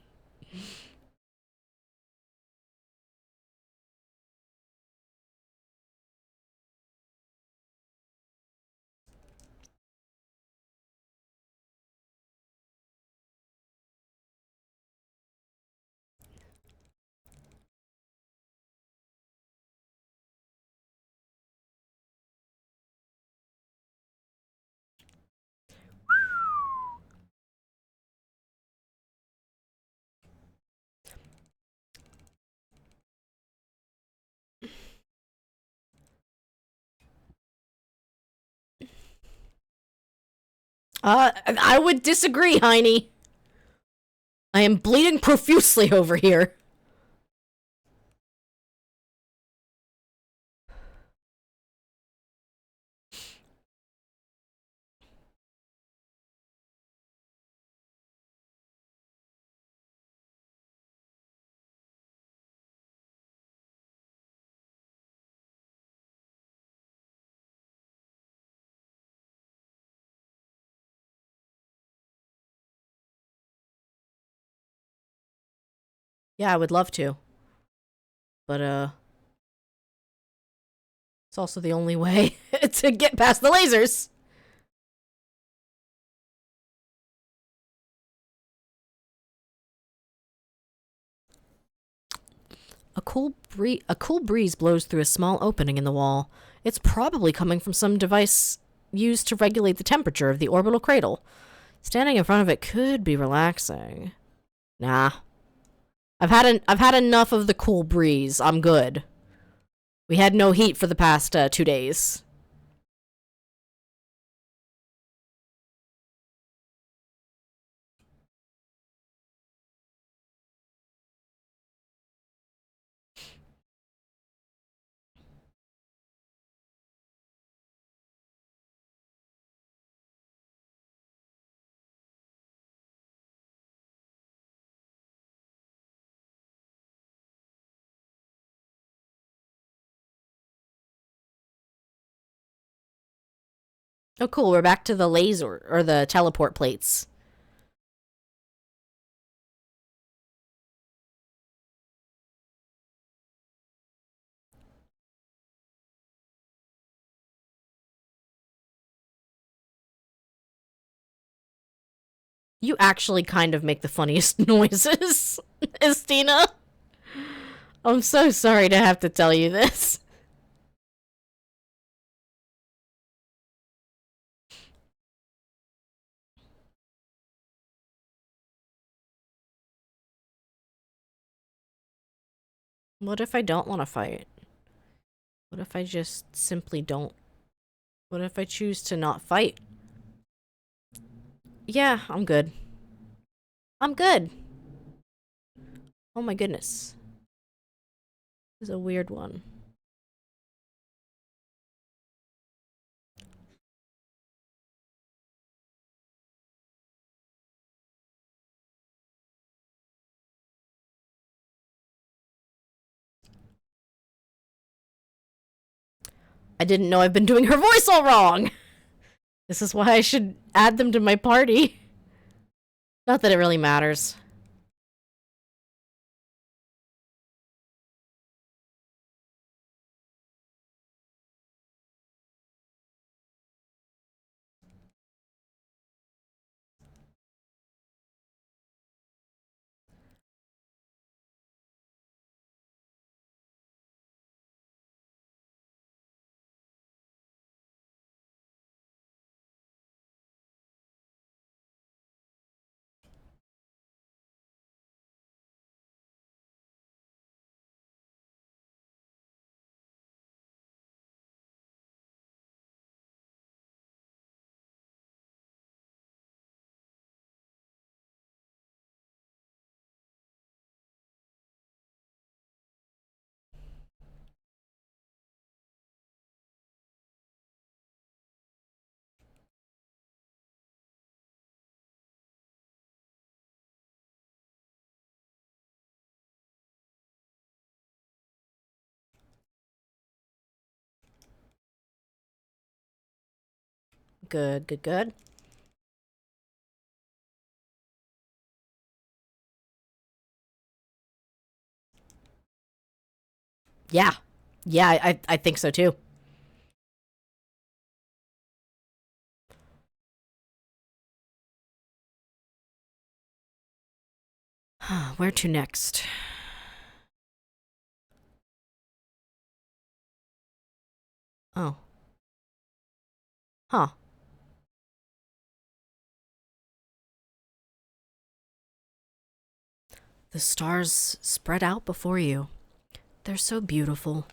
I would disagree, Heine. I am bleeding profusely over here. Yeah, I would love to. But, it's also the only way to get past the lasers. A cool breeze blows through a small opening in the wall. It's probably coming from some device used to regulate the temperature of the orbital cradle. Standing in front of it could be relaxing. Nah. I've had enough of the cool breeze. I'm good. We had no heat for the past 2 days. Oh, cool. We're back to the laser, or the teleport plates. You actually kind of make the funniest noises, Estina. I'm so sorry to have to tell you this. What if I don't want to fight? What if I just simply don't? What if I choose to not fight? Yeah, I'm good. I'm good. Oh my goodness. This is a weird one. I didn't know I've been doing her voice all wrong! This is why I should add them to my party. Not that it really matters. Good, good, good. Yeah. Yeah, I think so too. Where to next? Oh. Huh. The stars spread out before you. They're so beautiful.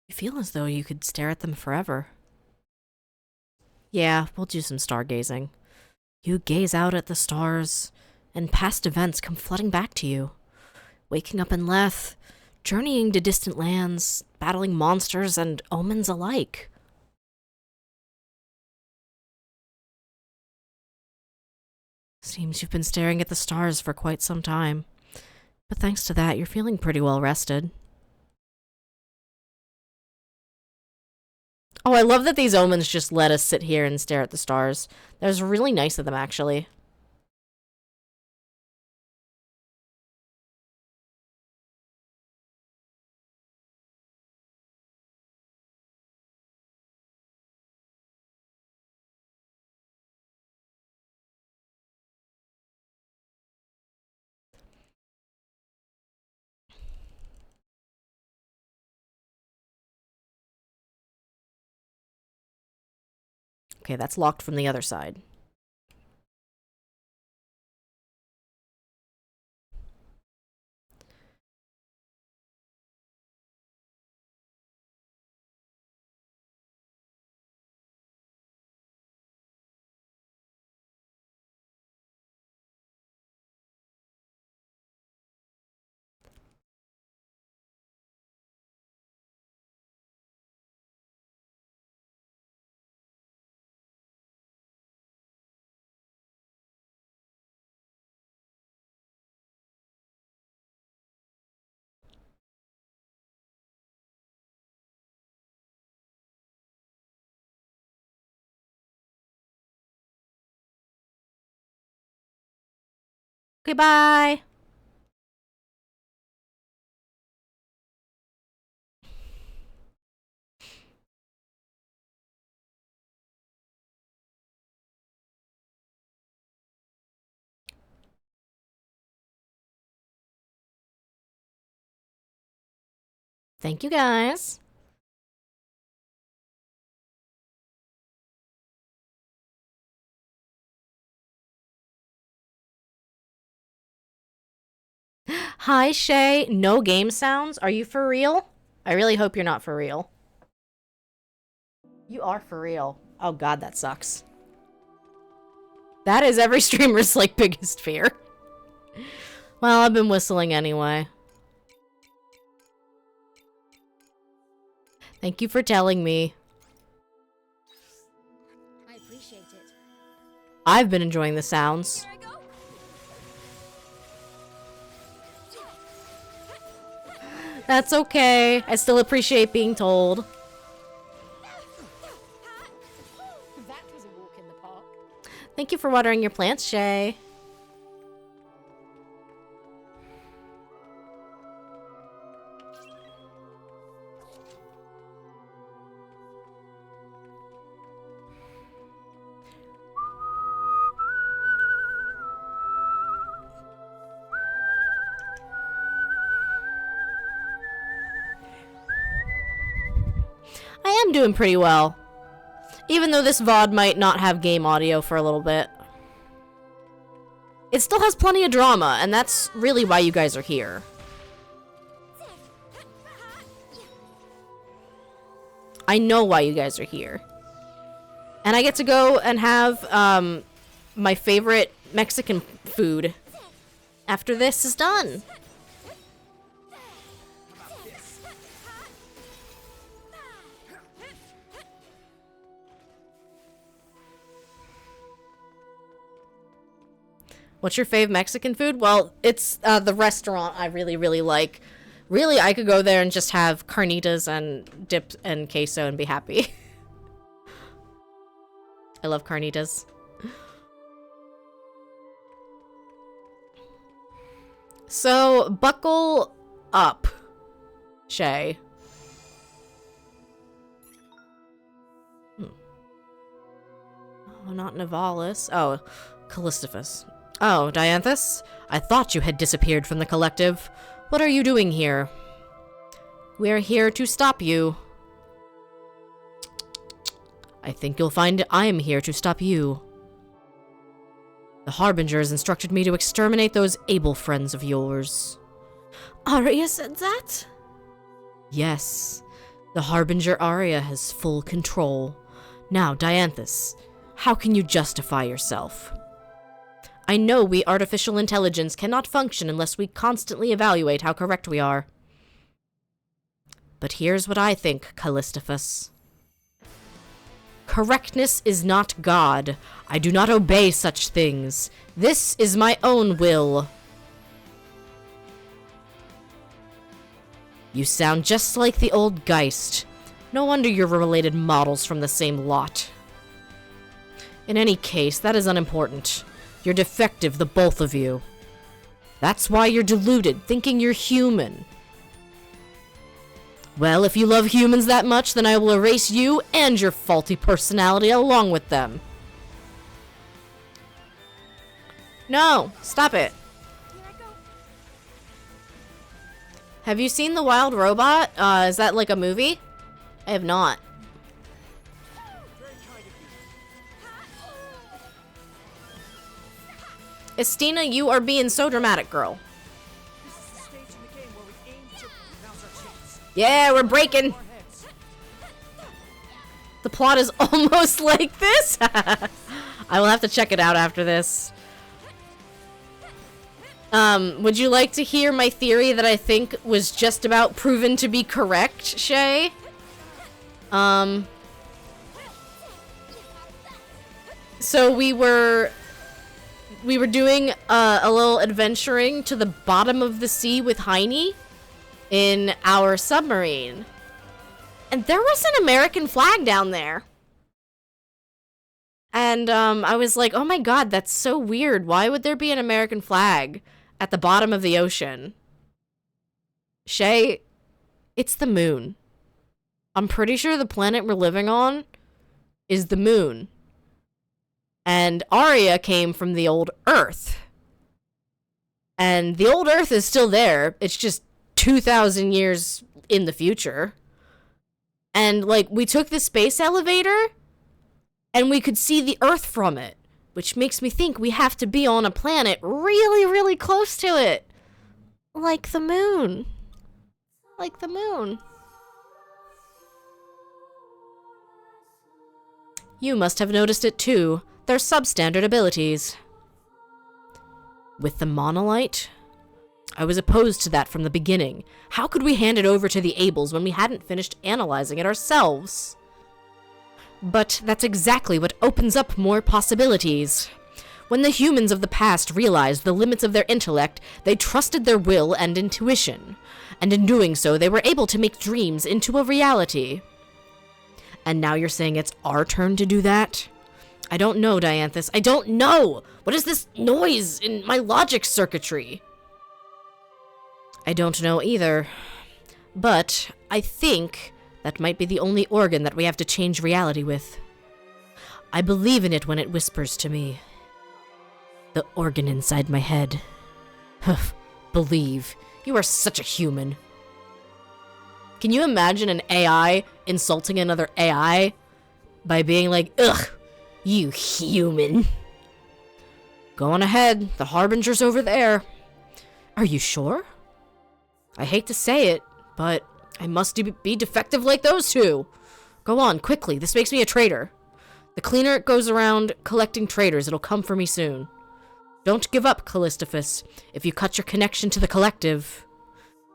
You feel as though you could stare at them forever. Yeah, we'll do some stargazing. You gaze out at the stars, and past events come flooding back to you. Waking up in Leth, journeying to distant lands, battling monsters and omens alike. Seems you've been staring at the stars for quite some time. But thanks to that, you're feeling pretty well rested. Oh, I love that these omens just let us sit here and stare at the stars. That was really nice of them, actually. Okay, that's locked from the other side. Okay, bye! Thank you, guys. Hi, Shay. No game sounds? Are you for real? I really hope you're not for real. You are for real. Oh god, that sucks. That is every streamer's, like, biggest fear. Well, I've been whistling anyway. Thank you for telling me. I appreciate it. I've been enjoying the sounds. Here I go. That's okay. I still appreciate being told. That was a walk in the park. Thank you for watering your plants, Shay. I am doing pretty well. Even though this VOD might not have game audio for a little bit. It still has plenty of drama, and that's really why you guys are here. I know why you guys are here. And I get to go and have my favorite Mexican food after this is done. What's your fave Mexican food? Well, it's the restaurant I really, really like. Really, I could go there and just have carnitas and dip and queso and be happy. I love carnitas. So, buckle up, Shay. Oh, not Nivalis. Oh, Callistophus. Oh, Dianthus? I thought you had disappeared from the collective. What are you doing here? We're here to stop you. I think you'll find I'm here to stop you. The Harbingers instructed me to exterminate those able friends of yours. Arya said that? Yes. The Harbinger Arya has full control. Now, Dianthus, how can you justify yourself? I know we artificial intelligence cannot function unless we constantly evaluate how correct we are. But here's what I think, Callistophus. Correctness is not God. I do not obey such things. This is my own will. You sound just like the old Geist. No wonder you're related models from the same lot. In any case, that is unimportant. You're defective, the both of you. That's why you're deluded, thinking you're human. Well, if you love humans that much, then I will erase you and your faulty personality along with them. No, stop it. Have you seen The Wild Robot? Is that like a movie? I have not. Estina, you are being so dramatic, girl. Yeah, we're breaking. The plot is almost like this. I will have to check it out after this. Would you like to hear my theory that I think was just about proven to be correct, Shay? So we were doing a little adventuring to the bottom of the sea with Heine in our submarine. And there was an American flag down there. And I was like, oh my god, that's so weird. Why would there be an American flag at the bottom of the ocean? Shay, it's the moon. I'm pretty sure the planet we're living on is the moon. And Arya came from the old Earth. And the old Earth is still there. It's just 2,000 years in the future. And, like, we took the space elevator, and we could see the Earth from it. Which makes me think we have to be on a planet really, really close to it. Like the moon. Like the moon. You must have noticed it too. They're substandard abilities. With the monolite? I was opposed to that from the beginning. How could we hand it over to the Ables when we hadn't finished analyzing it ourselves? But that's exactly what opens up more possibilities. When the humans of the past realized the limits of their intellect, they trusted their will and intuition. And in doing so, they were able to make dreams into a reality. And now you're saying it's our turn to do that? I don't know, Dianthus. I don't know! What is this noise in my logic circuitry? I don't know either. But I think that might be the only organ that we have to change reality with. I believe in it when it whispers to me. The organ inside my head. Believe. You are such a human. Can you imagine an AI insulting another AI by being like, ugh, you human. Go on ahead. The Harbinger's over there. Are you sure? I hate to say it, but I must be defective like those two. Go on, quickly. This makes me a traitor. The cleaner it goes around collecting traitors, it'll come for me soon. Don't give up, Callistophus. If you cut your connection to the collective...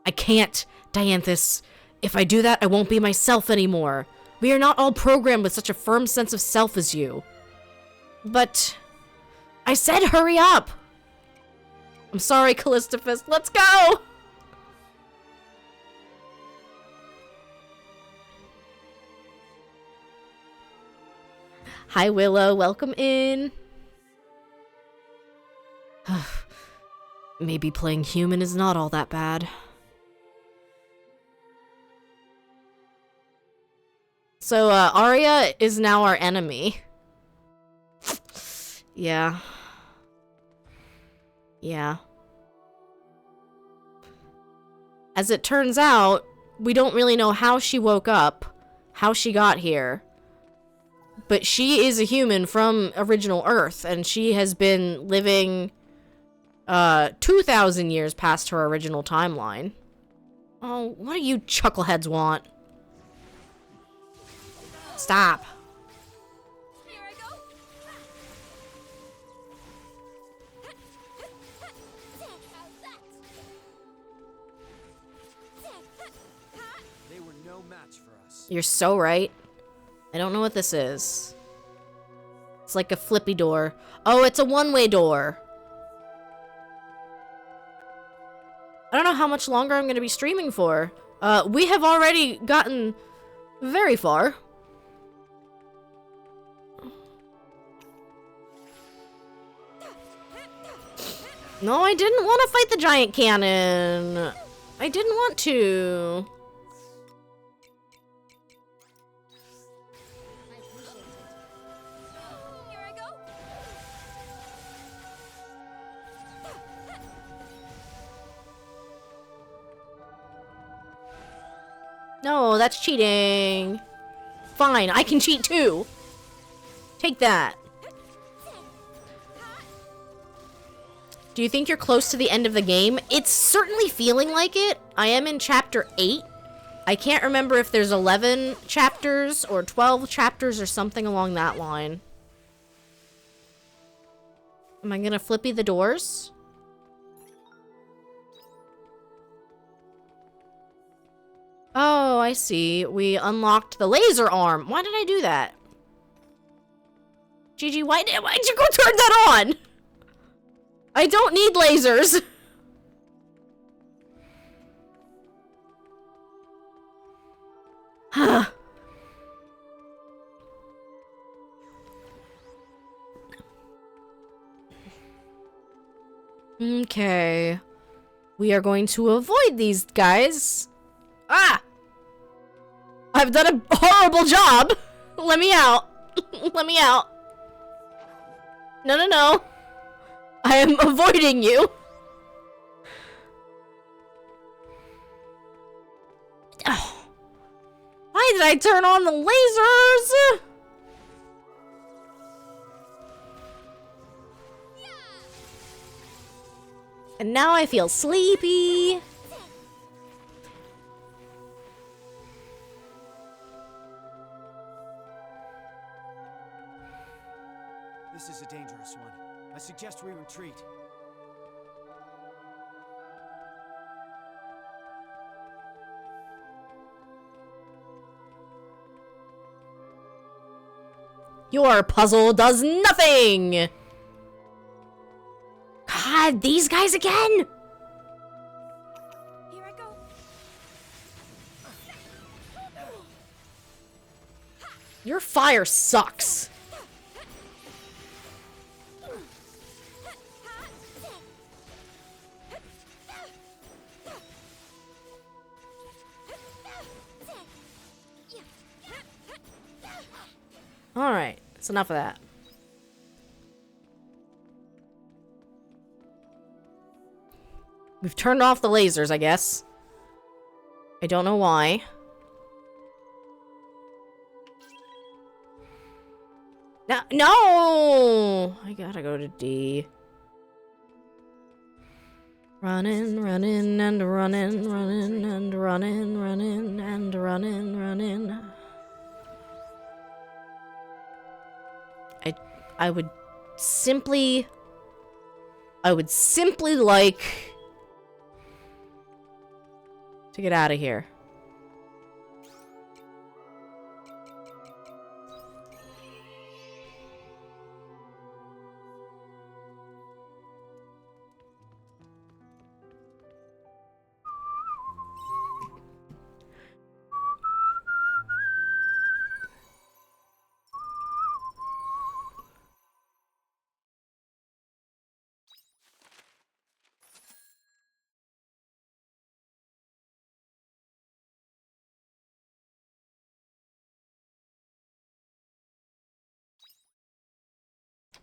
I can't, Dianthus. If I do that, I won't be myself anymore. We are not all programmed with such a firm sense of self as you. But... I said hurry up! I'm sorry, Callistophus. Let's go! Hi, Willow. Welcome in. Maybe playing human is not all that bad. So, Arya is now our enemy. Yeah. Yeah. As it turns out, we don't really know how she woke up, how she got here. But she is a human from original Earth, and she has been living 2,000 years past her original timeline. Oh, what do you chuckleheads want? Stop. Here I go. match for us. You're so right. I don't know what this is. It's like a flippy door. Oh, it's a one-way door. I don't know how much longer I'm going to be streaming for. We have already gotten very far. No, I didn't want to fight the giant cannon. I didn't want to. I appreciate it. Here I go. No, that's cheating. Fine, I can cheat too. Take that. Do you think you're close to the end of the game? It's certainly feeling like it. I am in chapter 8. I can't remember if there's 11 chapters or 12 chapters or something along that line. Am I gonna flippy the doors? Oh, I see. We unlocked the laser arm. Why did I do that? Gigi, why'd you go turn that on? I don't need lasers. Okay. We are going to avoid these guys. Ah! I've done a horrible job. Let me out. Let me out. No, no, no. I am avoiding you. Oh. Why did I turn on the lasers? And now I feel sleepy. This is a dangerous one. I suggest we retreat. Your puzzle does nothing! God, these guys again! Here I go. Your fire sucks. Alright, that's enough of that. We've turned off the lasers, I guess. I don't know why. No! I gotta go to D. Running, running, and running, running, and running, running, and running, running. I would simply like to get out of here.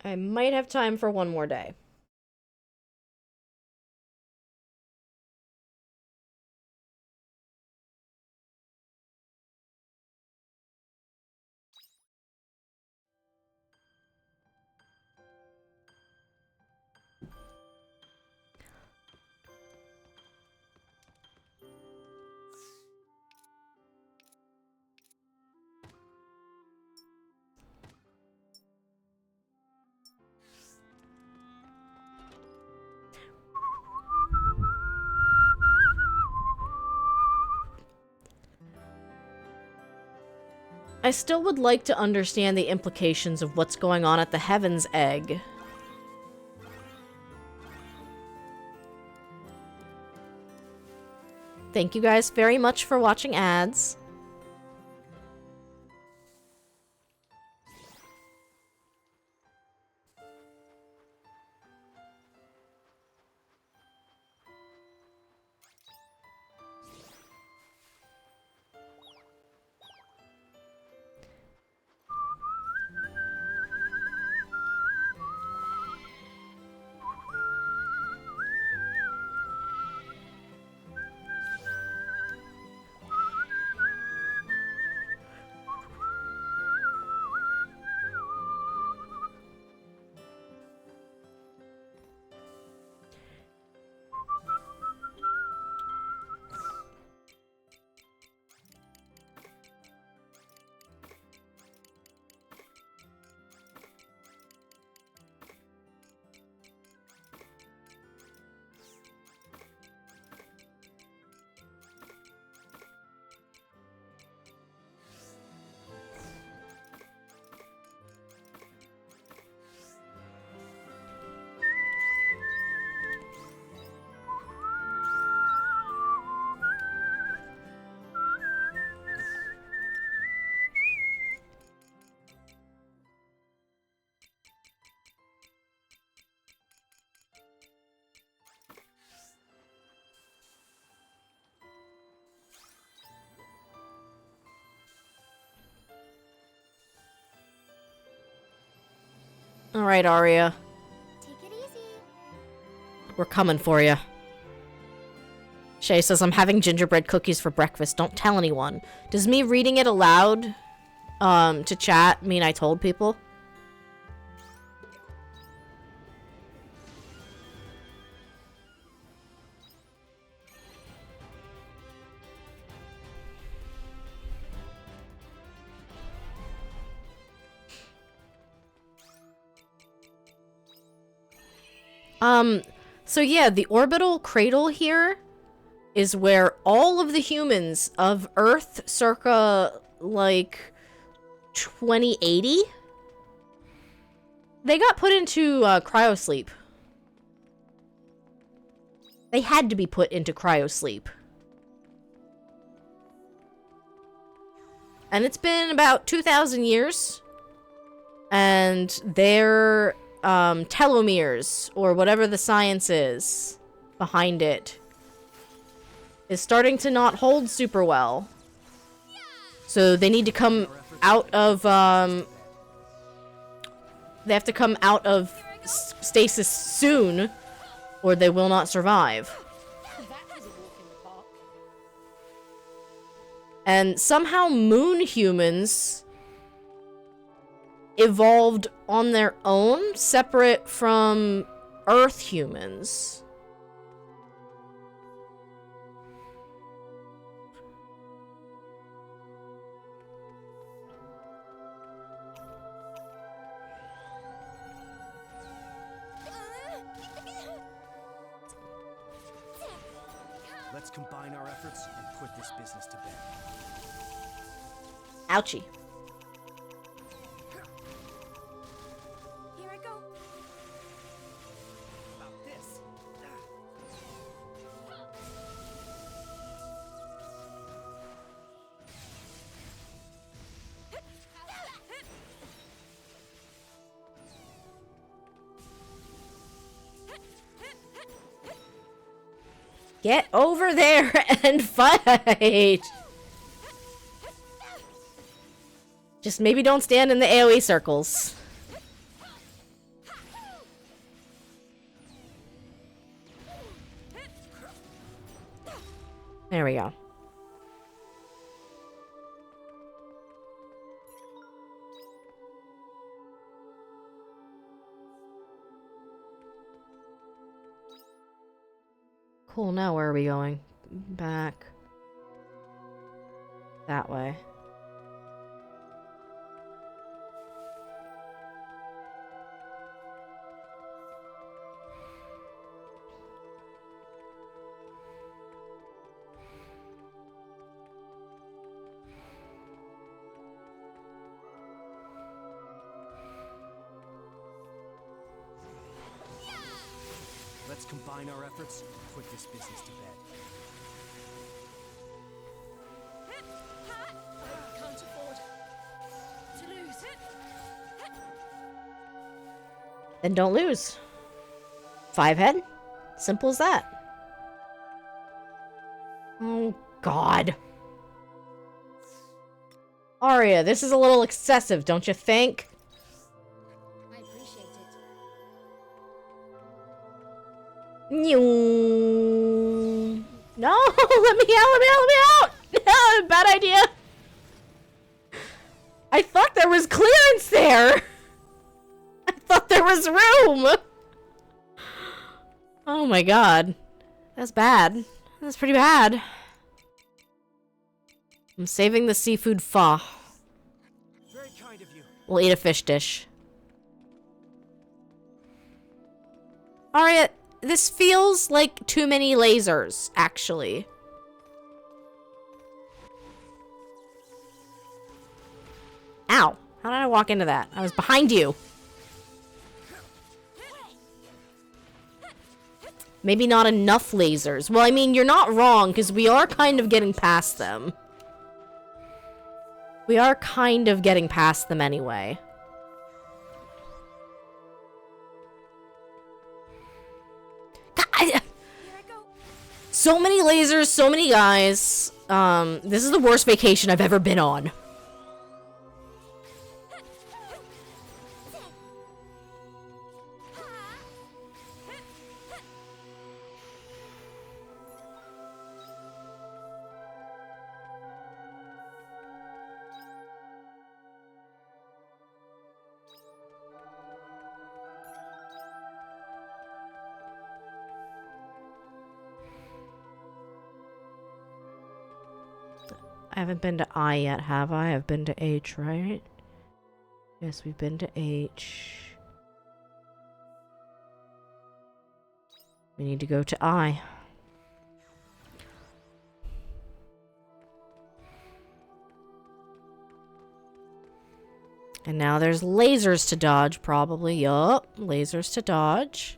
I might have time for one more day. I still would like to understand the implications of what's going on at the Heaven's Egg. Thank you guys very much for watching ads. Alright, Arya. Take it easy. We're coming for you. Shay says, I'm having gingerbread cookies for breakfast. Don't tell anyone. Does me reading it aloud to chat mean I told people? So yeah, the orbital cradle here is where all of the humans of Earth circa, like, 2080, they got put into cryosleep. They had to be put into cryosleep. And it's been about 2,000 years. And their telomeres, or whatever the science is behind it, is starting to not hold super well. So they need to come out of, they have to come out of stasis soon, or they will not survive. And somehow moon humans evolved on their own, separate from Earth humans. Let's combine our efforts and put this business to bed. Ouchie. Here I go. About this. Get over there and fight! Just maybe don't stand in the AoE circles. There we go. Cool, now where are we going? Back. That way. combine our efforts and put this business to bed. I can't afford to lose. Then don't lose. 5 head? Simple as that. Oh, God. Arya, this is a little excessive, don't you think? I appreciate it. No, let me out! Bad idea. I thought there was clearance there. I thought there was room. Oh my god. That's bad. That's pretty bad. I'm saving the seafood pho. Very kind of you. We'll eat a fish dish. Arya, this feels like too many lasers, actually. Ow. How did I walk into that? I was behind you. Maybe not enough lasers. Well, I mean, you're not wrong, because we are kind of getting past them. We are kind of getting past them anyway. God, Here I go. so many lasers, so many guys. This is the worst vacation I've ever been on. I haven't been to I yet, have I? I've been to H, right? Yes, we've been to H. We need to go to I. And now there's lasers to dodge, probably. Yup, lasers to dodge.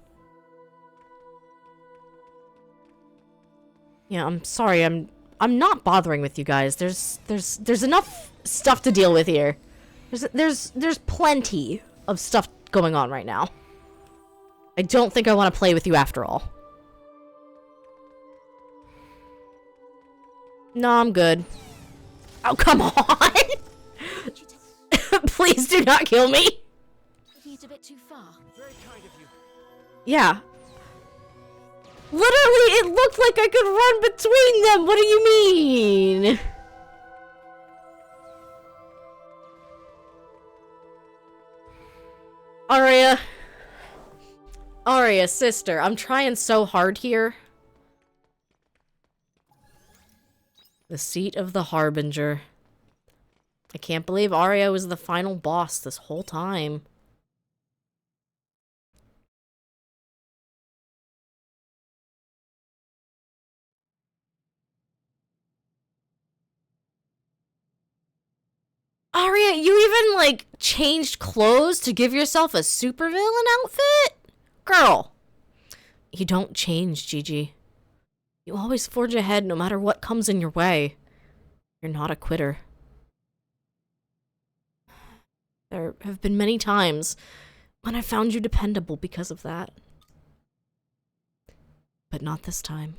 Yeah, I'm sorry, I'm not bothering with you guys. There's enough stuff to deal with here. There's plenty of stuff going on right now. I don't think I want to play with you after all. No, I'm good. Oh, come on! Please do not kill me! Taking it a bit too far. Very kind of you. Yeah. Literally, it looked like I could run between them! What do you mean? Arya. Arya, sister, I'm trying so hard here. The seat of the Harbinger. I can't believe Arya was the final boss this whole time. Arya, you even, like, changed clothes to give yourself a supervillain outfit? Girl. You don't change, Gigi. You always forge ahead no matter what comes in your way. You're not a quitter. There have been many times when I found you dependable because of that. But not this time.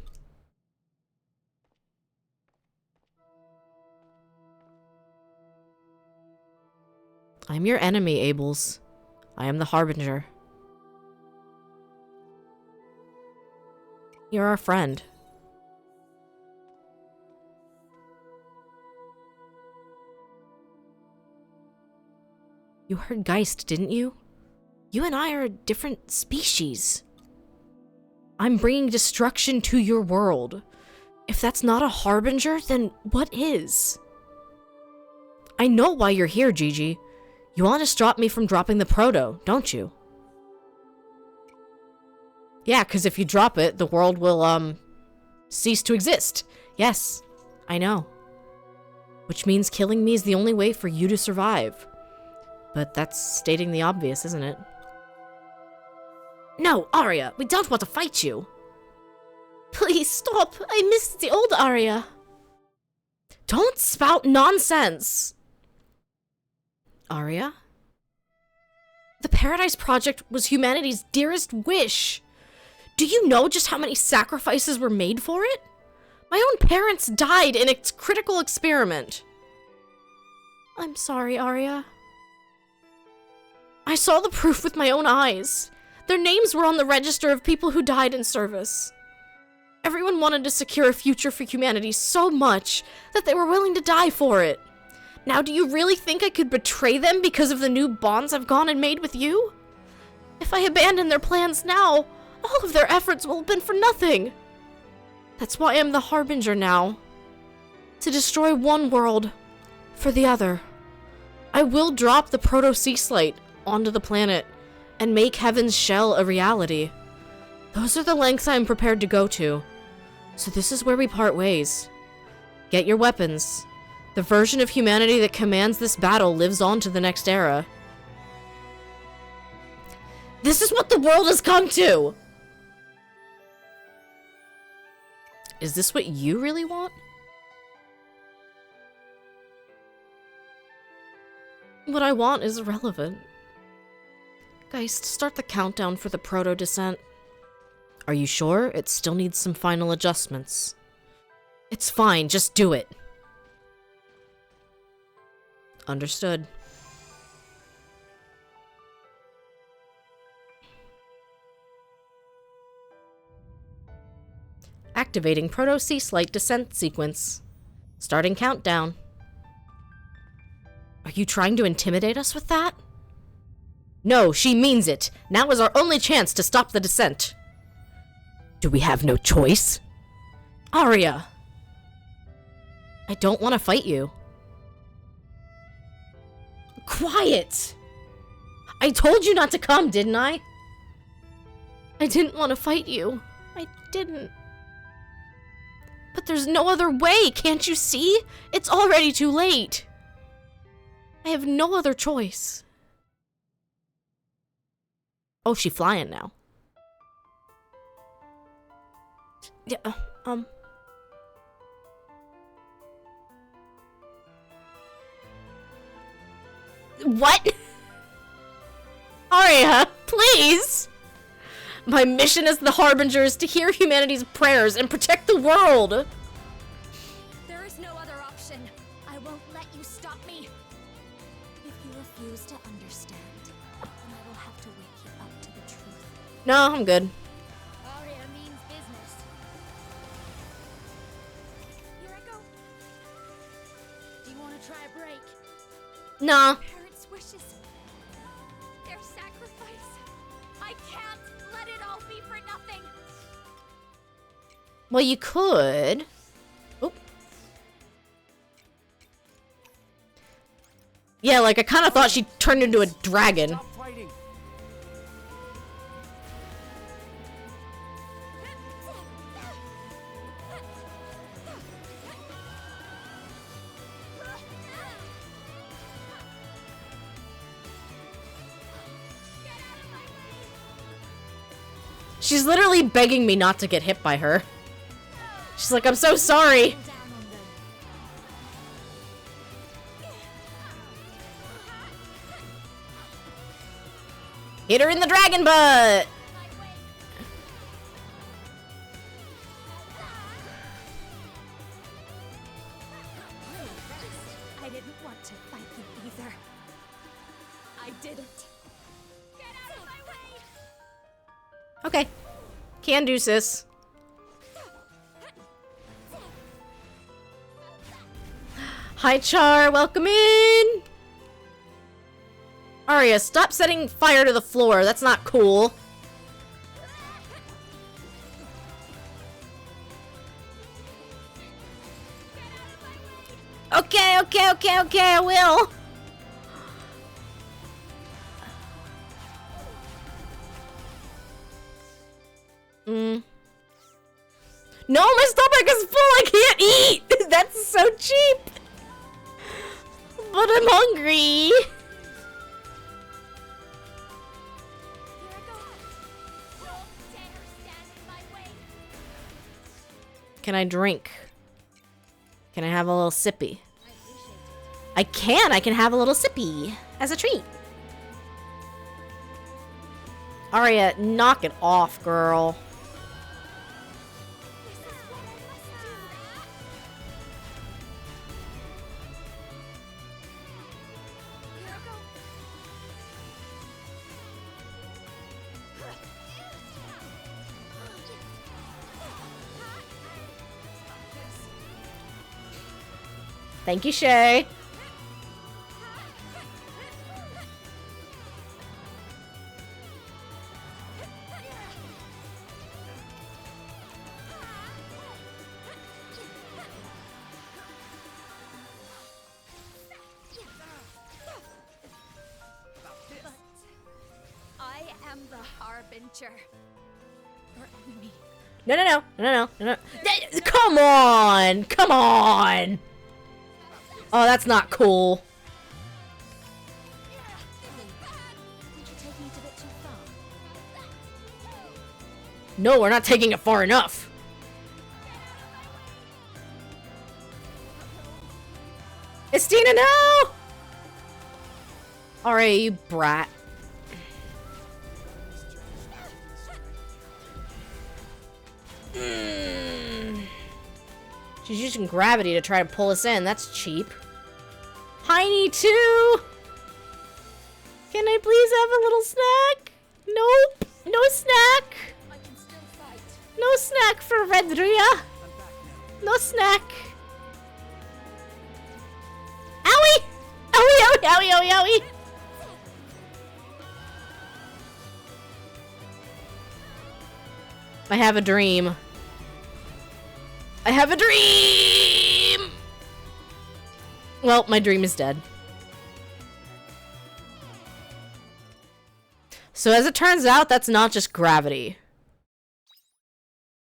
I'm your enemy, Abels. I am the Harbinger. You're our friend. You heard Geist, didn't you? You and I are a different species. I'm bringing destruction to your world. If that's not a Harbinger, then what is? I know why you're here, Gigi. You want to stop me from dropping the proto, don't you? Yeah, because if you drop it, the world will, cease to exist. Yes, I know. Which means killing me is the only way for you to survive. But that's stating the obvious, isn't it? No, Arya, we don't want to fight you. Please stop. I miss the old Arya. Don't spout nonsense. Arya? The Paradise Project was humanity's dearest wish. Do you know just how many sacrifices were made for it? My own parents died in its critical experiment. I'm sorry, Arya. I saw the proof with my own eyes. Their names were on the register of people who died in service. Everyone wanted to secure a future for humanity so much that they were willing to die for it. Now, do you really think I could betray them because of the new bonds I've gone and made with you? If I abandon their plans now, all of their efforts will have been for nothing. That's why I'm the Harbinger now. To destroy one world for the other. I will drop the Proto-Sea Slate onto the planet and make Heaven's Shell a reality. Those are the lengths I'm prepared to go to. So this is where we part ways. Get your weapons. The version of humanity that commands this battle lives on to the next era. This is what the world has come to! Is this what you really want? What I want is irrelevant. Geist, start the countdown for the proto-descent. Are you sure? It still needs some final adjustments. It's fine, just do it. Understood. Activating Proto-Sea Slate descent sequence. Starting countdown. Are you trying to intimidate us with that? No, she means it. Now is our only chance to stop the descent. Do we have no choice? Arya! I don't want to fight you. Quiet! I told you not to come, didn't I? I didn't want to fight you. I didn't. But there's no other way, can't you see? It's already too late. I have no other choice. Oh, she flying now. Yeah, What? Arya, please! My mission as the Harbinger is to hear humanity's prayers and protect the world! There is no other option. I won't let you stop me. If you refuse to understand, then I will have to wake you up to the truth. No, I'm good. Aria means business. Here I go. Do you want to try a break? Nah. Parents' wishes. Their sacrifice. I can't let it all be for nothing. Well, you could. Oh. Yeah, like I kind of thought she turned into a dragon. Stop fighting. She's literally begging me not to get hit by her. She's like, I'm so sorry. Down on them. Hit her in the dragon butt. I didn't want to fight you either. I didn't. Get out of my way! Okay. Can do, sis. Hi, Char. Welcome in. Arya, stop setting fire to the floor. That's not cool. Okay, I will. No, my stomach is full. I can't eat. That's so cheap. But I'm hungry. Here I go. Can I drink? Can I have a little sippy? I can have a little sippy as a treat. Aria, knock it off, girl. Thank you, Shay. I am the Harbinger. Your enemy. No. Come on! Come on! Oh, that's not cool. Did you take me a bit too far? No, we're not taking it far enough. Estina, no! Alright, you brat. She's using gravity to try to pull us in. That's cheap. Piney too! Can I please have a little snack? Nope. No snack. I can still fight. No snack for Redria. No snack. Owie! Owie, owie, owie, owie, owie! I have a dream. I have a dream! Well, my dream is dead. So as it turns out, that's not just gravity.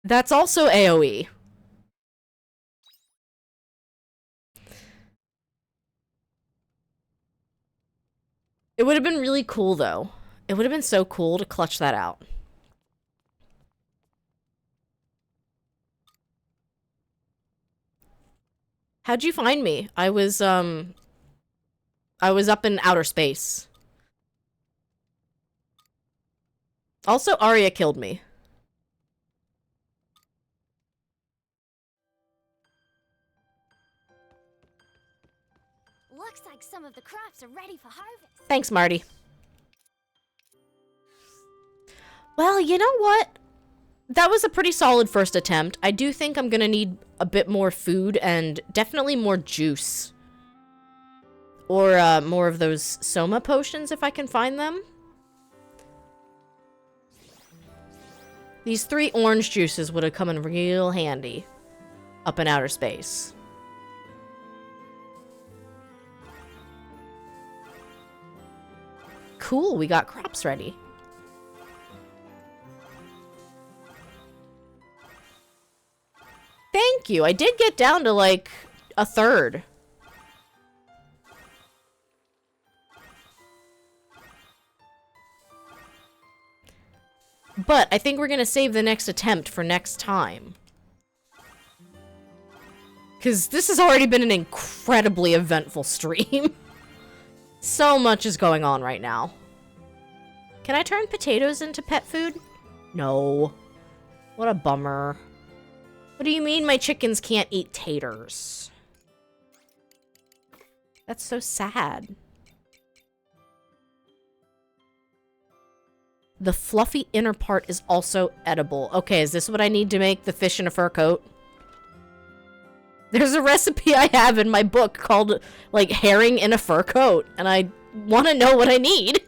That's also AoE. It would have been really cool, though. It would have been so cool to clutch that out. How'd you find me? I was up in outer space. Also, Arya killed me. Looks like some of the crops are ready for harvest. Thanks, Marty. Well, you know what? That was a pretty solid first attempt. I do think I'm gonna need a bit more food and definitely more juice. Or more of those Soma potions if I can find them. These 3 orange juices would have come in real handy up in outer space. Cool, we got crops ready. Thank you. I did get down to like a third. But I think we're gonna save the next attempt for next time. Because this has already been an incredibly eventful stream. So much is going on right now. Can I turn potatoes into pet food? No. What a bummer. What do you mean my chickens can't eat taters? That's so sad. The fluffy inner part is also edible. Okay, is this what I need to make the fish in a fur coat? There's a recipe I have in my book called, like, herring in a fur coat, and I want to know what I need.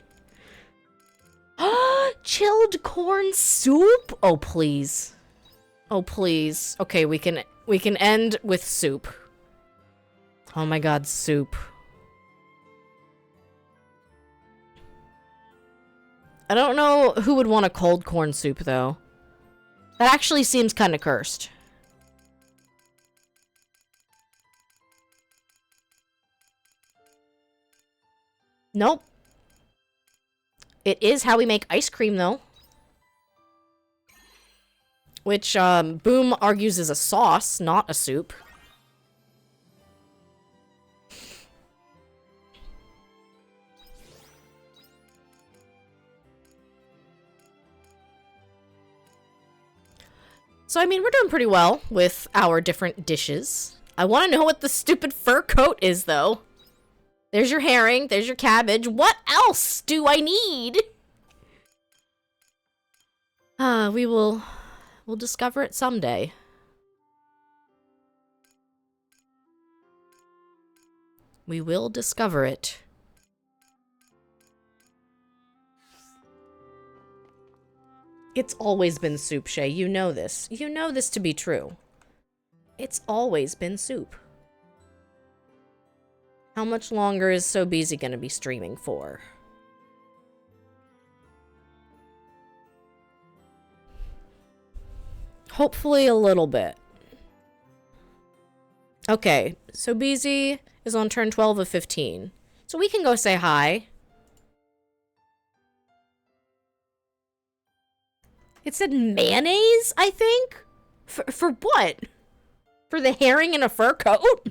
Chilled corn soup? Oh, please. Oh, please. Okay, we can end with soup. Oh my god, soup. I don't know who would want a cold corn soup, though. That actually seems kind of cursed. Nope. It is how we make ice cream, though. which Boom argues is a sauce, not a soup. So, I mean, we're doing pretty well with our different dishes. I want to know what the stupid fur coat is, though. There's your herring, there's your cabbage. What else do I need? We'll discover it someday. We will discover it. It's always been soup, Shay. You know this. You know this to be true. It's always been soup. How much longer is So Busy gonna be streaming for? Hopefully a little bit. Okay, So Busy is on turn 12 of 15. So we can go say hi. It said mayonnaise, I think? For what? For the herring in a fur coat?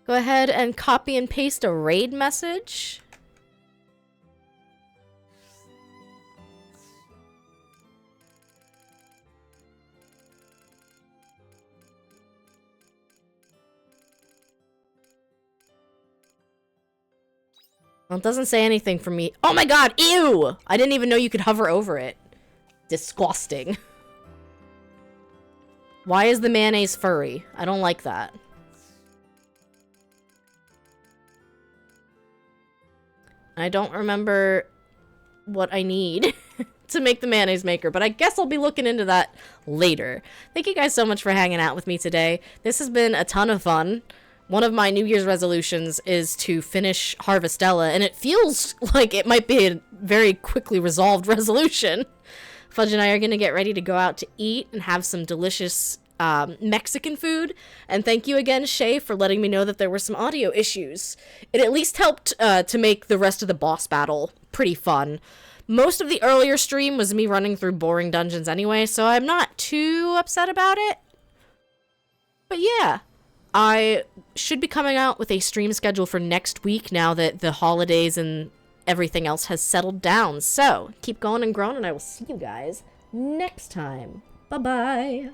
Go ahead and copy and paste a raid message. Well, it doesn't say anything for me. Oh my god, ew! I didn't even know you could hover over it. Disgusting. Why is the mayonnaise furry? I don't like that. I don't remember what I need to make the mayonnaise maker, but I guess I'll be looking into that later. Thank you guys so much for hanging out with me today. This has been a ton of fun. One of my New Year's resolutions is to finish Harvestella, and it feels like it might be a very quickly resolved resolution. Fudge and I are going to get ready to go out to eat and have some delicious Mexican food. And thank you again, Shay, for letting me know that there were some audio issues. It at least helped to make the rest of the boss battle pretty fun. Most of the earlier stream was me running through boring dungeons anyway, so I'm not too upset about it. But yeah. I should be coming out with a stream schedule for next week now that the holidays and everything else has settled down. So, keep going and growing, and I will see you guys next time. Bye-bye.